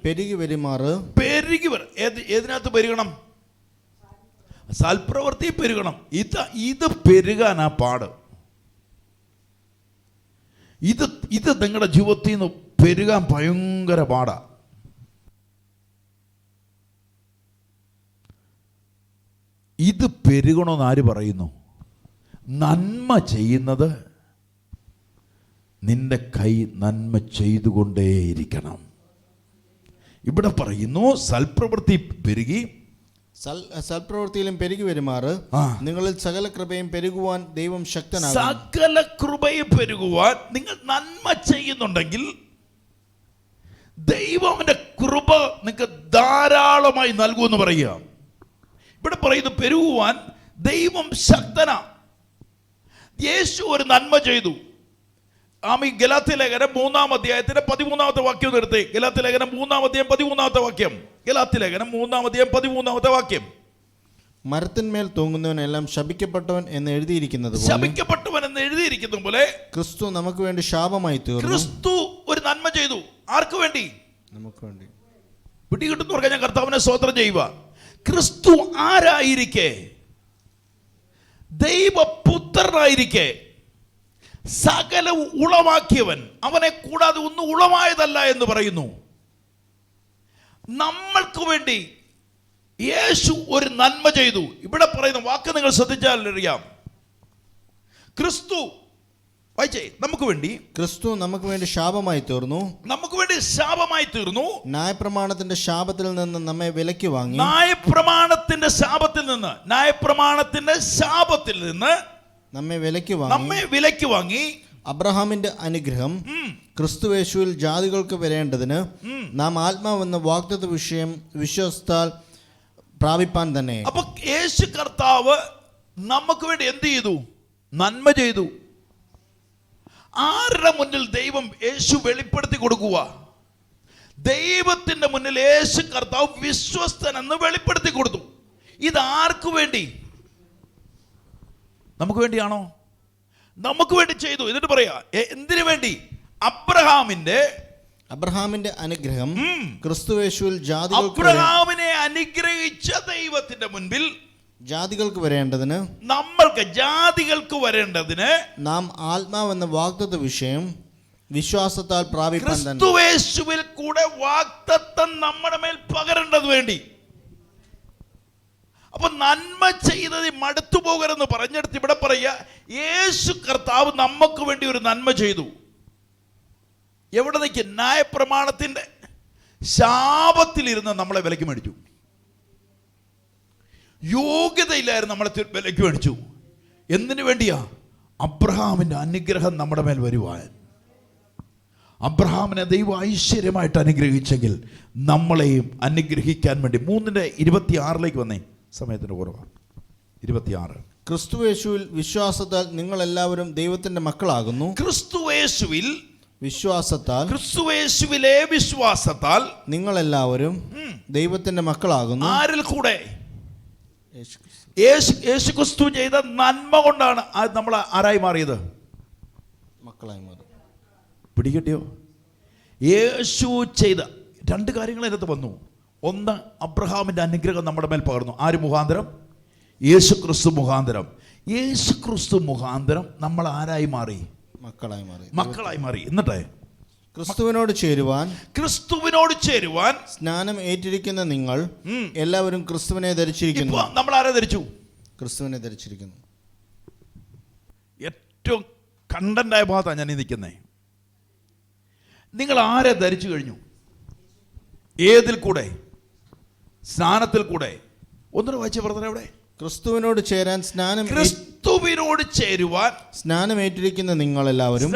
പെരുകി വരുമാറ്. ഏതിനകത്ത് പെരുകണം? സൽപ്രവൃത്തി പെരുകണം. ഇത് പെരുകാനാ പാട്. ഇത് നിങ്ങളുടെ ജീവിതത്തിൽ നിന്ന് പെരുകാൻ ഭയങ്കര പാടാ. ഇത് പെരുകണമെന്ന് ആര് പറയുന്നു? നന്മ ചെയ്യുന്നത് നിന്റെ കൈ നന്മ ചെയ്തുകൊണ്ടേയിരിക്കണം. ഇവിടെ പറയുന്നു സൽപ്രവൃത്തി പെരുകി സൽപ്രവൃത്തിയിലും പെരുകി വരുമാറ് നിങ്ങളിൽ സകല കൃപയും പെരുകുവാൻ ദൈവം ശക്തനാകും. സകല കൃപയും പെരുകുവാൻ നിങ്ങൾ നന്മ ചെയ്യുന്നുണ്ടെങ്കിൽ ദൈവത്തിന്റെ കൃപ നിങ്ങൾക്ക് ധാരാളമായി നൽകുമെന്ന് പറയുക. ഇവിടെ പറയുന്നു പെരുകുവാൻ ദൈവം ശക്തനാ. യേശു ഒരു നന്മ ചെയ്തു. ഗലാത്യ ലേഖനം 3-ാം അധ്യായത്തിന്റെ 13-ാമത്തെ വാക്യം നിർത്തി. ഗലാത്യ ലേഖനം 3-ാം അധ്യായം 13-ാമത്തെ വാക്യം. ഗലാത്യ ലേഖനം 3-ാം അധ്യായം 13-ാമത്തെ വാക്യം. മരത്തിന്മേൽ തൂങ്ങുന്നവനെല്ലാം ശപിക്കപ്പെട്ടവൻ എന്ന് എഴുതിയിരിക്കുന്നത് പോലെ ക്രിസ്തു നമുക്ക് വേണ്ടി ശാപമായി തീർന്നു. ക്രിസ്തു ഒരു നന്മ ചെയ്തു. ആർക്ക് വേണ്ടി? നമുക്ക് വേണ്ടി. പിടികിട്ടുന്നു പറഞ്ഞാൽ ഞാൻ കർത്താവിനെ സ്തോത്രം ചെയ്യുക. ക്രിസ്തു ആരായിരിക്കെ? ദൈവപുത്രനായിരിക്കെ സകലം ഉളവാക്കിയവൻ, അവനെ കൂടാതെ ഒന്നും ഉളവായതല്ല എന്ന് പറയുന്നു. നമ്മൾക്ക് വേണ്ടി യേശു ഒരു നന്മ ചെയ്തു. ഇവിടെ പറയുന്ന വാക്ക് നിങ്ങൾ ശ്രദ്ധിച്ചാൽ അറിയാം. ക്രിസ്തു വായിച്ചേ, നമുക്ക് വേണ്ടി ക്രിസ്തു നമുക്ക് വേണ്ടി ശാപമായി തീർന്നു. നമുക്ക് വേണ്ടി ശാപമായി തീർന്നു. ന്യായപ്രമാണത്തിന്റെ ശാപത്തിൽ നിന്ന് നമ്മെ വിലക്കി വാങ്ങി. ന്യായപ്രമാണത്തിന്റെ ശാപത്തിൽ നിന്ന് നമ്മെ വിലക്കി വാങ്ങി. അബ്രഹാമിന്റെ അനുഗ്രഹം ക്രിസ്തുയേശുവിൽ ജാതികൾക്ക് വരേണ്ടതിന് നാം ആത്മാവെന്ന വാഗ്ദത്ത വിഷയം വിശ്വസ്താൽ പ്രാപിപ്പാൻ തന്നെ. അപ്പൊ യേശു കർത്താവ് നമുക്ക് വേണ്ടി എന്ത് ചെയ്തു? നന്മ ചെയ്തു. ആരുടെ മുന്നിൽ ദൈവം യേശു വെളിപ്പെടുത്തി കൊടുക്കുക? ദൈവത്തിന്റെ മുന്നിൽ യേശു കർത്താവ് വിശ്വസ്തൻ എന്ന് വെളിപ്പെടുത്തി കൊടുത്തു. ഇത് ആർക്കു വേണ്ടി? നമുക്ക് വേണ്ടിയാണോ? നമുക്ക് വേണ്ടി ചെയ്തു. എന്നിട്ട് പറയാ എന്തിനു വേണ്ടി? അബ്രഹാമിന്റെ അനുഗ്രഹം ക്രിസ്തുയേശുവിൽ അബ്രഹാമിനെ അനുഗ്രഹിച്ച ദൈവത്തിന്റെ മുൻപിൽ ജാതികൾക്ക് വരേണ്ടതിന് ജാതികൾക്ക് വരേണ്ടതിന് നാം ആത്മാവെന്ന വാഗ്ദത്ത വിഷയം വിശ്വാസത്താൽ പ്രാപിപ്പാൻ തന്നെ. ക്രിസ്തുയേശുവിൽ കൂടെ വാഗ്ദത്തം നമ്മുടെ മേൽ പകരേണ്ടത് വേണ്ടി. അപ്പൊ നന്മ ചെയ്തത് മടുത്തു പോകരുതെന്ന് പറഞ്ഞെടുത്ത് ഇവിടെ പറയുക, യേശു കർത്താവ് നമുക്ക് വേണ്ടി ഒരു നന്മ ചെയ്തു. എവിടെ നിൽക്കും? ന്യായപ്രമാണത്തിന്റെ ശാപത്തിലിരുന്ന് നമ്മളെ വിലക്ക് മേടിച്ചു. യോഗ്യതയില്ലായിരുന്നു, നമ്മളെ വിലക്ക് മേടിച്ചു. എന്തിനു വേണ്ടിയാ? അബ്രഹാമിന്റെ അനുഗ്രഹം നമ്മുടെ മേൽ വരുവാൻ. അബ്രഹാമിനെ ദൈവം ഐശ്വര്യമായിട്ട് അനുഗ്രഹിച്ചെങ്കിൽ നമ്മളെയും അനുഗ്രഹിക്കാൻ വേണ്ടി 3:26 വന്നേ. സമയത്തിന് കുറവാണ്. 26. ക്രിസ്തുയേശുവിൽ വിശ്വാസത്താൽ നിങ്ങൾ എല്ലാവരും ദൈവത്തിന്റെ മക്കളാകുന്നു. ക്രിസ്തുയേശുവിലെ വിശ്വാസത്താൽ നിങ്ങൾ എല്ലാവരും ദൈവത്തിന്റെ മക്കളാകുന്നു. ആരിൽ കൂടെ? യേശു ക്രിസ്തു ചെയ്ത നന്മ കൊണ്ടാണ് നമ്മൾ ആരായി മാറിയത്? മക്കളായി മാറി. പിടികിട്ടിയോ? യേശു ചെയ്ത 2 കാര്യങ്ങൾ അതിനകത്ത് വന്നു. ഒന്ന്, അബ്രഹാമിന്റെ അനുഗ്രഹം നമ്മുടെ മേൽ പകർന്നു. ആര് മുഖാന്തരം? യേശു ക്രിസ്തു മുഖാന്തരം. യേശു ക്രിസ്തു മുഖാന്തരം നമ്മൾ ആരായി മാറി? മക്കളായി മാറി. എന്നിട്ടേ ക്രിസ്തുവിനോട് ചേരുവാൻ സ്നാനം ഏറ്റിരിക്കുന്ന നിങ്ങൾ എല്ലാവരും ക്രിസ്തുവിനെ ധരിച്ചിരിക്കുന്നു. നമ്മൾ ആരെ ധരിച്ചു? ക്രിസ്തുവിനെ ധരിച്ചിരിക്കുന്നു. ഏറ്റവും കണ്ടന്റായ ഭാഗത്താണ് ഞാൻ നിൽക്കുന്നത്. നിങ്ങൾ ആരെ ധരിച്ചു കഴിഞ്ഞു? ഏതിൽ കൂടെ? സ്നാനത്തിൽ കൂടെ. ഒന്നിനു വായിച്ച പറഞ്ഞ എവിടെ? ക്രിസ്തുവിനോട് ചേരാൻ സ്നാനമേറ്റിരിക്കുന്ന നിങ്ങളെല്ലാവരും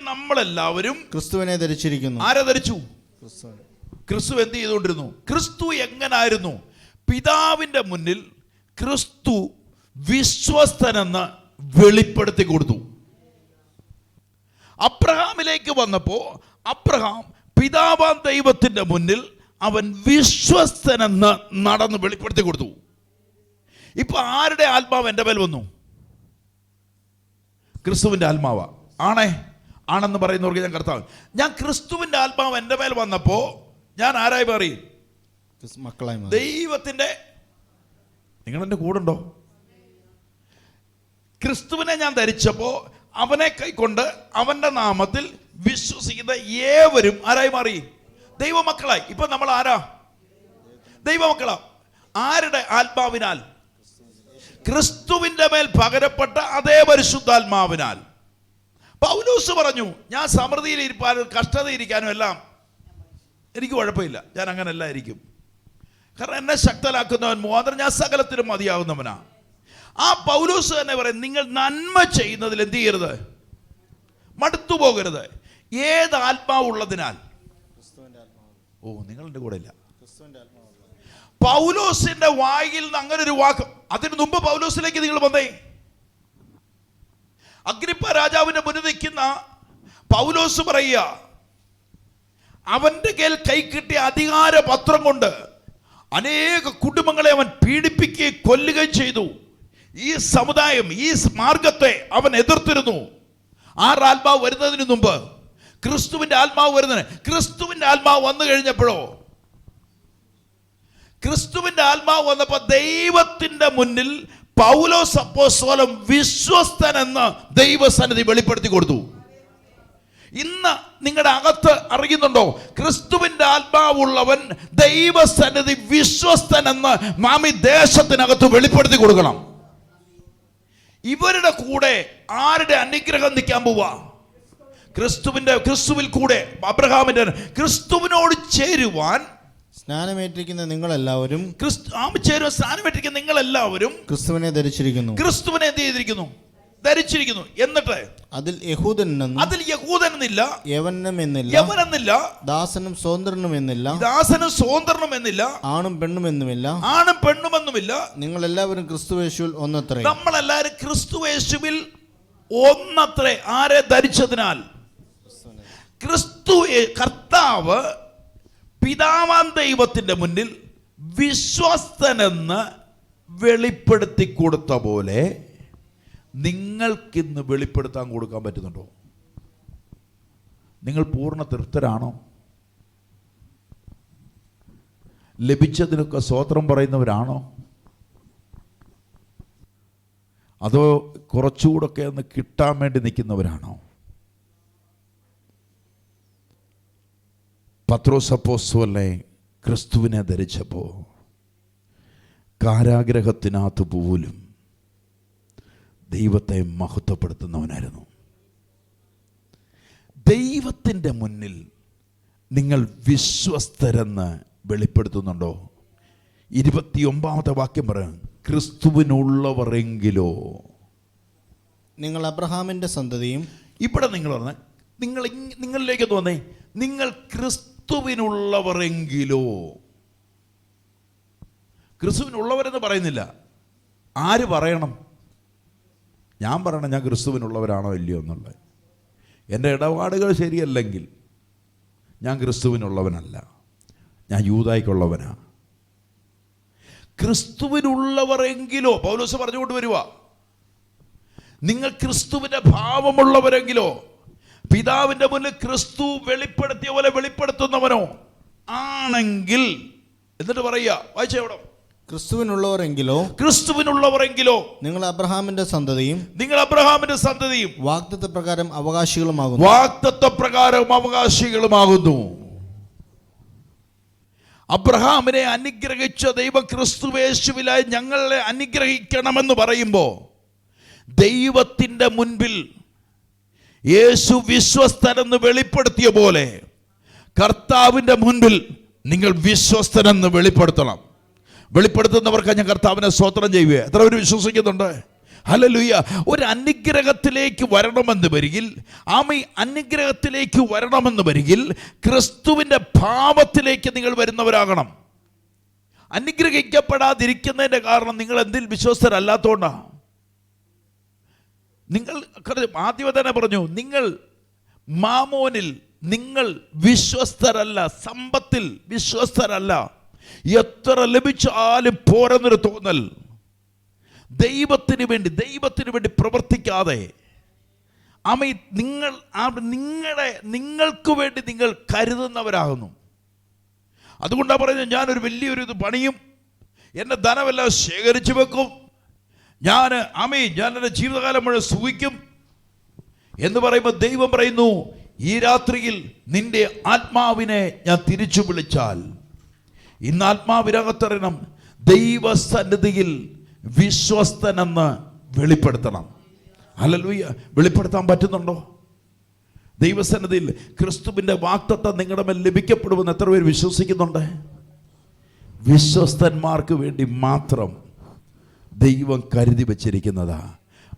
നമ്മളെല്ലാവരും ക്രിസ്തുവിനെ ധരിച്ചിരിക്കുന്നു. ആരെ ധരിച്ചു? ക്രിസ്തു എന്ത് ചെയ്തുകൊണ്ടിരുന്നു? ക്രിസ്തു എങ്ങനായിരുന്നു? പിതാവിന്റെ മുന്നിൽ ക്രിസ്തു വിശ്വസ്തനെന്ന് വെളിപ്പെടുത്തി കൊടുത്തു. അബ്രഹാമിലേക്ക് വന്നപ്പോ അബ്രഹാം പിതാവാം ദൈവത്തിന്റെ മുന്നിൽ അവൻ വിശ്വസ്തനെന്ന് നടന്ന് വെളിപ്പെടുത്തി കൊടുത്തു. ഇപ്പൊ ആരുടെ ആത്മാവ് എൻ്റെ മേൽ വന്നു? ക്രിസ്തുവിന്റെ ആത്മാവാ. ആണെന്ന് പറയുന്നവർക്ക് ഞാൻ കർത്താവ്, ഞാൻ ക്രിസ്തുവിന്റെ ആത്മാവ് എൻ്റെ മേൽ വന്നപ്പോ ഞാൻ ആരായി മാറി? മക്കളായി മാറി. ദൈവത്തിന്റെ. നിങ്ങൾ എൻ്റെ കൂടെ? ക്രിസ്തുവിനെ ഞാൻ ധരിച്ചപ്പോ അവനെ കൈക്കൊണ്ട് അവന്റെ നാമത്തിൽ വിശ്വസിക്കുന്ന ഏവരും ആരായി മാറി? ദൈവമക്കളായി. ഇപ്പൊ നമ്മൾ ആരാ? ദൈവമക്കളാ. ആരുടെ ആത്മാവിനാൽ? ക്രിസ്തുവിന്റെ മേൽ പകരപ്പെട്ട അതേ പരിശുദ്ധാത്മാവിനാൽ. പൗലോസ് പറഞ്ഞു, ഞാൻ സമൃദ്ധിയിൽ ഇരിക്കാനും കഷ്ടതയിരിക്കാനും എല്ലാം എനിക്ക് കുഴപ്പമില്ല, ഞാൻ അങ്ങനെയല്ല ഇരിക്കും. കാരണം എന്നെ ശക്തനാക്കുന്നവൻ മുഖാന്തരം ഞാൻ സകലത്തിലും മതിയാകുന്നവനാ. ആ പൗലോസ് തന്നെ പറയും, നിങ്ങൾ നന്മ ചെയ്യുന്നതിൽ എന്ത് ചെയ്യരുത്, മടുത്തു പോകരുത്. ഏത് ആത്മാവുള്ളതിനാൽ? ഓ, നിങ്ങളുടെ കൂടെ ഇല്ല. പൗലോസിന്റെ വായിൽ നിന്ന് അങ്ങനെ ഒരു വാക്ക്. അതിനു മുമ്പ് പൗലോസിലേക്ക് നിങ്ങൾ വന്നേ. അഗ്രിപ്പ രാജാവിന്റെ മുന്നിൽ നിൽക്കുന്ന പൗലോസ് പറയുക, അവന്റെ കയ്യിൽ കൈ കിട്ടിയ അധികാര പത്രം കൊണ്ട് അനേക കുടുംബങ്ങളെ അവൻ പീഡിപ്പിക്കുകയും കൊല്ലുകയും ചെയ്തു. ഈ സമുദായം, ഈ മാർഗത്തെ അവൻ എതിർത്തിരുന്നു. ആത്മാവ് വരുന്നതിന് മുമ്പ് ക്രിസ്തുവിന്റെ ആത്മാവ് വരുന്നതിന്. ക്രിസ്തുവിന്റെ ആത്മാവ് വന്നു കഴിഞ്ഞപ്പോഴോ, ക്രിസ്തുവിന്റെ ആത്മാവ് വന്നപ്പോൾ ദൈവത്തിന്റെ മുന്നിൽ പൗലോസ് അപ്പോസ്തലൻ വിശ്വസ്തൻ എന്ന് ദൈവസന്നിധി വെളിപ്പെടുത്തി കൊടുത്തു. ഇന്ന് നിങ്ങളുടെ അകത്ത് അറിയുന്നുണ്ടോ, ക്രിസ്തുവിന്റെ ആത്മാവുള്ളവൻ ദൈവസന്നിധി വിശ്വസ്തൻ എന്ന് മാമി ദേശത്തിനകത്ത് വെളിപ്പെടുത്തി കൊടുക്കണം. ഇവരുടെ കൂടെ ആരുടെ അനുഗ്രഹം നിൽക്കാൻ പോവാ? ക്രിസ്തുവിൽ കൂടെ അബ്രഹാമിന്റെ ക്രിസ്തുവിനോട് ചേരുവാൻ സ്നാനമേറ്റിരിക്കുന്ന നിങ്ങളെല്ലാവരും സ്നാനമേറ്റിരിക്കുന്ന നിങ്ങളെല്ലാവരും ക്രിസ്തുവിനെ ധരിച്ചിരിക്കുന്നു. ക്രിസ്തുവിനെ എന്ത് ചെയ്തിരിക്കുന്നു? ധരിച്ചിരിക്കുന്നു. എന്നിട്ട് അതിൽ യഹൂദനെന്നില്ല, യവനെന്നില്ല, ദാസനും സ്വതന്ത്രനും എന്നില്ല, ആണും പെണ്ണുമെന്നുമില്ല, നിങ്ങളെല്ലാവരും ക്രിസ്തുയേശുവിൽ ഒന്നത്രേ. നമ്മളെല്ലാവരും ക്രിസ്തുയേശുവിൽ ഒന്നത്രേ. ആരെ ധരിച്ചതിനാൽ? കർത്താവ് പിതാവാം ദൈവത്തിന്റെ മുന്നിൽ വിശ്വസ്തനെന്ന് വെളിപ്പെടുത്തി കൊടുത്ത പോലെ നിങ്ങൾക്കിന്ന് വെളിപ്പെടുത്താൻ കൊടുക്കാൻ പറ്റുന്നുണ്ടോ? നിങ്ങൾ പൂർണ്ണ തൃപ്തരാണോ? ലഭിച്ചതിനൊക്കെ സ്തോത്രം പറയുന്നവരാണോ? അതോ കുറച്ചുകൂടൊക്കെ ഒന്ന് കിട്ടാൻ വേണ്ടി നിൽക്കുന്നവരാണോ? പത്രോസ് അപ്പോസ്തലനെ ക്രിസ്തുവിനെ ധരിച്ചപ്പോൾ കാരാഗ്രഹത്തിനകത്ത് പോലും ദൈവത്തെ മഹത്വപ്പെടുത്തുന്നവനായിരുന്നു. ദൈവത്തിൻ്റെ മുന്നിൽ നിങ്ങൾ വിശ്വസ്തരെന്ന് വെളിപ്പെടുത്തുന്നുണ്ടോ? 29 വാക്യം പറയും, ക്രിസ്തുവിനുള്ളവരെങ്കിലോ. നിങ്ങൾ അബ്രഹാമിന്റെ സന്തതിയും. ഇവിടെ നിങ്ങൾ പറഞ്ഞ നിങ്ങളിലേക്ക് തോന്നേ, നിങ്ങൾ ക്രിസ്തുവിനുള്ളവരെങ്കിലോ. ക്രിസ്തുവിനുള്ളവരെന്ന് പറയുന്നില്ല. ആര് പറയണം? ഞാൻ പറയണം ഞാൻ ക്രിസ്തുവിനുള്ളവരാണോ ഇല്ലയോ എന്നുള്ളത്. എൻ്റെ ഇടപാടുകൾ ശരിയല്ലെങ്കിൽ ഞാൻ ക്രിസ്തുവിനുള്ളവനല്ല, ഞാൻ യൂദായ്ക്കുള്ളവനാ. ക്രിസ്തുവിനുള്ളവരെങ്കിലോ പൗലോസ് പറഞ്ഞുകൊണ്ട് വരുക, നിങ്ങൾ ക്രിസ്തുവിൻ്റെ ഭാവമുള്ളവരെങ്കിലോ. പിതാവിൻ്റെ മുന്നിൽ ക്രിസ്തു വെളിപ്പെടുത്തിയ പോലെ വെളിപ്പെടുത്തുന്നവനോ ആണെങ്കിൽ. എന്നിട്ട് പറയുക, വായിച്ച എവിടെ? ക്രിസ്തുവിനുള്ളവരെങ്കിലോ നിങ്ങൾ അബ്രഹാമിന്റെ സന്തതിയും വാഗ്ദത്തപ്രകാരം അവകാശികളുമാകുന്നു. അബ്രഹാമിനെ അനുഗ്രഹിച്ച ദൈവം ക്രിസ്തുയേശുവിലായി ഞങ്ങളെ അനുഗ്രഹിക്കണമെന്ന് പറയുമ്പോൾ ദൈവത്തിൻ്റെ മുൻപിൽ യേശു വിശ്വസ്തനെന്ന് വെളിപ്പെടുത്തിയ പോലെ കർത്താവിൻ്റെ മുൻപിൽ നിങ്ങൾ വിശ്വസ്തനെന്ന് വെളിപ്പെടുത്തണം. വെളിപ്പെടുത്തുന്നവർക്ക് ഞാൻ കർത്താവിനെ സ്തോത്രം ചെയ്യുക. എത്ര പേര് വിശ്വസിക്കുന്നുണ്ട്? ഹല്ലേലൂയ. ഒരു അനുഗ്രഹത്തിലേക്ക് വരണമെന്ന് വരികിൽ, അനുഗ്രഹത്തിലേക്ക് വരണമെന്ന് വരികിൽ ക്രിസ്തുവിൻ്റെ ഭാവത്തിലേക്ക് നിങ്ങൾ വരുന്നവരാകണം. അനുഗ്രഹിക്കപ്പെടാതിരിക്കുന്നതിൻ്റെ കാരണം നിങ്ങൾ എന്തിൽ വിശ്വസ്തരല്ലാത്തതുകൊണ്ടാണ്. നിങ്ങൾ ആദ്യമേ തന്നെ പറഞ്ഞു, നിങ്ങൾ മാമോനിൽ നിങ്ങൾ വിശ്വസ്തരല്ല, സമ്പത്തിൽ വിശ്വസ്തരല്ല. എത്ര ലഭിച്ചാലും പോരെന്നൊരു തോന്നൽ. ദൈവത്തിന് വേണ്ടി പ്രവർത്തിക്കാതെ നിങ്ങൾക്ക് വേണ്ടി നിങ്ങൾ കരുതുന്നവരാകുന്നു. അതുകൊണ്ടാണ് പറയുന്നത്, ഞാനൊരു വലിയൊരു പണിയും എൻ്റെ ധനമെല്ലാം ശേഖരിച്ചു വെക്കും, ഞാൻ എൻ്റെ ജീവിതകാലം മുഴുവൻ സുഖിക്കും എന്ന് പറയുമ്പോൾ ദൈവം പറയുന്നു, ഈ രാത്രിയിൽ നിന്റെ ആത്മാവിനെ ഞാൻ തിരിച്ചു വിളിച്ചാൽ, ഇന്ന് ആത്മാവിനകത്തറിയണം, ദൈവസന്നിധിയിൽ വിശ്വസ്തനെന്ന് വെളിപ്പെടുത്തണം. ഹല്ലേലൂയ. വെളിപ്പെടുത്താൻ പറ്റുന്നുണ്ടോ? ദൈവസന്നിധിയിൽ ക്രിസ്തുവിൻ്റെ വാഗ്ദത്തം നിങ്ങളുടെ മേൽ ലഭിക്കപ്പെടുമെന്ന് എത്ര പേര് വിശ്വസിക്കുന്നുണ്ട്? വിശ്വസ്തന്മാർക്ക് വേണ്ടി മാത്രം ദൈവം കരുതി വച്ചിരിക്കുന്നതാ.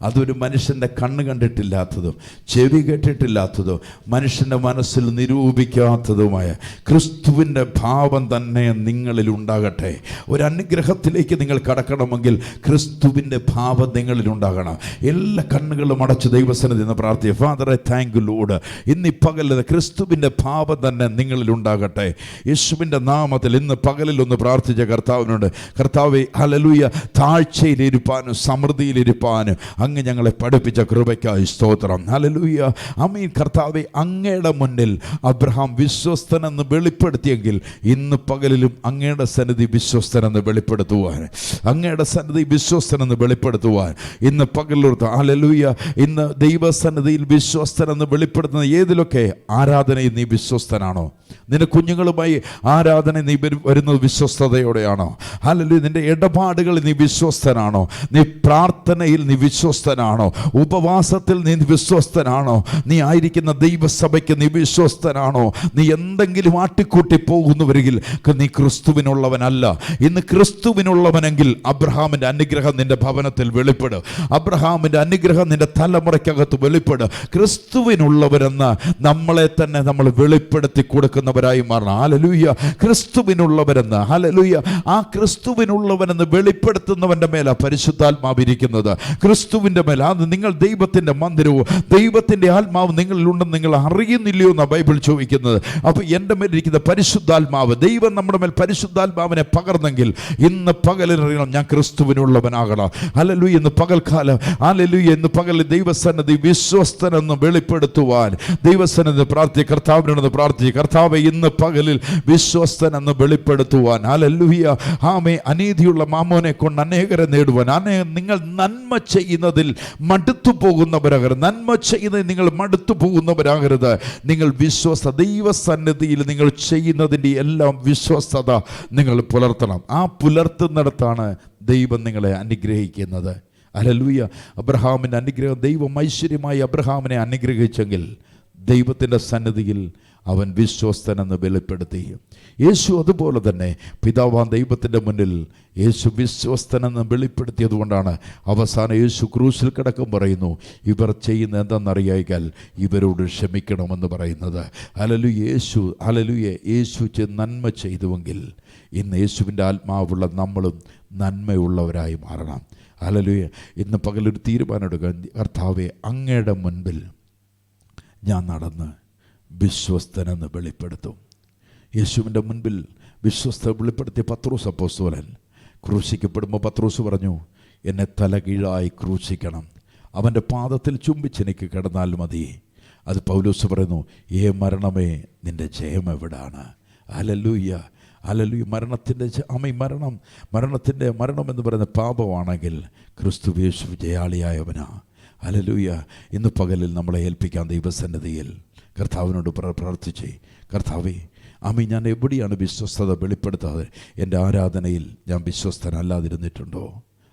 അതൊരു മനുഷ്യൻ്റെ കണ്ണ് കണ്ടിട്ടില്ലാത്തതും ചെവി കേട്ടിട്ടില്ലാത്തതും മനുഷ്യൻ്റെ മനസ്സിൽ നിരൂപിക്കാത്തതുമായ ക്രിസ്തുവിൻ്റെ ഭാവം തന്നെ നിങ്ങളിൽ ഉണ്ടാകട്ടെ. ഒരു അനുഗ്രഹത്തിലേക്ക് നിങ്ങൾ കടക്കണമെങ്കിൽ ക്രിസ്തുവിൻ്റെ ഭാവം നിങ്ങളിൽ ഉണ്ടാകണം. എല്ലാ കണ്ണുകളും അടച്ച് ദൈവസന്നിധി എന്ന് പ്രാർത്ഥിക്കുക. ഫാദറെ, താങ്ക് യു ലോർഡ്. ഇന്ന് ഈ പകലിൽ ക്രിസ്തുവിൻ്റെ ഭാവം തന്നെ നിങ്ങളിൽ ഉണ്ടാകട്ടെ. യേശുവിൻ്റെ നാമത്തിൽ ഇന്ന് പകലിൽ ഒന്ന് പ്രാർത്ഥിച്ച കർത്താവിനോട്, കർത്താവേ ഹല്ലേലൂയ, താഴ്ചയിലിരുപ്പാനും സമൃദ്ധിയിലിരുപ്പാനും അങ്ങ് ഞങ്ങളെ പഠിപ്പിച്ച കൃപയ്ക്കായി സ്തോത്രം. ഹല്ലേലൂയ. ആമേൻ. കർത്താവേ, അങ്ങയുടെ മുന്നിൽ അബ്രഹാം വിശ്വസ്തനെന്ന് വെളിപ്പെടുത്തിയെങ്കിൽ ഇന്ന് പകലിലും അങ്ങയുടെ സന്നിധി വിശ്വസ്തനെന്ന് വെളിപ്പെടുത്തുവാൻ, അങ്ങയുടെ സന്നിധി വിശ്വസ്തനെന്ന് വെളിപ്പെടുത്തുവാൻ ഇന്ന് പകലിലൂർത്ത്. ഹല്ലേലൂയ. ഇന്ന് ദൈവസന്നിധിയിൽ വിശ്വസ്തനെന്ന് വെളിപ്പെടുത്തുന്ന ഏതിലൊക്കെ ആരാധനയിൽ നീ വിശ്വസ്തനാണോ? നിന്റെ കുഞ്ഞുങ്ങളുമായി ആരാധന നീ വരുന്നത് വിശ്വസ്തയോടെയാണോ? ഹല്ലേലൂയ. നിന്റെ ഇടപാടുകളിൽ നീ വിശ്വസ്തനാണോ? നീ പ്രാർത്ഥനയിൽ നീ വിശ്വസ്തനാണോ? ഉപവാസത്തിൽ നീ വിശ്വസ്തനാണോ? നീ ആയിരിക്കുന്ന ദൈവസഭയ്ക്ക് നീ വിശ്വസ്തനാണോ? നീ എന്തെങ്കിലും ആട്ടിക്കൂട്ടി പോകുന്നവരിൽ നീ ക്രിസ്തുവിനുള്ളവനല്ല. ഇന്ന് ക്രിസ്തുവിനുള്ളവനെങ്കിൽ അബ്രഹാമിൻ്റെ അനുഗ്രഹം നിന്റെ ഭവനത്തിൽ വെളിപ്പെടും. അബ്രഹാമിൻ്റെ അനുഗ്രഹം നിന്റെ തലമുറയ്ക്കകത്ത് വെളിപ്പെടും. ക്രിസ്തുവിനുള്ളവരെന്ന് നമ്മളെ തന്നെ നമ്മൾ വെളിപ്പെടുത്തി കൊടുക്കുന്നവരായി മാറണം. ഹല്ലേലൂയ. ക്രിസ്തുവിനുള്ളവരെന്ന്, ഹല്ലേലൂയ, ആ ക്രിസ്തുവിനുള്ളവനെന്ന് വെളിപ്പെടുത്തുന്നവൻ്റെ മേല പരിശുദ്ധാത്മാവ് ഇരിക്കുന്നത്. ക്രിസ്തുവിൻ്റെ മേൽ. അത് നിങ്ങൾ ദൈവത്തിൻ്റെ മന്ദിരവും ദൈവത്തിൻ്റെ ആത്മാവ് നിങ്ങളിലുണ്ടെന്ന് നിങ്ങൾ അറിയുന്നില്ലയോ എന്നാണ് ബൈബിൾ ചോദിക്കുന്നത്. അപ്പോൾ എൻ്റെ മേലിരിക്കുന്ന പരിശുദ്ധാത്മാവ്, ദൈവം നമ്മുടെ മേൽ പരിശുദ്ധാത്മാവിനെ പകർന്നെങ്കിൽ ഇന്ന് പകലിനറിയണം ഞാൻ ക്രിസ്തുവിനുള്ളവനാകണം. ഹല്ലേലൂയ. ഇന്ന് പകൽക്കാലം, ഹല്ലേലൂയ, ഇന്ന് പകലിൽ ദൈവസന്നിധി വിശ്വസ്തനെന്ന് വെളിപ്പെടുത്തുവാൻ ദൈവസന്നിധി പ്രാർത്ഥിക്കുക. കർത്താവിനോട് പ്രാർത്ഥിക്കുക. കർത്താവേ, ഇന്ന് പകലിൽ വിശ്വസ്തനെന്ന് വെളിപ്പെടുത്തുവാൻ. ഹല്ലേലൂയ. ആമേ. അനീതിയുള്ള മാമോനെ കൊണ്ട് അനേകരെ നേടുവാൻ. നിങ്ങൾ നന്മ ചെയ്യുന്നതിൽ മടുത്തു പോകുന്നവരാകരുത്. നന്മ ചെയ്യുന്നതിൽ നിങ്ങൾ മടുത്തു പോകുന്നവരാകരുത്. നിങ്ങൾ വിശ്വസ്ത ദൈവസന്നിധിയിൽ നിങ്ങൾ ചെയ്യുന്നതിൻ്റെ എല്ലാം വിശ്വസ്തത നിങ്ങൾ പുലർത്തണം. ആ പുലർത്തുന്നിടത്താണ് ദൈവം നിങ്ങളെ അനുഗ്രഹിക്കുന്നത്. ഹല്ലേലൂയ. അബ്രഹാമിൻ്റെ അനുഗ്രഹം, ദൈവം ഐശ്വര്യമായി അബ്രഹാമിനെ അനുഗ്രഹിച്ചെങ്കിൽ ദൈവത്തിൻ്റെ സന്നിധിയിൽ അവൻ വിശ്വസ്തനെന്ന് വെളിപ്പെടുത്തി. യേശു അതുപോലെ തന്നെ പിതാവാൻ ദൈവത്തിൻ്റെ മുന്നിൽ യേശു വിശ്വസ്തനെന്ന് വെളിപ്പെടുത്തിയത് കൊണ്ടാണ് അവസാനം യേശു ക്രൂശിൽ കിടക്കും പറയുന്നു, ഇവർ ചെയ്യുന്ന എന്തെന്നറിയാൽ ഇവരോട് ക്ഷമിക്കണമെന്ന് പറയുന്നത്. ഹല്ലേലൂയ. യേശു നന്മ ചെയ്തുവെങ്കിൽ ഇന്ന് യേശുവിൻ്റെ ആത്മാവുള്ള നമ്മളും നന്മയുള്ളവരായി മാറണം. ഹല്ലേലൂയ. ഇന്ന് പകലൊരു തീരുമാനം എടുക്കുക. കർത്താവേ, അങ്ങയുടെ മുൻപിൽ ഞാൻ നടന്ന് വിശ്വസ്തനെന്ന് വെളിപ്പെടുത്തും. യേശുവിൻ്റെ മുൻപിൽ വിശ്വസ്ത വെളിപ്പെടുത്തിയ പത്രോസ് അപ്പോസ്തലൻ ക്രൂശിക്കപ്പെടുമ്പോൾ പത്രോസ് പറഞ്ഞു, എന്നെ തലകീഴായി ക്രൂശിക്കണം, അവൻ്റെ പാദത്തിൽ ചുംബിച്ചെനിക്ക് കിടന്നാൽ മതി. അത് പൗലോസ് പറയുന്നു, മരണമേ നിൻ്റെ ജയം എവിടാണ്? ഹല്ലേലൂയ. ഹല്ലേലൂയ. മരണം എന്ന് പറയുന്ന പാപമാണെങ്കിൽ ക്രിസ്തു യേശു ജയാളിയായവനാ. ഹല്ലേലൂയ. ഇന്ന് പകലിൽ നമ്മളെ ഏൽപ്പിക്കാൻ ദൈവസന്നിധിയിൽ കർത്താവിനോട് പ്രാർത്ഥിച്ചേ. കർത്താവേ, ഞാൻ എവിടെയാണ് വിശ്വസ്തത വെളിപ്പെടുത്താതെ എൻ്റെ ആരാധനയിൽ ഞാൻ വിശ്വസ്തനല്ലാതിരുന്നിട്ടുണ്ടോ?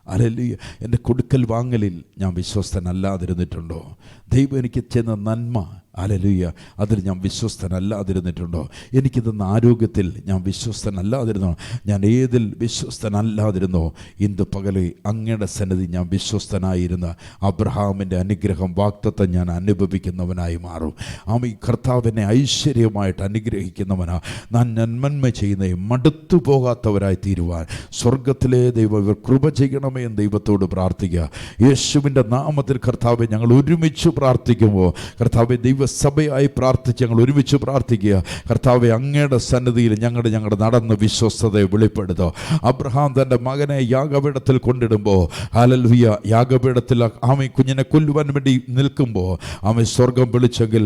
ഹല്ലേലൂയ. എൻ്റെ കൊടുക്കൽ വാങ്ങലിൽ ഞാൻ വിശ്വസ്തനല്ലാതിരുന്നിട്ടുണ്ടോ? ദൈവം എനിക്ക് ചെന്ന നന്മ, ഹല്ലേലൂയ, അതിൽ ഞാൻ വിശ്വസ്തനല്ലാതിരുന്നിട്ടുണ്ടോ? എനിക്ക് തന്ന ആരോഗ്യത്തിൽ ഞാൻ വിശ്വസ്തനല്ലാതിരുന്നോ? ഞാൻ ഏതിൽ വിശ്വസ്തനല്ലാതിരുന്നോ? ഇന്ന് പകല് അങ്ങയുടെ സന്നിധി ഞാൻ വിശ്വസ്തനായിരുന്ന അബ്രഹാമിൻ്റെ അനുഗ്രഹം, വാഗ്ദത്തം ഞാൻ അനുഭവിക്കുന്നവനായി മാറും. ഈ കർത്താവിനെ ഐശ്വര്യമായിട്ട് അനുഗ്രഹിക്കുന്നവനാ. ഞാൻ നന്മ ചെയ്യുന്ന മടുത്തു പോകാത്തവരായി തീരുവാൻ സ്വർഗത്തിലെ ദൈവം ഇവർ കൃപ ചെയ്യണമേ എന്ന് ദൈവത്തോട് പ്രാർത്ഥിക്കുക. യേശുവിൻ്റെ നാമത്തിൽ കർത്താവെ, ഞങ്ങൾ ഒരുമിച്ച് പ്രാർത്ഥിക്കുമ്പോൾ കർത്താവെ, ദൈവസഭയായി പ്രാർത്ഥിച്ച് ഞങ്ങൾ ഒരുമിച്ച് പ്രാർത്ഥിക്കുക. കർത്താവെ, അങ്ങയുടെ സന്നിധിയിൽ ഞങ്ങളുടെ നടന്ന് വിശ്വസ്തതയെ വെളിപ്പെടുത്തുക. അബ്രഹാം തൻ്റെ മകനെ യാഗപീഠത്തിൽ കൊണ്ടിടുമ്പോൾ, ഹല്ലേലൂയ, യാഗപീഠത്തിൽ കുഞ്ഞിനെ കൊല്ലുവാൻ വേണ്ടി നിൽക്കുമ്പോൾ സ്വർഗം വിളിച്ചെങ്കിൽ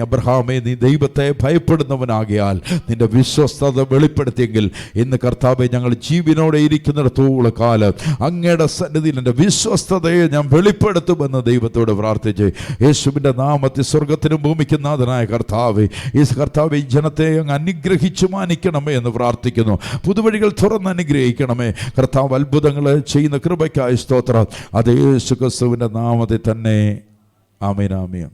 അബ്രഹാമേ, നീ ദൈവത്തെ ഭയപ്പെടുന്നവനാകിയാൽ നിന്റെ വിശ്വസ്തത വെളിപ്പെടുത്തിയെങ്കിൽ ഇന്ന് കർത്താവെ, ഞങ്ങൾ ജീവനോടെ ഇരിക്കുന്നിടത്തോളം കാലം അങ്ങയുടെ സന്നിധിയിൽ എൻ്റെ വിശ്വസ്തതയെ ഞാൻ വെളിപ്പെടുത്തുമെന്ന് ദൈവത്തോട് പ്രാർത്ഥിച്ച് യേശുവിൻ്റെ നാമത്തിൽ സ്വർഗത്തിന് സ്വർഗത്തിനും ഭൂമിക്കും നാഥനായ കർത്താവേ, ഈ കർത്താവേ ഈ ജനത്തെ അങ്ങ് അനുഗ്രഹിച്ചു മാനിക്കണമേ എന്ന് പ്രാർത്ഥിക്കുന്നു. പുതുവഴികൾ തുറന്ന് അനുഗ്രഹിക്കണമേ കർത്താവ്. അത്ഭുതങ്ങൾ ചെയ്യുന്ന കൃപയ്ക്കായി സ്തോത്രം. അത് യേശു ക്രിസ്തുവിൻ്റെ നാമത്തിൽ തന്നെ. ആമേൻ, ആമേൻ.